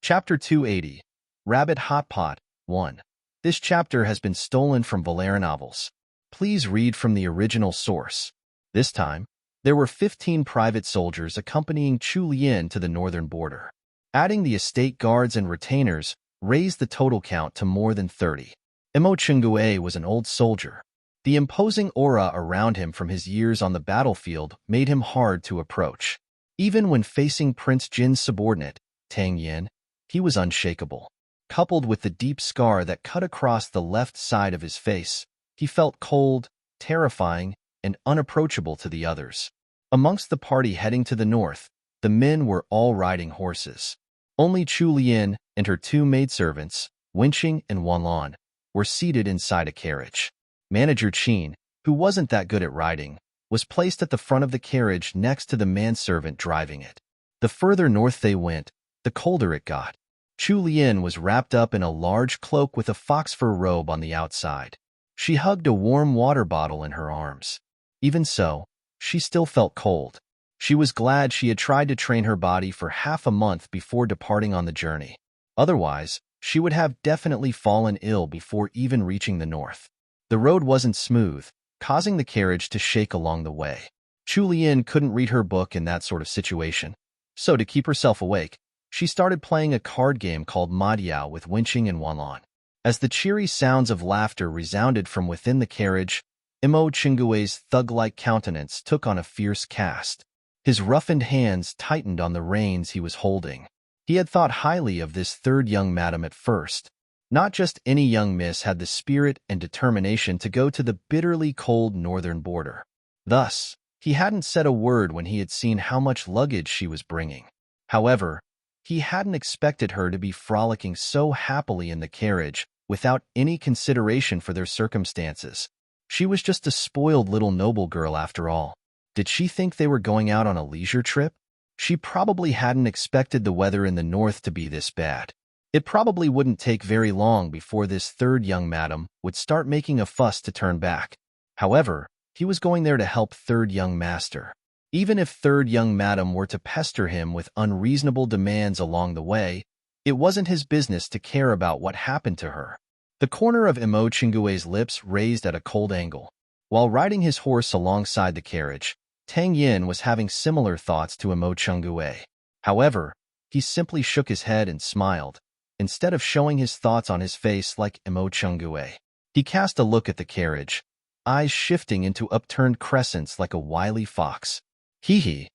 Chapter 280, Rabbit Hot Pot 1. This chapter has been stolen from Valera novels. Please read from the original source. This time, there were 15 private soldiers accompanying Chu Lian to the northern border. Adding the estate guards and retainers raised the total count to more than 30. Imo Chungue was an old soldier. The imposing aura around him from his years on the battlefield made him hard to approach. Even when facing Prince Jin's subordinate, Tang Yin, he was unshakable. Coupled with the deep scar that cut across the left side of his face, he felt cold, terrifying, and unapproachable to the others. Amongst the party heading to the north, the men were all riding horses. Only Chu Lian and her two maidservants, Wenqing and Wanlan, were seated inside a carriage. Manager Qin, who wasn't that good at riding, was placed at the front of the carriage next to the manservant driving it. The further north they went, the colder it got. Chu Lian was wrapped up in a large cloak with a fox-fur robe on the outside. She hugged a warm water bottle in her arms. Even so, she still felt cold. She was glad she had tried to train her body for half a month before departing on the journey. Otherwise, she would have definitely fallen ill before even reaching the north. The road wasn't smooth, causing the carriage to shake along the way. Chu Lian couldn't read her book in that sort of situation, so to keep herself awake, she started playing a card game called Madiao with Wenqing and Wanlan. As the cheery sounds of laughter resounded from within the carriage, Imo Chingue's thug-like countenance took on a fierce cast. His roughened hands tightened on the reins he was holding. He had thought highly of this third young madam at first. Not just any young miss had the spirit and determination to go to the bitterly cold northern border. Thus, He hadn't said a word when he had seen how much luggage she was bringing. However, he hadn't expected her to be frolicking so happily in the carriage without any consideration for their circumstances. She was just a spoiled little noble girl after all. Did she think they were going out on a leisure trip? She probably hadn't expected the weather in the north to be this bad. It probably wouldn't take very long before this third young madam would start making a fuss to turn back. However, he was going there to help third young master. Even if third young madam were to pester him with unreasonable demands along the way, it wasn't his business to care about what happened to her. The corner of Imo Chingue's lips raised at a cold angle. While riding his horse alongside the carriage, Tang Yin was having similar thoughts to Imo Chingue. However, he simply shook his head and smiled, instead of showing his thoughts on his face like Imo Chingue. He cast a look at the carriage, eyes shifting into upturned crescents like a wily fox. He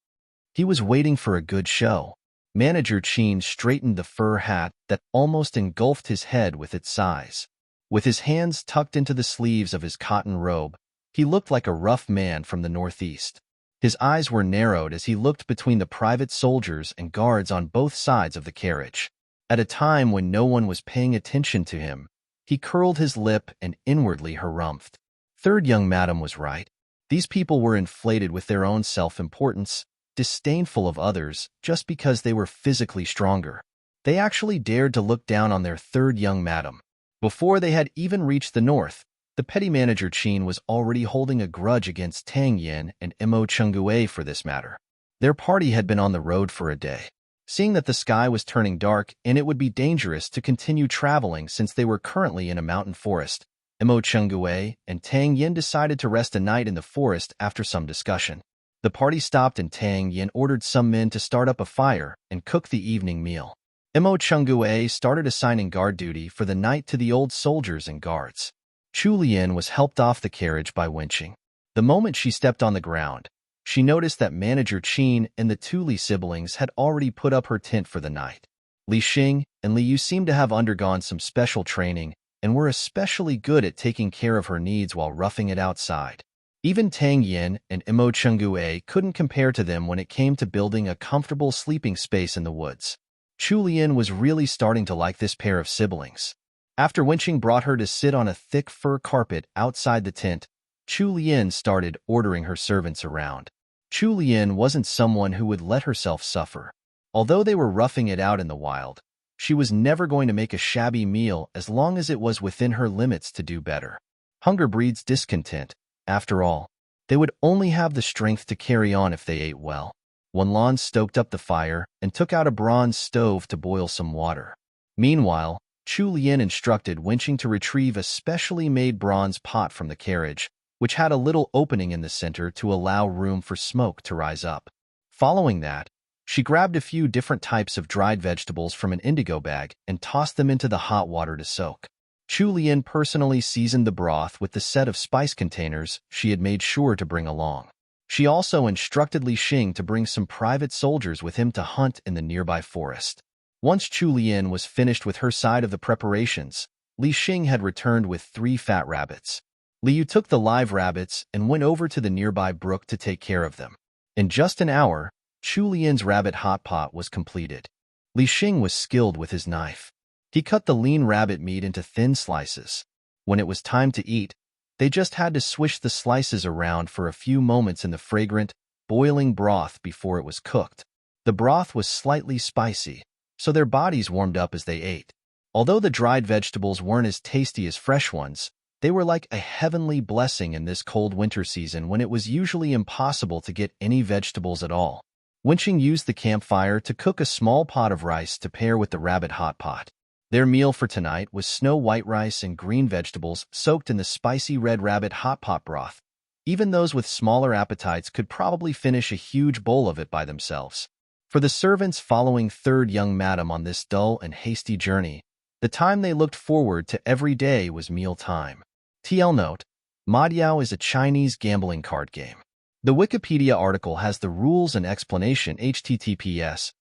was waiting for a good show. Manager Qin straightened the fur hat that almost engulfed his head with its size. With his hands tucked into the sleeves of his cotton robe, he looked like a rough man from the northeast. His eyes were narrowed as he looked between the private soldiers and guards on both sides of the carriage. At a time when no one was paying attention to him, he curled his lip and inwardly harumphed. Third young madam was right. These people were inflated with their own self-importance, disdainful of others just because they were physically stronger. They actually dared to look down on their third young madam. Before they had even reached the north, the petty manager Qin was already holding a grudge against Tang Yin and Imo Chingue for this matter. Their party had been on the road for a day. Seeing that the sky was turning dark and it would be dangerous to continue traveling since they were currently in a mountain forest, Imo Chingue and Tang Yin decided to rest a night in the forest after some discussion. The party stopped and Tang Yin ordered some men to start up a fire and cook the evening meal. Imo Chingue started assigning guard duty for the night to the old soldiers and guards. Chu Lian was helped off the carriage by winching. The moment she stepped on the ground, she noticed that Manager Qin and the two Li siblings had already put up her tent for the night. Li Xing and Li Yu seemed to have undergone some special training and were especially good at taking care of her needs while roughing it outside. Even Tang Yin and Imo Chingue couldn't compare to them when it came to building a comfortable sleeping space in the woods. Chu Lian was really starting to like this pair of siblings. After winching brought her to sit on a thick fur carpet outside the tent, Chu Lian started ordering her servants around. Chu Lian wasn't someone who would let herself suffer. Although they were roughing it out in the wild, she was never going to make a shabby meal as long as it was within her limits to do better. Hunger breeds discontent. After all, they would only have the strength to carry on if they ate well. Wanlan stoked up the fire and took out a bronze stove to boil some water. Meanwhile, Chu Lian instructed Winching to retrieve a specially made bronze pot from the carriage, which had a little opening in the center to allow room for smoke to rise up. Following that, she grabbed a few different types of dried vegetables from an indigo bag and tossed them into the hot water to soak. Chu Lian personally seasoned the broth with the set of spice containers she had made sure to bring along. She also instructed Li Xing to bring some private soldiers with him to hunt in the nearby forest. Once Chu Lian was finished with her side of the preparations, Li Xing had returned with 3 fat rabbits. Li Yu took the live rabbits and went over to the nearby brook to take care of them. In just an hour, Chu Lian's rabbit hot pot was completed. Li Xing was skilled with his knife. He cut the lean rabbit meat into thin slices. When it was time to eat, they just had to swish the slices around for a few moments in the fragrant, boiling broth before it was cooked. The broth was slightly spicy, so their bodies warmed up as they ate. Although the dried vegetables weren't as tasty as fresh ones, they were like a heavenly blessing in this cold winter season when it was usually impossible to get any vegetables at all. Winching used the campfire to cook a small pot of rice to pair with the rabbit hot pot. Their meal for tonight was snow-white rice and green vegetables soaked in the spicy red rabbit hot pot broth. Even those with smaller appetites could probably finish a huge bowl of it by themselves. For the servants following third young madam on this dull and hasty journey, the time they looked forward to every day was meal time. TL note, Madiao is a Chinese gambling card game. The Wikipedia article has the rules and explanation https://n.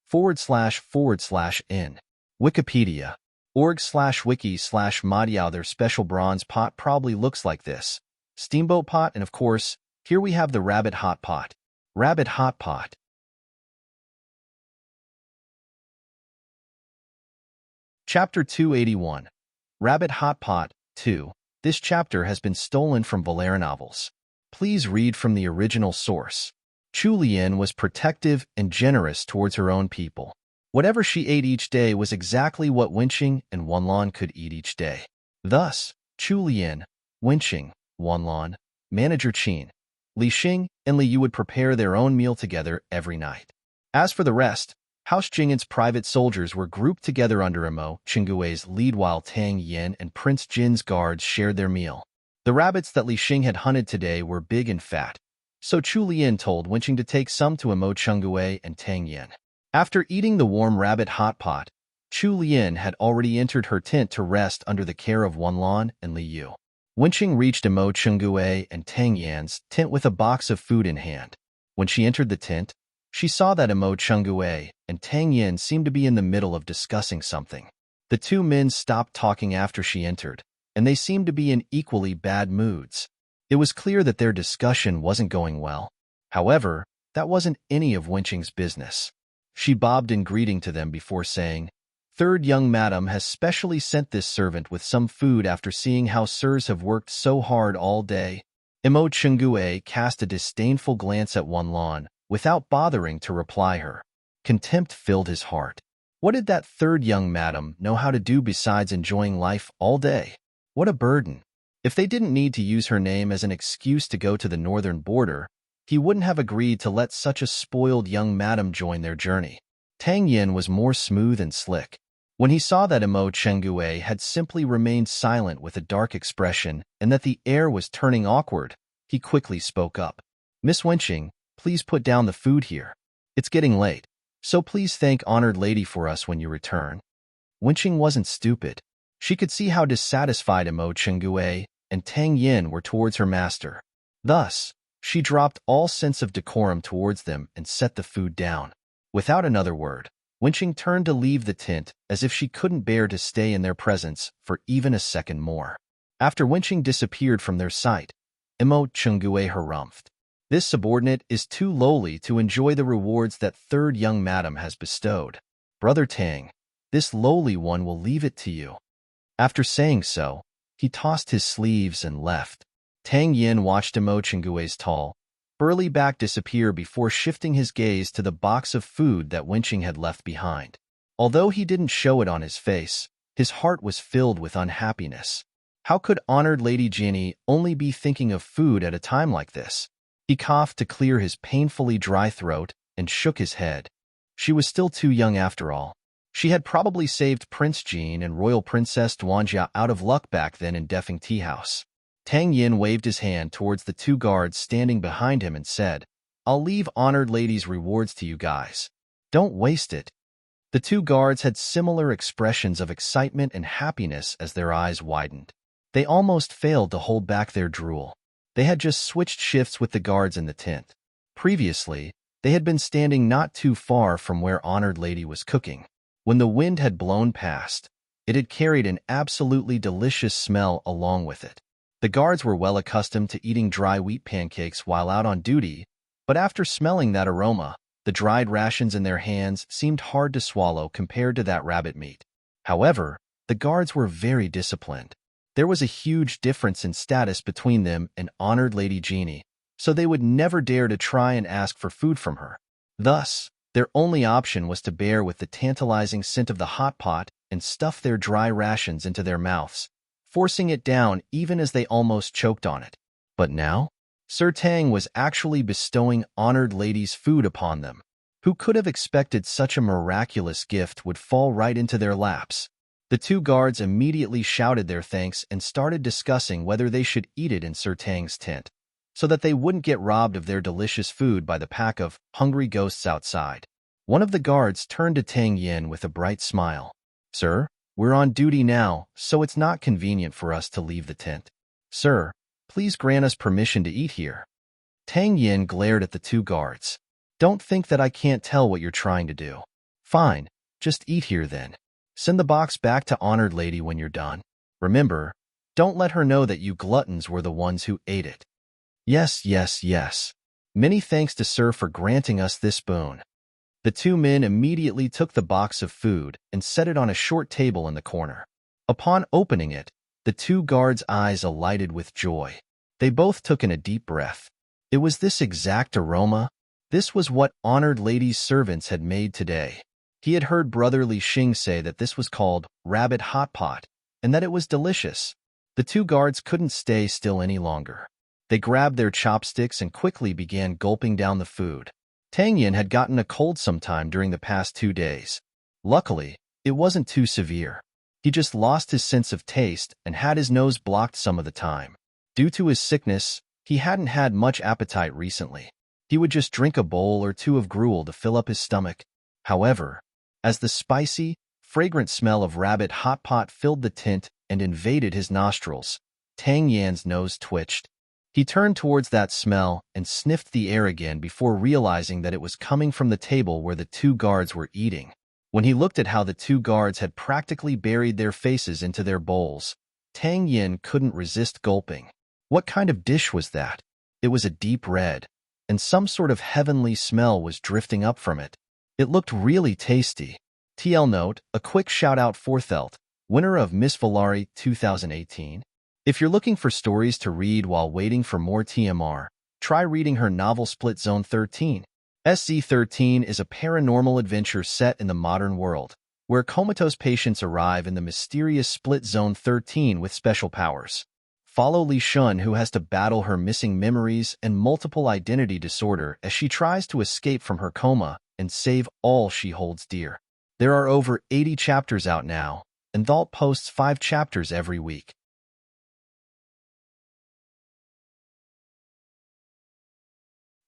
Wikipedia. org/wiki/Madiao. Their special bronze pot probably looks like this. Steamboat pot and of course, Here we have the rabbit hot pot. Rabbit hot pot. Chapter 281. Rabbit Hot Pot 2. This chapter has been stolen from Valera novels. Please read from the original source. Chu Lian was protective and generous towards her own people. Whatever she ate each day was exactly what Wenqing and Wanlan could eat each day. Thus, Chu Lian, Wenqing, Wanlan, Manager Qin, Li Xing, and Li Yu would prepare their own meal together every night. As for the rest, House Jing'an's private soldiers were grouped together under Imo Chengui's lead while Tang Yin and Prince Jin's guards shared their meal. The rabbits that Li Xing had hunted today were big and fat, so Chu Lian told Wenqing to take some to Imo Chenggui and Tang Yin. After eating the warm rabbit hot pot, Chu Lian had already entered her tent to rest under the care of Wanlan and Li Yu. Wenqing reached Imo Chenggui and Tang Yan's tent with a box of food in hand. When she entered the tent, she saw that Imo Chenggui and Tang Yin seemed to be in the middle of discussing something. The two men stopped talking after she entered, and they seemed to be in equally bad moods. It was clear that their discussion wasn't going well. However, that wasn't any of Wenqing's business. She bobbed in greeting to them before saying, "Third young madam has specially sent this servant with some food after seeing how sirs have worked so hard all day." Imo Chenggui cast a disdainful glance at Wanlan, without bothering to reply her. Contempt filled his heart. What did that third young madam know how to do besides enjoying life all day? What a burden. If they didn't need to use her name as an excuse to go to the northern border, he wouldn't have agreed to let such a spoiled young madam join their journey. Tang Yin was more smooth and slick. When he saw that Imo Chenggui had simply remained silent with a dark expression and that the air was turning awkward, he quickly spoke up. "Miss Wenqing, please put down the food here. It's getting late, so please thank honored lady for us when you return." Wenqing wasn't stupid. She could see how dissatisfied Imo Chenggui and Tang Yin were towards her master. Thus, she dropped all sense of decorum towards them and set the food down. Without another word, Wenqing turned to leave the tent as if she couldn't bear to stay in their presence for even a second more. After Wenqing disappeared from their sight, Imo Chenggui harumphed. "This subordinate is too lowly to enjoy the rewards that third young madam has bestowed. Brother Tang, this lowly one will leave it to you." After saying so, he tossed his sleeves and left. Tang Yin watched Imo Chengui's tall, burly back disappear before shifting his gaze to the box of food that Wenqing had left behind. Although he didn't show it on his face, his heart was filled with unhappiness. How could honored Lady Jinny only be thinking of food at a time like this? He coughed to clear his painfully dry throat and shook his head. She was still too young after all. She had probably saved Prince Jean and Royal Princess Duanjia out of luck back then in Defeng Tea House. Tang Yin waved his hand towards the two guards standing behind him and said, "I'll leave honored lady's rewards to you guys. Don't waste it." The two guards had similar expressions of excitement and happiness as their eyes widened. They almost failed to hold back their drool. They had just switched shifts with the guards in the tent. Previously, they had been standing not too far from where honored lady was cooking. When the wind had blown past, it had carried an absolutely delicious smell along with it. The guards were well accustomed to eating dry wheat pancakes while out on duty, but after smelling that aroma, the dried rations in their hands seemed hard to swallow compared to that rabbit meat. However, the guards were very disciplined. There was a huge difference in status between them and honored Lady Jeannie, so they would never dare to try and ask for food from her. Thus, their only option was to bear with the tantalizing scent of the hot pot and stuff their dry rations into their mouths, forcing it down even as they almost choked on it. But now, Sir Tang was actually bestowing honored ladies' food upon them. Who could have expected such a miraculous gift would fall right into their laps? The two guards immediately shouted their thanks and started discussing whether they should eat it in Sir Tang's tent, so that they wouldn't get robbed of their delicious food by the pack of hungry ghosts outside. One of the guards turned to Tang Yin with a bright smile. "Sir, we're on duty now, so it's not convenient for us to leave the tent. Sir, please grant us permission to eat here." Tang Yin glared at the two guards. "Don't think that I can't tell what you're trying to do. Fine, just eat here then. Send the box back to honored lady when you're done. Remember, don't let her know that you gluttons were the ones who ate it." Yes, yes, yes. Many thanks to sir for granting us this boon. The two men immediately took the box of food and set it on a short table in the corner. Upon opening it, the two guards' eyes alighted with joy. They both took in a deep breath. It was this exact aroma. This was what honored lady's servants had made today. He had heard Brother Li Xing say that this was called rabbit hot pot, and that it was delicious. The two guards couldn't stay still any longer. They grabbed their chopsticks and quickly began gulping down the food. Tang Yin had gotten a cold sometime during the past 2 days. Luckily, it wasn't too severe. He just lost his sense of taste and had his nose blocked some of the time. Due to his sickness, he hadn't had much appetite recently. He would just drink a bowl or two of gruel to fill up his stomach. However, as the spicy, fragrant smell of rabbit hot pot filled the tent and invaded his nostrils, Tang Yan's nose twitched. He turned towards that smell and sniffed the air again before realizing that it was coming from the table where the two guards were eating. When he looked at how the two guards had practically buried their faces into their bowls, Tang Yin couldn't resist gulping. What kind of dish was that? It was a deep red, and some sort of heavenly smell was drifting up from it. It looked really tasty. TL note, a quick shout-out for Thelt, winner of Miss Valari 2018. If you're looking for stories to read while waiting for more TMR, try reading her novel Split Zone 13. SZ13 is a paranormal adventure set in the modern world, where comatose patients arrive in the mysterious Split Zone 13 with special powers. Follow Li Shun, who has to battle her missing memories and multiple identity disorder as she tries to escape from her coma and save all she holds dear. There are over 80 chapters out now, and Thalt posts 5 chapters every week.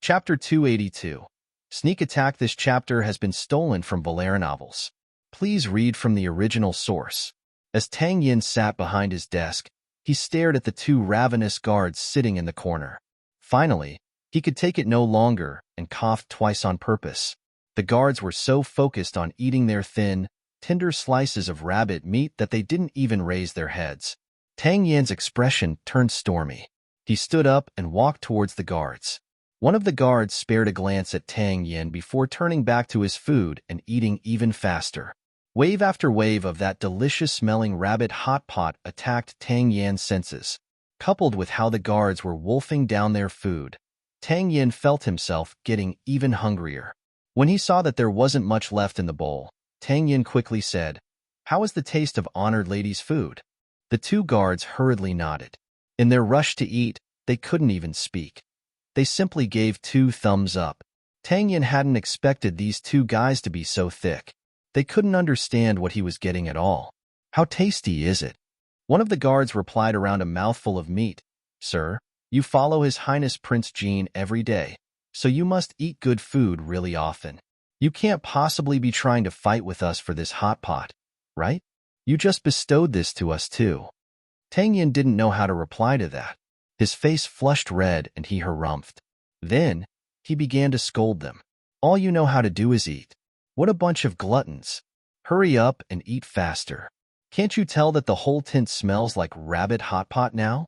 Chapter 282. Sneak Attack. This chapter has been stolen from Valera novels. Please read from the original source. As Tang Yin sat behind his desk, he stared at the two ravenous guards sitting in the corner. Finally, he could take it no longer and coughed twice on purpose. The guards were so focused on eating their thin, tender slices of rabbit meat that they didn't even raise their heads. Tang Yan's expression turned stormy. He stood up and walked towards the guards. One of the guards spared a glance at Tang Yin before turning back to his food and eating even faster. Wave after wave of that delicious-smelling rabbit hot pot attacked Tang Yan's senses. Coupled with how the guards were wolfing down their food, Tang Yin felt himself getting even hungrier. When he saw that there wasn't much left in the bowl, Tang Yin quickly said, "How is the taste of honored lady's food?" The two guards hurriedly nodded. In their rush to eat, they couldn't even speak. They simply gave 2 thumbs up. Tang Yin hadn't expected these two guys to be so thick. They couldn't understand what he was getting at all. "How tasty is it?" One of the guards replied around a mouthful of meat. "Sir, you follow His Highness Prince Jean every day, so you must eat good food really often. You can't possibly be trying to fight with us for this hot pot, right? You just bestowed this to us too." Tang Yin didn't know how to reply to that. His face flushed red and he harumphed. Then, he began to scold them. "All you know how to do is eat. What a bunch of gluttons. Hurry up and eat faster. Can't you tell that the whole tent smells like rabbit hot pot now?"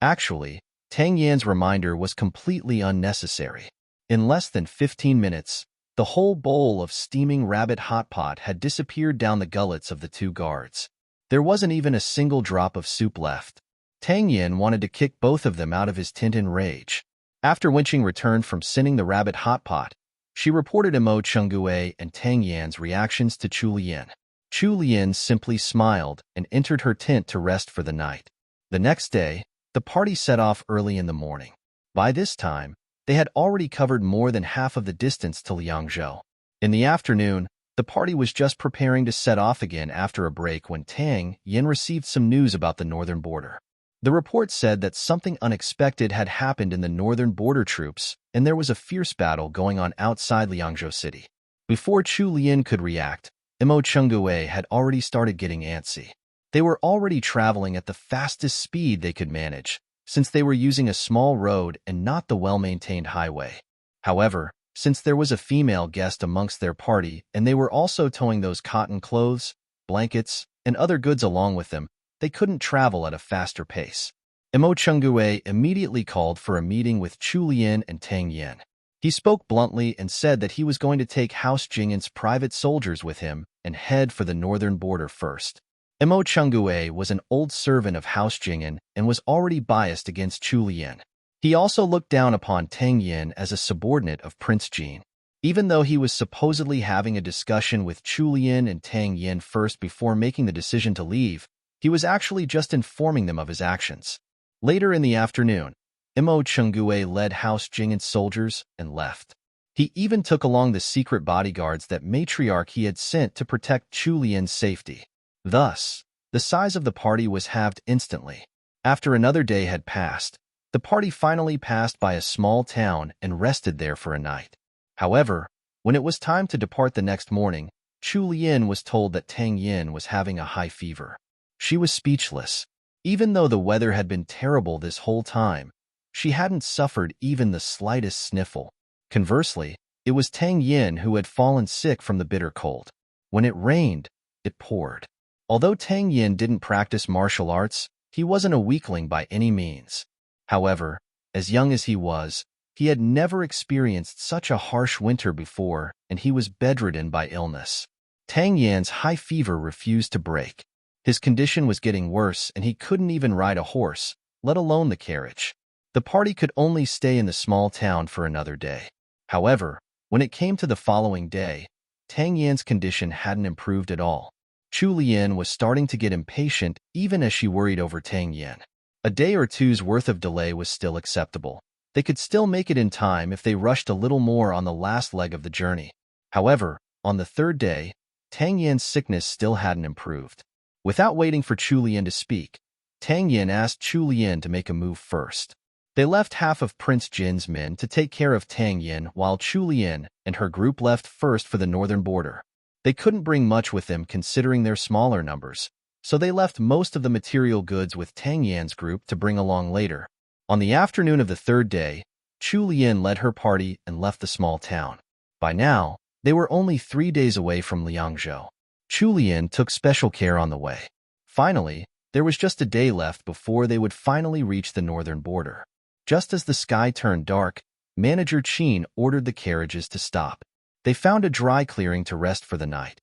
Actually, Tang Yan's reminder was completely unnecessary. In less than 15 minutes, the whole bowl of steaming rabbit hot pot had disappeared down the gullets of the two guards. There wasn't even a single drop of soup left. Tang Yin wanted to kick both of them out of his tent in rage. After Wenqing returned from sinning the rabbit hot pot, she reported Mo Chenggue and Tang Yan's reactions to Chu Lian. Chu Lian simply smiled and entered her tent to rest for the night. The next day, the party set off early in the morning. By this time, they had already covered more than half of the distance to Liangzhou. In the afternoon, the party was just preparing to set off again after a break when Tang Yin received some news about the northern border. The report said that something unexpected had happened in the northern border troops, and there was a fierce battle going on outside Liangzhou City. Before Chu Lian could react, Mo Chenggue had already started getting antsy. They were already traveling at the fastest speed they could manage, since they were using a small road and not the well-maintained highway. However, since there was a female guest amongst their party and they were also towing those cotton clothes, blankets, and other goods along with them, they couldn't travel at a faster pace. Imo Chungue immediately called for a meeting with Chu Lian and Tang Yin. He spoke bluntly and said that he was going to take House Jingan's private soldiers with him and head for the northern border first. Imo Chungue was an old servant of House Jingan and was already biased against Chu Lian. He also looked down upon Tang Yin as a subordinate of Prince Jin. Even though he was supposedly having a discussion with Chu Lian and Tang Yin first before making the decision to leave, he was actually just informing them of his actions. Later in the afternoon, Imo Chungue led House Jingan's soldiers and left. He even took along the secret bodyguards that matriarch he had sent to protect Chu Lian's safety. Thus, the size of the party was halved instantly. After another day had passed, the party finally passed by a small town and rested there for a night. However, when it was time to depart the next morning, Chu Lian was told that Tang Yin was having a high fever. She was speechless. Even though the weather had been terrible this whole time, she hadn't suffered even the slightest sniffle. Conversely, it was Tang Yin who had fallen sick from the bitter cold. When it rained, it poured. Although Tang Yin didn't practice martial arts, he wasn't a weakling by any means. However, as young as he was, he had never experienced such a harsh winter before, and he was bedridden by illness. Tang Yin's high fever refused to break. His condition was getting worse, and he couldn't even ride a horse, let alone the carriage. The party could only stay in the small town for another day. However, when it came to the following day, Tang Yin's condition hadn't improved at all. Chu Lian was starting to get impatient even as she worried over Tang Yin. A day or two's worth of delay was still acceptable. They could still make it in time if they rushed a little more on the last leg of the journey. However, on the third day, Tang Yin's sickness still hadn't improved. Without waiting for Chu Lian to speak, Tang Yin asked Chu Lian to make a move first. They left half of Prince Jin's men to take care of Tang Yin while Chu Lian and her group left first for the northern border. They couldn't bring much with them considering their smaller numbers, so they left most of the material goods with Tang Yin's group to bring along later. On the afternoon of the third day, Chu Lian led her party and left the small town. By now, they were only 3 days away from Liangzhou. Chu Lian took special care on the way. Finally, there was just a day left before they would finally reach the northern border. Just as the sky turned dark, Manager Qin ordered the carriages to stop. They found a dry clearing to rest for the night.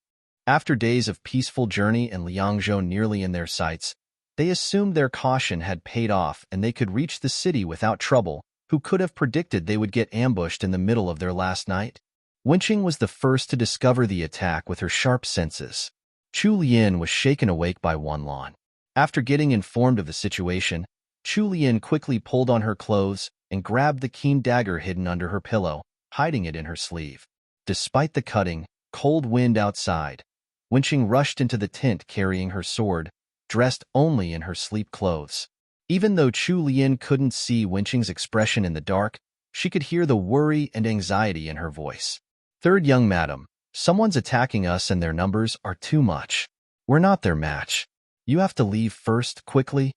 After days of peaceful journey and Liangzhou nearly in their sights, they assumed their caution had paid off and they could reach the city without trouble. Who could have predicted they would get ambushed in the middle of their last night? Wenqing was the first to discover the attack with her sharp senses. Chu Lian was shaken awake by Wanlan. After getting informed of the situation, Chu Lian quickly pulled on her clothes and grabbed the keen dagger hidden under her pillow, hiding it in her sleeve. Despite the cutting, cold wind outside, Wenqing rushed into the tent carrying her sword, dressed only in her sleep clothes. Even though Chu Lian couldn't see Wenqing's expression in the dark, she could hear the worry and anxiety in her voice. "Third young madam, someone's attacking us and their numbers are too much. We're not their match. You have to leave first, quickly."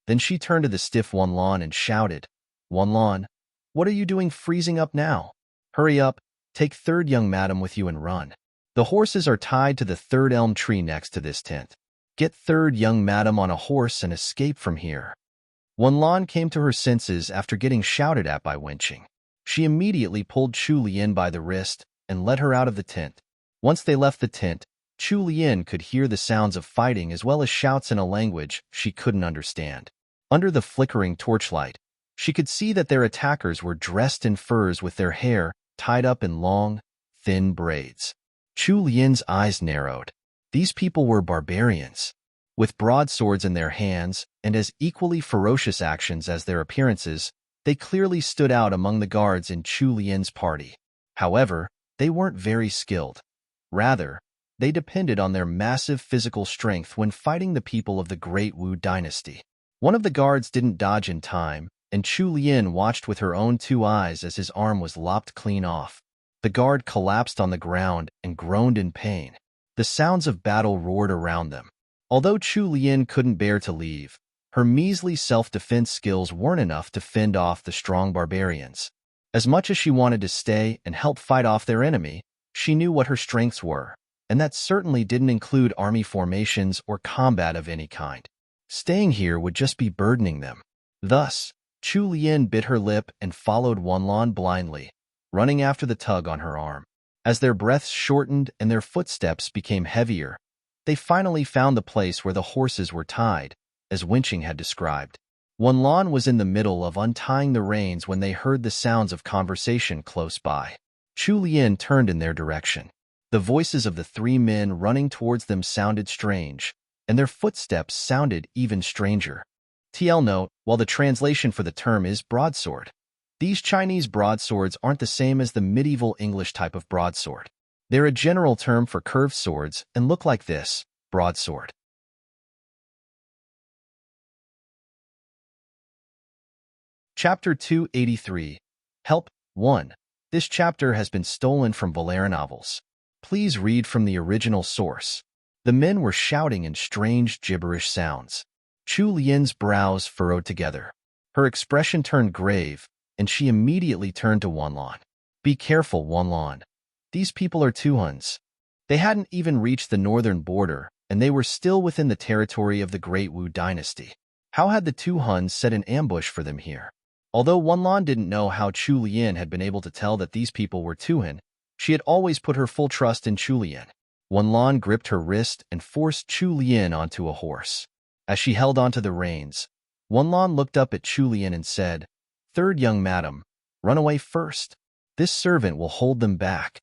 Then she turned to the stiff Wanlan and shouted, "Wanlan, what are you doing freezing up now? Hurry up, take third young madam with you and run. The horses are tied to the third elm tree next to this tent. Get third young madam on a horse and escape from here." Wanlan came to her senses after getting shouted at by Wenqing. She immediately pulled Chu Lian by the wrist and led her out of the tent. Once they left the tent, Chu Lian could hear the sounds of fighting as well as shouts in a language she couldn't understand. Under the flickering torchlight, she could see that their attackers were dressed in furs with their hair tied up in long, thin braids. Chu Lian's eyes narrowed. These people were barbarians. With broadswords in their hands and as equally ferocious actions as their appearances, they clearly stood out among the guards in Chu Lian's party. However, they weren't very skilled. Rather, they depended on their massive physical strength when fighting the people of the Great Wu dynasty. One of the guards didn't dodge in time, and Chu Lian watched with her own 2 eyes as his arm was lopped clean off. The guard collapsed on the ground and groaned in pain. The sounds of battle roared around them. Although Chu Lian couldn't bear to leave, her measly self-defense skills weren't enough to fend off the strong barbarians. As much as she wanted to stay and help fight off their enemy, she knew what her strengths were, and that certainly didn't include army formations or combat of any kind. Staying here would just be burdening them. Thus, Chu Lien bit her lip and followed Wanlan blindly, running after the tug on her arm. As their breaths shortened and their footsteps became heavier, they finally found the place where the horses were tied, as Winching had described. Wanlan was in the middle of untying the reins when they heard the sounds of conversation close by. Chu Lien turned in their direction. The voices of the three men running towards them sounded strange, and their footsteps sounded even stranger. TL note, while the translation for the term is broadsword, these Chinese broadswords aren't the same as the medieval English type of broadsword. They're a general term for curved swords and look like this, broadsword. Chapter 283. Help 1. This chapter has been stolen from Valera novels. Please read from the original source. The men were shouting in strange gibberish sounds. Chu Lien's brows furrowed together. Her expression turned grave, and she immediately turned to Wanlan. Be careful, Wanlan. These people are Tuhuns. They hadn't even reached the northern border, and they were still within the territory of the Great Wu dynasty. How had the Tuhuns set an ambush for them here? Although Wanlan didn't know how Chu Lien had been able to tell that these people were Tuhun, she had always put her full trust in Chu Lien. Wanlan gripped her wrist and forced Chu Lien onto a horse. As she held onto the reins, Wanlan looked up at Chu Lien and said, "Third young madam, run away first. This servant will hold them back."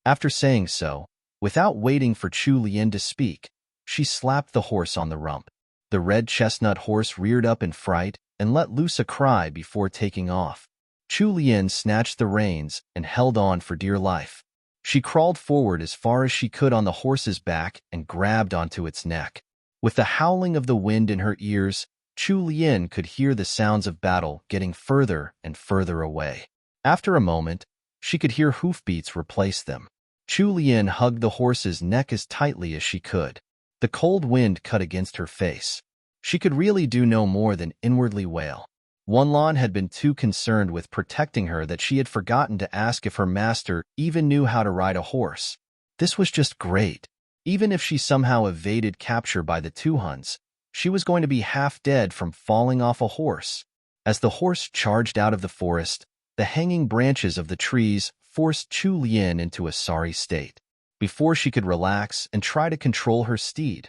After saying so, without waiting for Chu Lien to speak, she slapped the horse on the rump. The red chestnut horse reared up in fright and let loose a cry before taking off. Chu Lien snatched the reins and held on for dear life. She crawled forward as far as she could on the horse's back and grabbed onto its neck. With the howling of the wind in her ears, Chu Lien could hear the sounds of battle getting further and further away. After a moment, she could hear hoofbeats replace them. Chu Lien hugged the horse's neck as tightly as she could. The cold wind cut against her face. She could really do no more than inwardly wail. Wanlan had been too concerned with protecting her that she had forgotten to ask if her master even knew how to ride a horse. This was just great. Even if she somehow evaded capture by the Tuhuns, she was going to be half dead from falling off a horse. As the horse charged out of the forest, the hanging branches of the trees forced Chu Lien into a sorry state. Before she could relax and try to control her steed,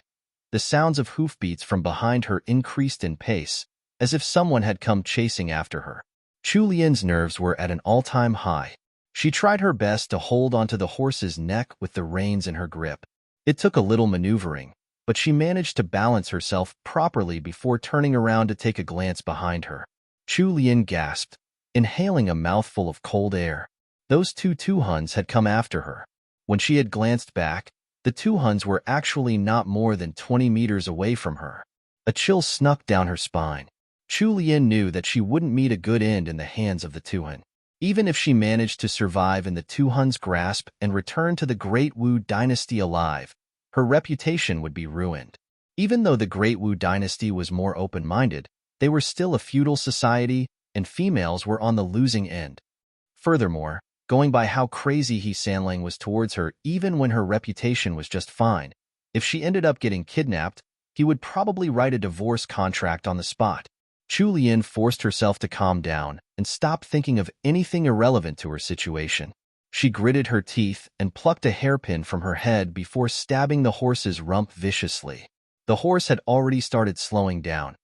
the sounds of hoofbeats from behind her increased in pace, as if someone had come chasing after her. Chu Lien's nerves were at an all-time high. She tried her best to hold onto the horse's neck with the reins in her grip. It took a little maneuvering, but she managed to balance herself properly before turning around to take a glance behind her. Chu Lien gasped, inhaling a mouthful of cold air. Those two Tuhuns had come after her. When she had glanced back, the Tuhuns were actually not more than 20 meters away from her. A chill snuck down her spine. Chu Lien knew that she wouldn't meet a good end in the hands of the Tuhun. Even if she managed to survive in the Tuhuns' grasp and return to the Great Wu dynasty alive, her reputation would be ruined. Even though the Great Wu dynasty was more open-minded, they were still a feudal society, and females were on the losing end. Furthermore, going by how crazy He Sanlang was towards her even when her reputation was just fine, if she ended up getting kidnapped, he would probably write a divorce contract on the spot. Chu Lien forced herself to calm down and stop thinking of anything irrelevant to her situation. She gritted her teeth and plucked a hairpin from her head before stabbing the horse's rump viciously. The horse had already started slowing down.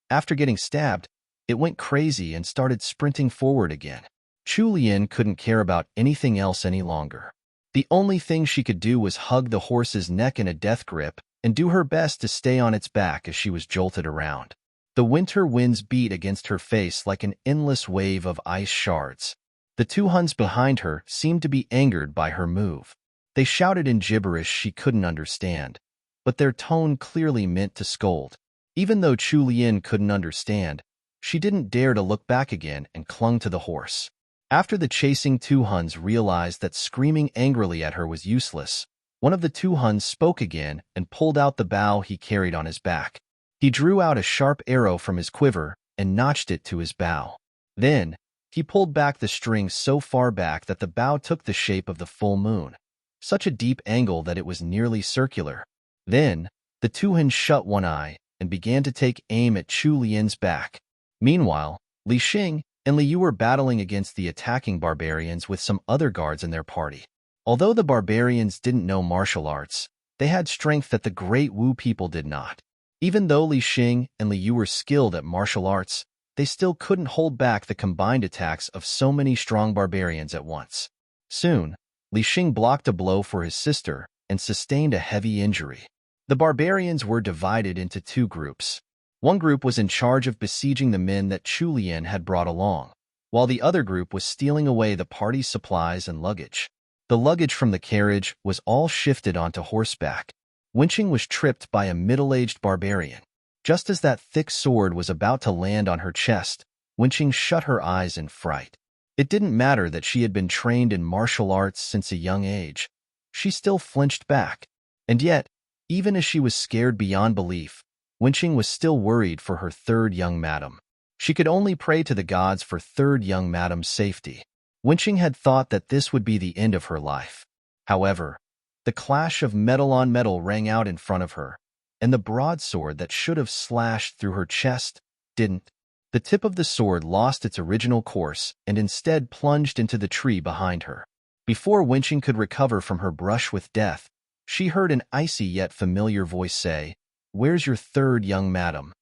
After getting stabbed, it went crazy and started sprinting forward again. Chu Lien couldn't care about anything else any longer. The only thing she could do was hug the horse's neck in a death grip and do her best to stay on its back as she was jolted around. The winter winds beat against her face like an endless wave of ice shards. The Tuhuns behind her seemed to be angered by her move. They shouted in gibberish she couldn't understand, but their tone clearly meant to scold. Even though Chu Lien couldn't understand, she didn't dare to look back again and clung to the horse. After the chasing Tuhuns realized that screaming angrily at her was useless, one of the Tuhuns spoke again and pulled out the bow he carried on his back. He drew out a sharp arrow from his quiver and notched it to his bow. Then, he pulled back the string so far back that the bow took the shape of the full moon, such a deep angle that it was nearly circular. Then, the Tuhun shut one eye and began to take aim at Chu Lien's back. Meanwhile, Li Xing and Li Yu were battling against the attacking barbarians with some other guards in their party. Although the barbarians didn't know martial arts, they had strength that the Great Wu people did not. Even though Li Xing and Li Yu were skilled at martial arts, they still couldn't hold back the combined attacks of so many strong barbarians at once. Soon, Li Xing blocked a blow for his sister and sustained a heavy injury. The barbarians were divided into two groups. One group was in charge of besieging the men that Chu Lian had brought along, while the other group was stealing away the party's supplies and luggage. The luggage from the carriage was all shifted onto horseback. Wenqing was tripped by a middle-aged barbarian. Just as that thick sword was about to land on her chest, Wenqing shut her eyes in fright. It didn't matter that she had been trained in martial arts since a young age. She still flinched back. And yet, even as she was scared beyond belief, Wenqing was still worried for her third young madam. She could only pray to the gods for third young madam's safety. Wenqing had thought that this would be the end of her life. However, the clash of metal on metal rang out in front of her, and the broadsword that should have slashed through her chest didn't. The tip of the sword lost its original course and instead plunged into the tree behind her. Before Wenqing could recover from her brush with death, she heard an icy yet familiar voice say, "Where's your third young madam?"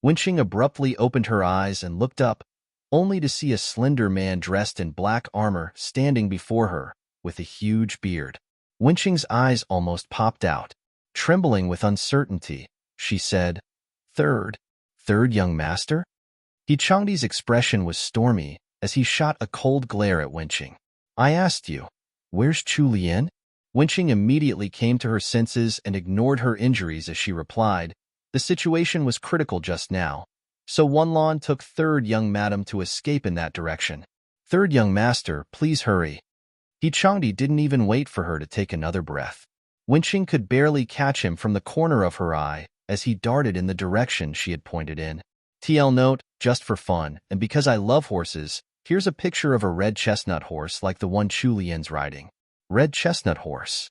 Wenqing abruptly opened her eyes and looked up, only to see a slender man dressed in black armor standing before her, with a huge beard. Wenqing's eyes almost popped out. Trembling with uncertainty, she said, Third young master?" He Changdi's expression was stormy as he shot a cold glare at Wenqing. "I asked you, where's Chu Lian?" Wenqing immediately came to her senses and ignored her injuries as she replied, "The situation was critical just now, so Wanlan took third young madam to escape in that direction. Third young master, please hurry." He Changdi didn't even wait for her to take another breath. Wenqing could barely catch him from the corner of her eye as he darted in the direction she had pointed in. TL note, just for fun, and because I love horses, here's a picture of a red chestnut horse like the one Chu Lian's riding. Red chestnut horse.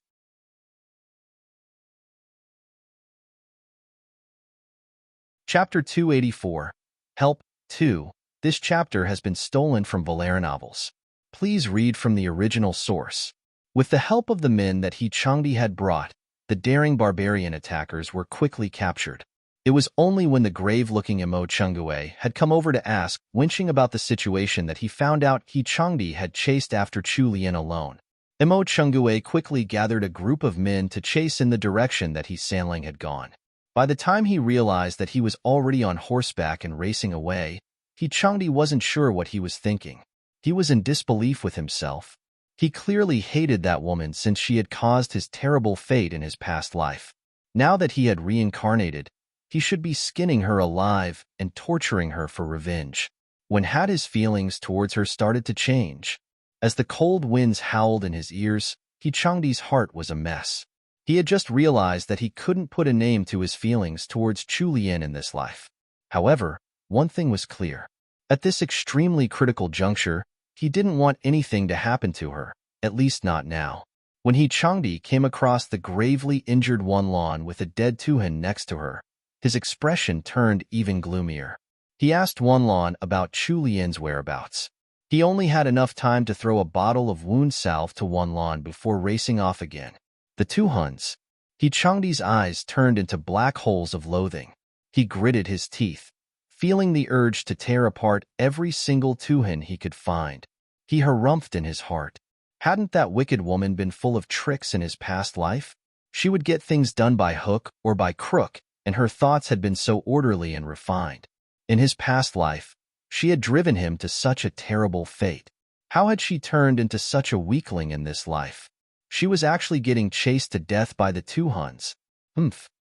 Chapter 284. Help 2. This chapter has been stolen from Valera novels. Please read from the original source. With the help of the men that He Changdi had brought, the daring barbarian attackers were quickly captured. It was only when the grave-looking Imo Chungue had come over to ask Wenqing about the situation that he found out He Changdi had chased after Chu Lian alone. Imo Chungue quickly gathered a group of men to chase in the direction that He Sanling had gone. By the time he realized that he was already on horseback and racing away, He Changdi wasn't sure what he was thinking. He was in disbelief with himself. He clearly hated that woman since she had caused his terrible fate in his past life. Now that he had reincarnated, he should be skinning her alive and torturing her for revenge. When had his feelings towards her started to change? As the cold winds howled in his ears, He Changdi's heart was a mess. He had just realized that he couldn't put a name to his feelings towards Chu Lian in this life. However, one thing was clear. At this extremely critical juncture, he didn't want anything to happen to her, at least not now. When He Changdi came across the gravely injured Wanlan with a dead Tuhan next to her, his expression turned even gloomier. He asked Wanlan about Chu Lian's whereabouts. He only had enough time to throw a bottle of wound salve to Wanlan before racing off again. The Tuhuns. He Changdi's eyes turned into black holes of loathing. He gritted his teeth, feeling the urge to tear apart every single Tuhun he could find. He harumphed in his heart. Hadn't that wicked woman been full of tricks in his past life? She would get things done by hook or by crook, and her thoughts had been so orderly and refined. In his past life, she had driven him to such a terrible fate. How had she turned into such a weakling in this life? She was actually getting chased to death by the Tuhuns.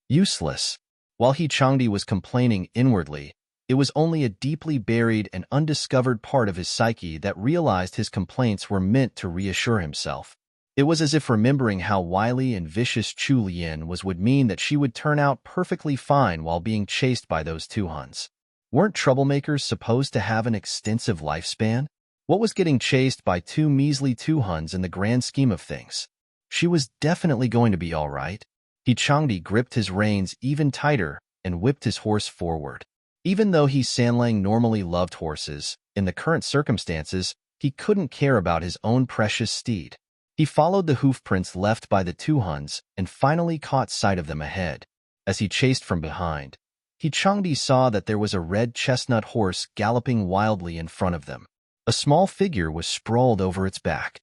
Useless. While He Changdi was complaining inwardly, it was only a deeply buried and undiscovered part of his psyche that realized his complaints were meant to reassure himself. It was as if remembering how wily and vicious Chu Lian was would mean that she would turn out perfectly fine while being chased by those Tuhuns. Weren't troublemakers supposed to have an extensive lifespan? What was getting chased by two measly Tuhuns in the grand scheme of things? She was definitely going to be all right. He Changdi gripped his reins even tighter and whipped his horse forward. Even though He Sanlang normally loved horses, in the current circumstances, he couldn't care about his own precious steed. He followed the hoofprints left by the two Huns and finally caught sight of them ahead. As he chased from behind, He Changdi saw that there was a red chestnut horse galloping wildly in front of them. A small figure was sprawled over its back.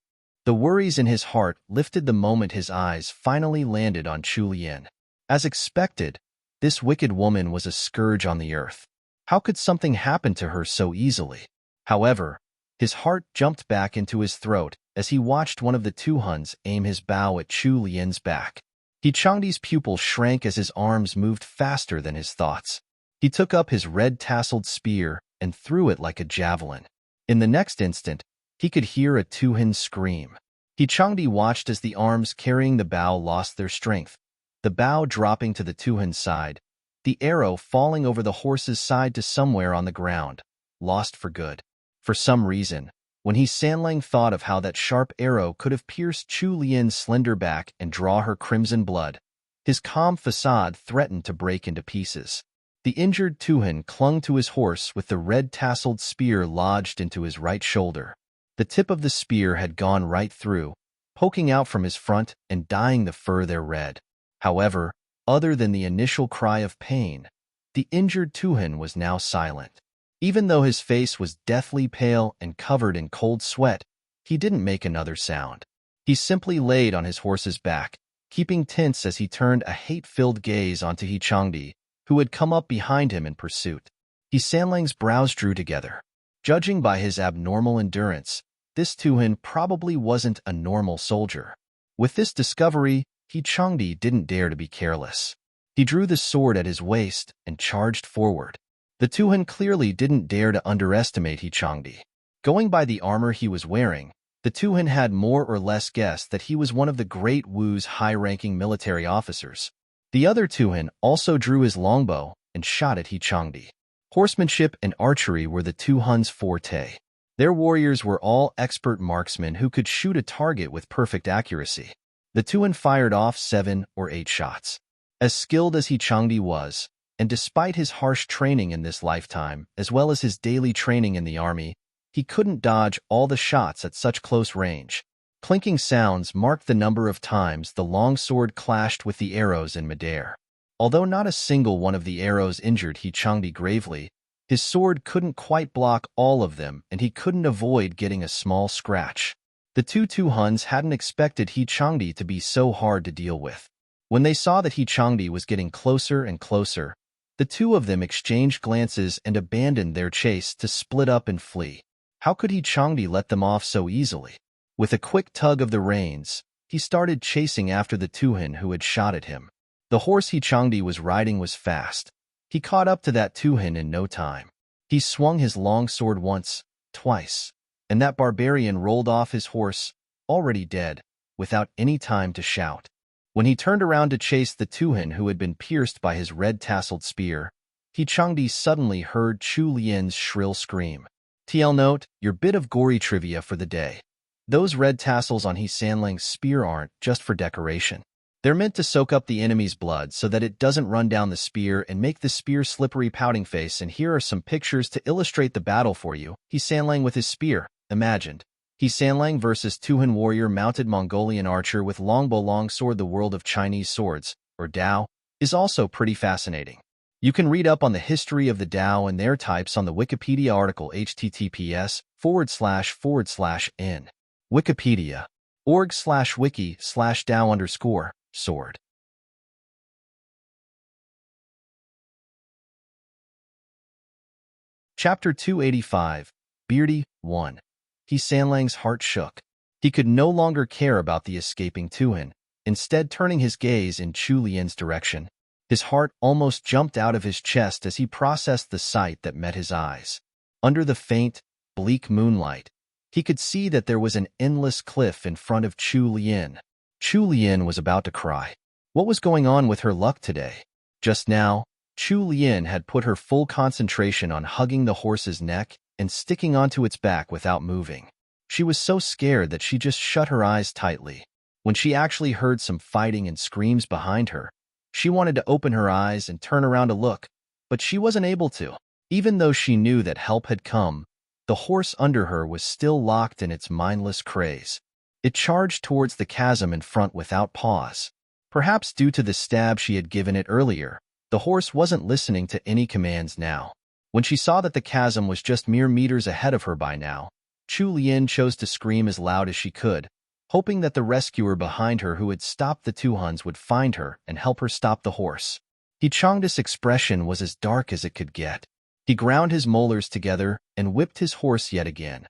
The worries in his heart lifted the moment his eyes finally landed on Chu Lian. As expected, this wicked woman was a scourge on the earth. How could something happen to her so easily? However, his heart jumped back into his throat as he watched one of the two Huns aim his bow at Chu Lian's back. He Changdi's pupil shrank as his arms moved faster than his thoughts. He took up his red-tasseled spear and threw it like a javelin. In the next instant, he could hear a Tuhin scream. He Changdi watched as the arms carrying the bow lost their strength, the bow dropping to the Tuhin's side, the arrow falling over the horse's side to somewhere on the ground, lost for good. For some reason, when He Sanlang thought of how that sharp arrow could have pierced Chu Lian's slender back and draw her crimson blood, his calm facade threatened to break into pieces. The injured Tuhin clung to his horse with the red-tasseled spear lodged into his right shoulder. The tip of the spear had gone right through, poking out from his front and dyeing the fur there red. However, other than the initial cry of pain, the injured Tuhin was now silent. Even though his face was deathly pale and covered in cold sweat, he didn't make another sound. He simply laid on his horse's back, keeping tense as he turned a hate-filled gaze onto He Changdi, who had come up behind him in pursuit. He Sanlang's brows drew together. Judging by his abnormal endurance, this Tuhin probably wasn't a normal soldier. With this discovery, He Changdi didn't dare to be careless. He drew the sword at his waist and charged forward. The Tuhin clearly didn't dare to underestimate He Changdi. Going by the armor he was wearing, the Tuhin had more or less guessed that he was one of the Great Wu's high-ranking military officers. The other Tuhin also drew his longbow and shot at He Changdi. Horsemanship and archery were the two Huns' forte. Their warriors were all expert marksmen who could shoot a target with perfect accuracy. The Tuhin fired off 7 or 8 shots. As skilled as He Changdi was, and despite his harsh training in this lifetime, as well as his daily training in the army, he couldn't dodge all the shots at such close range. Clinking sounds marked the number of times the longsword clashed with the arrows in midair. Although not a single one of the arrows injured He Changdi gravely, his sword couldn't quite block all of them and he couldn't avoid getting a small scratch. The two Huns hadn't expected He Changdi to be so hard to deal with. When they saw that He Changdi was getting closer and closer, the two of them exchanged glances and abandoned their chase to split up and flee. How could He Changdi let them off so easily? With a quick tug of the reins, he started chasing after the Tuhin who had shot at him. The horse He Changdi was riding was fast. He caught up to that Tuhin in no time. He swung his long sword once, twice, and that barbarian rolled off his horse, already dead, without any time to shout. When he turned around to chase the Tuhin who had been pierced by his red-tasseled spear, He Changdi suddenly heard Chu Lian's shrill scream. TL note, your bit of gory trivia for the day. Those red tassels on He Sanlang's spear aren't just for decoration. They're meant to soak up the enemy's blood so that it doesn't run down the spear and make the spear slippery pouting face, and here are some pictures to illustrate the battle for you. He Sanlang with his spear, imagined. He Sanlang versus Tuhin warrior mounted Mongolian archer with longbow longsword. The world of Chinese swords, or Dao, is also pretty fascinating. You can read up on the history of the Dao and their types on the Wikipedia article https://n wikipedia.org/wiki/Dao_sword. Chapter 285, Beardy 1. He Sanlang's heart shook. He could no longer care about the escaping Tuhin, instead turning his gaze in Chu Lian's direction. His heart almost jumped out of his chest as he processed the sight that met his eyes. Under the faint, bleak moonlight, he could see that there was an endless cliff in front of Chu Lian. Chu Lian was about to cry. What was going on with her luck today? Just now, Chu Lian had put her full concentration on hugging the horse's neck and sticking onto its back without moving. She was so scared that she just shut her eyes tightly. When she actually heard some fighting and screams behind her, she wanted to open her eyes and turn around to look, but she wasn't able to. Even though she knew that help had come, the horse under her was still locked in its mindless craze. It charged towards the chasm in front without pause. Perhaps due to the stab she had given it earlier, the horse wasn't listening to any commands now. When she saw that the chasm was just mere meters ahead of her by now, Chu Lian chose to scream as loud as she could, hoping that the rescuer behind her who had stopped the two Huns would find her and help her stop the horse. He Changda's expression was as dark as it could get. He ground his molars together and whipped his horse yet again,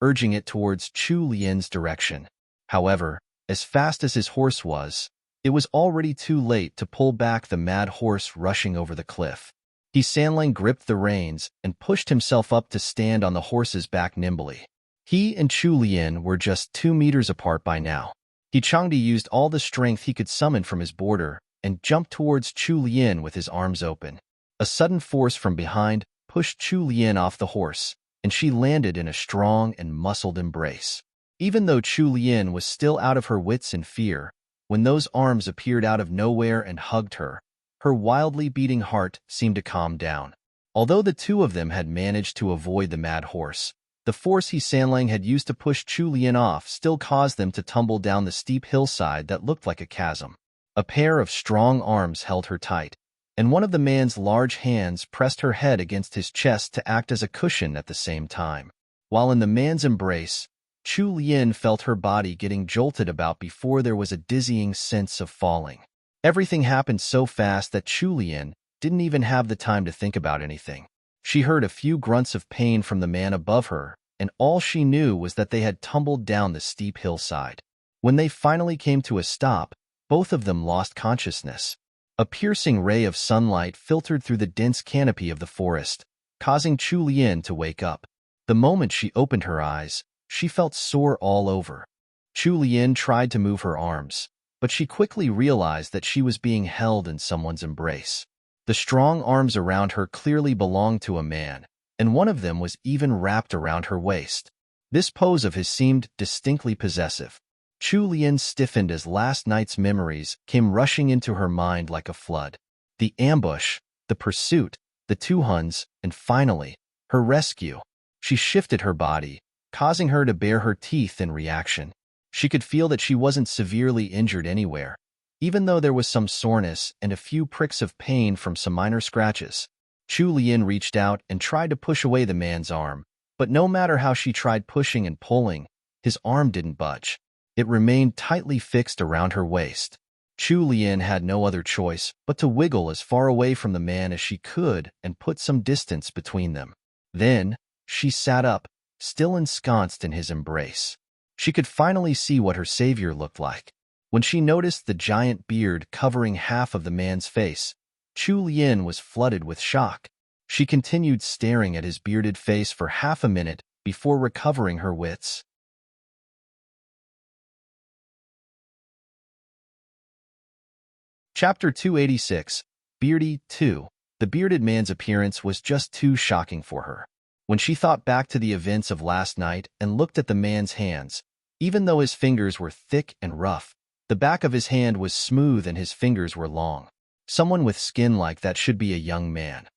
urging it towards Chu Lian's direction. However, as fast as his horse was, it was already too late to pull back the mad horse rushing over the cliff. He Sanlang gripped the reins and pushed himself up to stand on the horse's back nimbly. He and Chu Lian were just 2 meters apart by now. He Changdi used all the strength he could summon from his border and jumped towards Chu Lian with his arms open. A sudden force from behind pushed Chu Lian off the horse, and she landed in a strong and muscled embrace. Even though Chu Lian was still out of her wits in fear, when those arms appeared out of nowhere and hugged her, her wildly beating heart seemed to calm down. Although the two of them had managed to avoid the mad horse, the force he Sanlang had used to push Chu Lian off still caused them to tumble down the steep hillside that looked like a chasm. A pair of strong arms held her tight, and one of the man's large hands pressed her head against his chest to act as a cushion at the same time. While in the man's embrace, Chu Lian felt her body getting jolted about before there was a dizzying sense of falling. Everything happened so fast that Chu Lian didn't even have the time to think about anything. She heard a few grunts of pain from the man above her, and all she knew was that they had tumbled down the steep hillside. When they finally came to a stop, both of them lost consciousness. A piercing ray of sunlight filtered through the dense canopy of the forest, causing Chu Lian to wake up. The moment she opened her eyes, she felt sore all over. Chu Lian tried to move her arms, but she quickly realized that she was being held in someone's embrace. The strong arms around her clearly belonged to a man, and one of them was even wrapped around her waist. This pose of his seemed distinctly possessive. Chu Lian stiffened as last night's memories came rushing into her mind like a flood. The ambush, the pursuit, the two Huns, and finally, her rescue. She shifted her body, causing her to bare her teeth in reaction. She could feel that she wasn't severely injured anywhere, even though there was some soreness and a few pricks of pain from some minor scratches. Chu Lian reached out and tried to push away the man's arm, but no matter how she tried pushing and pulling, his arm didn't budge. It remained tightly fixed around her waist. Chu Lian had no other choice but to wiggle as far away from the man as she could and put some distance between them. Then, she sat up, still ensconced in his embrace. She could finally see what her savior looked like. When she noticed the giant beard covering half of the man's face, Chu Lian was flooded with shock. She continued staring at his bearded face for half a minute before recovering her wits. Chapter 286, Beardy 2. The bearded man's appearance was just too shocking for her. When she thought back to the events of last night and looked at the man's hands, even though his fingers were thick and rough, the back of his hand was smooth and his fingers were long. Someone with skin like that should be a young man.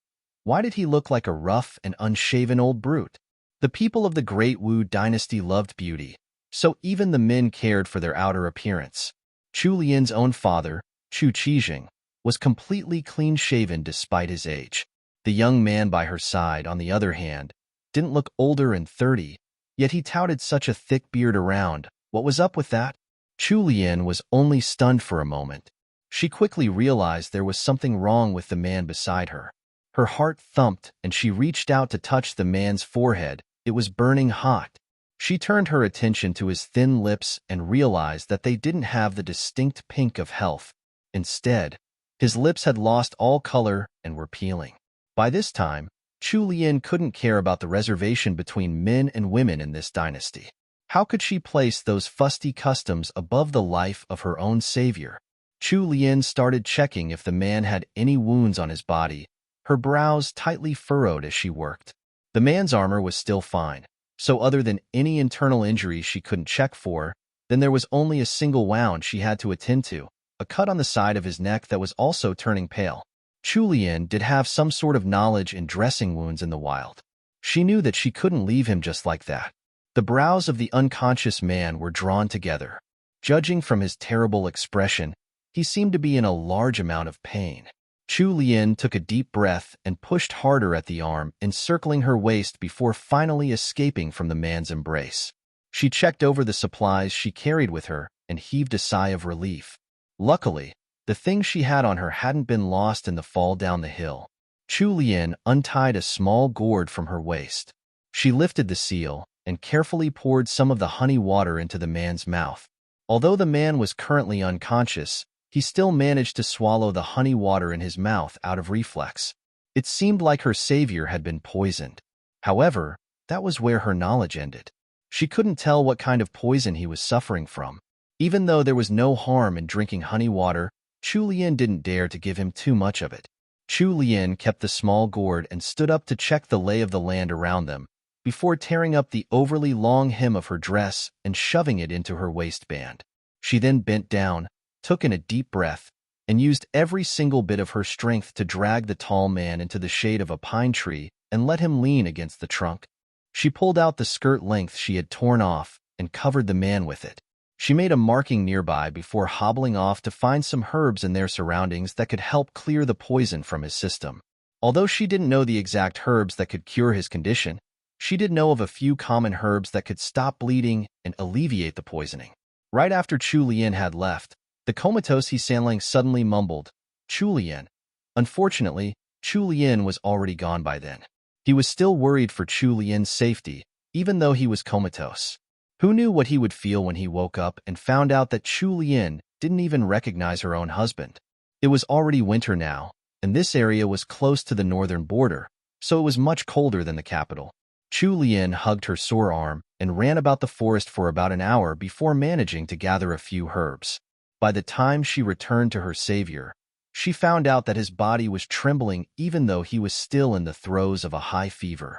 Why did he look like a rough and unshaven old brute? The people of the Great Wu dynasty loved beauty, so even the men cared for their outer appearance. Chu Lian's own father, Chu Qijing, was completely clean-shaven despite his age. The young man by her side, on the other hand, didn't look older than 30, yet he touted such a thick beard around. What was up with that? Chu Lian was only stunned for a moment. She quickly realized there was something wrong with the man beside her. Her heart thumped and she reached out to touch the man's forehead. It was burning hot. She turned her attention to his thin lips and realized that they didn't have the distinct pink of health. Instead, his lips had lost all color and were peeling. By this time, Chu Lian couldn't care about the reservation between men and women in this dynasty. How could she place those fusty customs above the life of her own savior? Chu Lian started checking if the man had any wounds on his body, her brows tightly furrowed as she worked. The man's armor was still fine, so other than any internal injuries she couldn't check for, then there was only a single wound she had to attend to, a cut on the side of his neck that was also turning pale. Chu Lian did have some sort of knowledge in dressing wounds in the wild. She knew that she couldn't leave him just like that. The brows of the unconscious man were drawn together. Judging from his terrible expression, he seemed to be in a large amount of pain. Chu Lian took a deep breath and pushed harder at the arm, encircling her waist before finally escaping from the man's embrace. She checked over the supplies she carried with her and heaved a sigh of relief. Luckily, the things she had on her hadn't been lost in the fall down the hill. Chu Lian untied a small gourd from her waist. She lifted the seal and carefully poured some of the honey water into the man's mouth. Although the man was currently unconscious, he still managed to swallow the honey water in his mouth out of reflex. It seemed like her savior had been poisoned. However, that was where her knowledge ended. She couldn't tell what kind of poison he was suffering from. Even though there was no harm in drinking honey water, Chu Lian didn't dare to give him too much of it. Chu Lian kept the small gourd and stood up to check the lay of the land around them, before tearing up the overly long hem of her dress and shoving it into her waistband. She then bent down, took in a deep breath, and used every single bit of her strength to drag the tall man into the shade of a pine tree and let him lean against the trunk. She pulled out the skirt length she had torn off and covered the man with it. She made a marking nearby before hobbling off to find some herbs in their surroundings that could help clear the poison from his system. Although she didn't know the exact herbs that could cure his condition, she did know of a few common herbs that could stop bleeding and alleviate the poisoning. Right after Chu Lian had left, the comatose Sanlang suddenly mumbled, "Chu Lian." Unfortunately, Chu Lian was already gone by then. He was still worried for Chu Lian's safety, even though he was comatose. Who knew what he would feel when he woke up and found out that Chu Lian didn't even recognize her own husband? It was already winter now, and this area was close to the northern border, so it was much colder than the capital. Chu Lian hugged her sore arm and ran about the forest for about an hour before managing to gather a few herbs. By the time she returned to her savior, she found out that his body was trembling even though he was still in the throes of a high fever.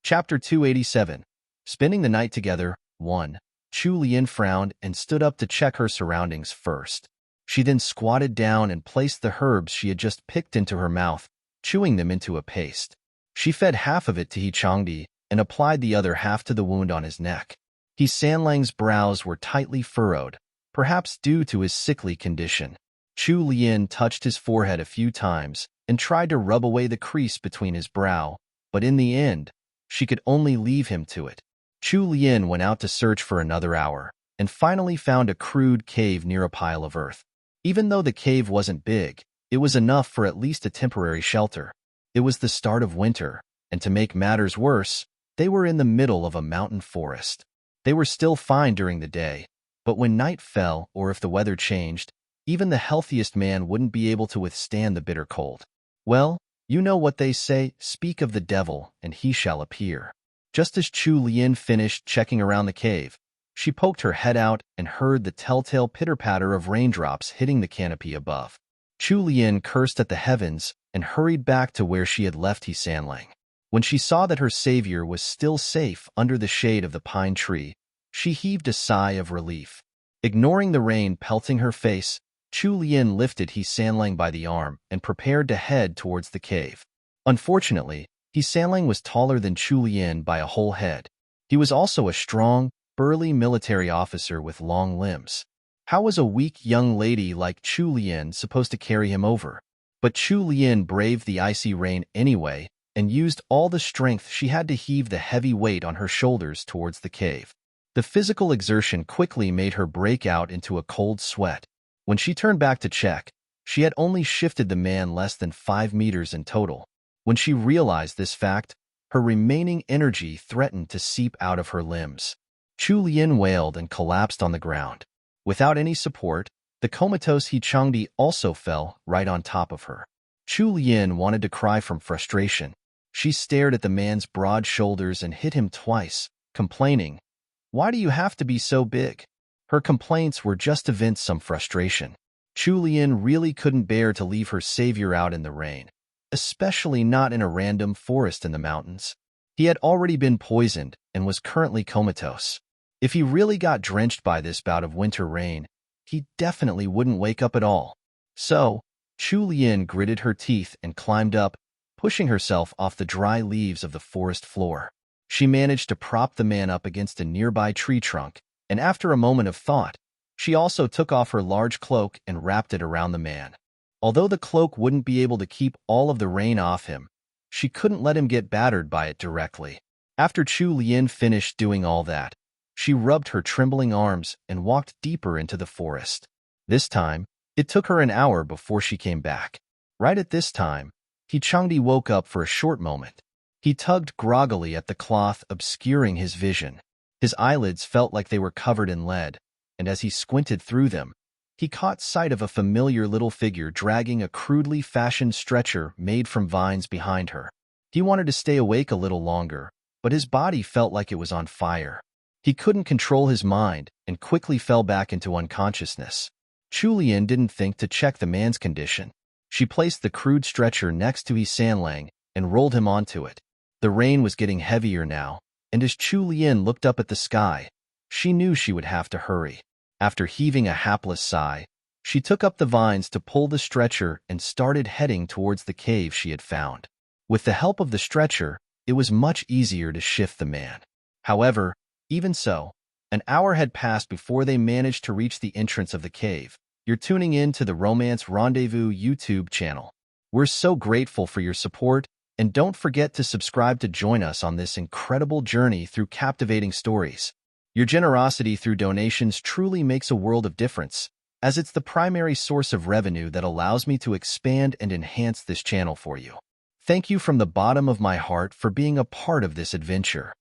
Chapter 287. Spending the night together. 1. Chu Lian frowned and stood up to check her surroundings first. She then squatted down and placed the herbs she had just picked into her mouth, chewing them into a paste. She fed half of it to Changdi and applied the other half to the wound on his neck. Sanlang's brows were tightly furrowed, perhaps due to his sickly condition. Chu Lian touched his forehead a few times and tried to rub away the crease between his brow, but in the end, she could only leave him to it. Chu Lian went out to search for another hour and finally found a crude cave near a pile of earth. Even though the cave wasn't big, it was enough for at least a temporary shelter. It was the start of winter, and to make matters worse, they were in the middle of a mountain forest. They were still fine during the day, but when night fell or if the weather changed, even the healthiest man wouldn't be able to withstand the bitter cold. Well, you know what they say, speak of the devil, and he shall appear. Just as Chu Lian finished checking around the cave, she poked her head out and heard the telltale pitter-patter of raindrops hitting the canopy above. Chu Lian cursed at the heavens and hurried back to where she had left Sanlang. When she saw that her savior was still safe under the shade of the pine tree, she heaved a sigh of relief. Ignoring the rain pelting her face, Chu Lian lifted Sanlang by the arm and prepared to head towards the cave. Unfortunately, Sanlang was taller than Chu Lian by a whole head. He was also a strong, burly military officer with long limbs. How was a weak young lady like Chu Lian supposed to carry him over? But Chu Lian braved the icy rain anyway and used all the strength she had to heave the heavy weight on her shoulders towards the cave. The physical exertion quickly made her break out into a cold sweat. When she turned back to check, she had only shifted the man less than 5 meters in total. When she realized this fact, her remaining energy threatened to seep out of her limbs. Chu Lian wailed and collapsed on the ground. Without any support, the comatose Changdi also fell right on top of her. Chu Lian wanted to cry from frustration. She stared at the man's broad shoulders and hit him twice, complaining, "Why do you have to be so big?" Her complaints were just to vent some frustration. Chu Lian really couldn't bear to leave her savior out in the rain, especially not in a random forest in the mountains. He had already been poisoned and was currently comatose. If he really got drenched by this bout of winter rain, he definitely wouldn't wake up at all. So, Chu Lian gritted her teeth and climbed up, pushing herself off the dry leaves of the forest floor. She managed to prop the man up against a nearby tree trunk, and after a moment of thought, she also took off her large cloak and wrapped it around the man. Although the cloak wouldn't be able to keep all of the rain off him, she couldn't let him get battered by it directly. After Chu Lian finished doing all that, she rubbed her trembling arms and walked deeper into the forest. This time, it took her an hour before she came back. Right at this time, He Changdi woke up for a short moment. He tugged groggily at the cloth obscuring his vision. His eyelids felt like they were covered in lead, and as he squinted through them, he caught sight of a familiar little figure dragging a crudely fashioned stretcher made from vines behind her. He wanted to stay awake a little longer, but his body felt like it was on fire. He couldn't control his mind and quickly fell back into unconsciousness. Chu Lian didn't think to check the man's condition. She placed the crude stretcher next to He Sanlang and rolled him onto it. The rain was getting heavier now, and as Chu Lian looked up at the sky, she knew she would have to hurry. After heaving a hapless sigh, she took up the vines to pull the stretcher and started heading towards the cave she had found. With the help of the stretcher, it was much easier to shift the man. However, even so, an hour had passed before they managed to reach the entrance of the cave. You're tuning in to the Romance Rendezvous YouTube channel. We're so grateful for your support, and don't forget to subscribe to join us on this incredible journey through captivating stories. Your generosity through donations truly makes a world of difference, as it's the primary source of revenue that allows me to expand and enhance this channel for you. Thank you from the bottom of my heart for being a part of this adventure.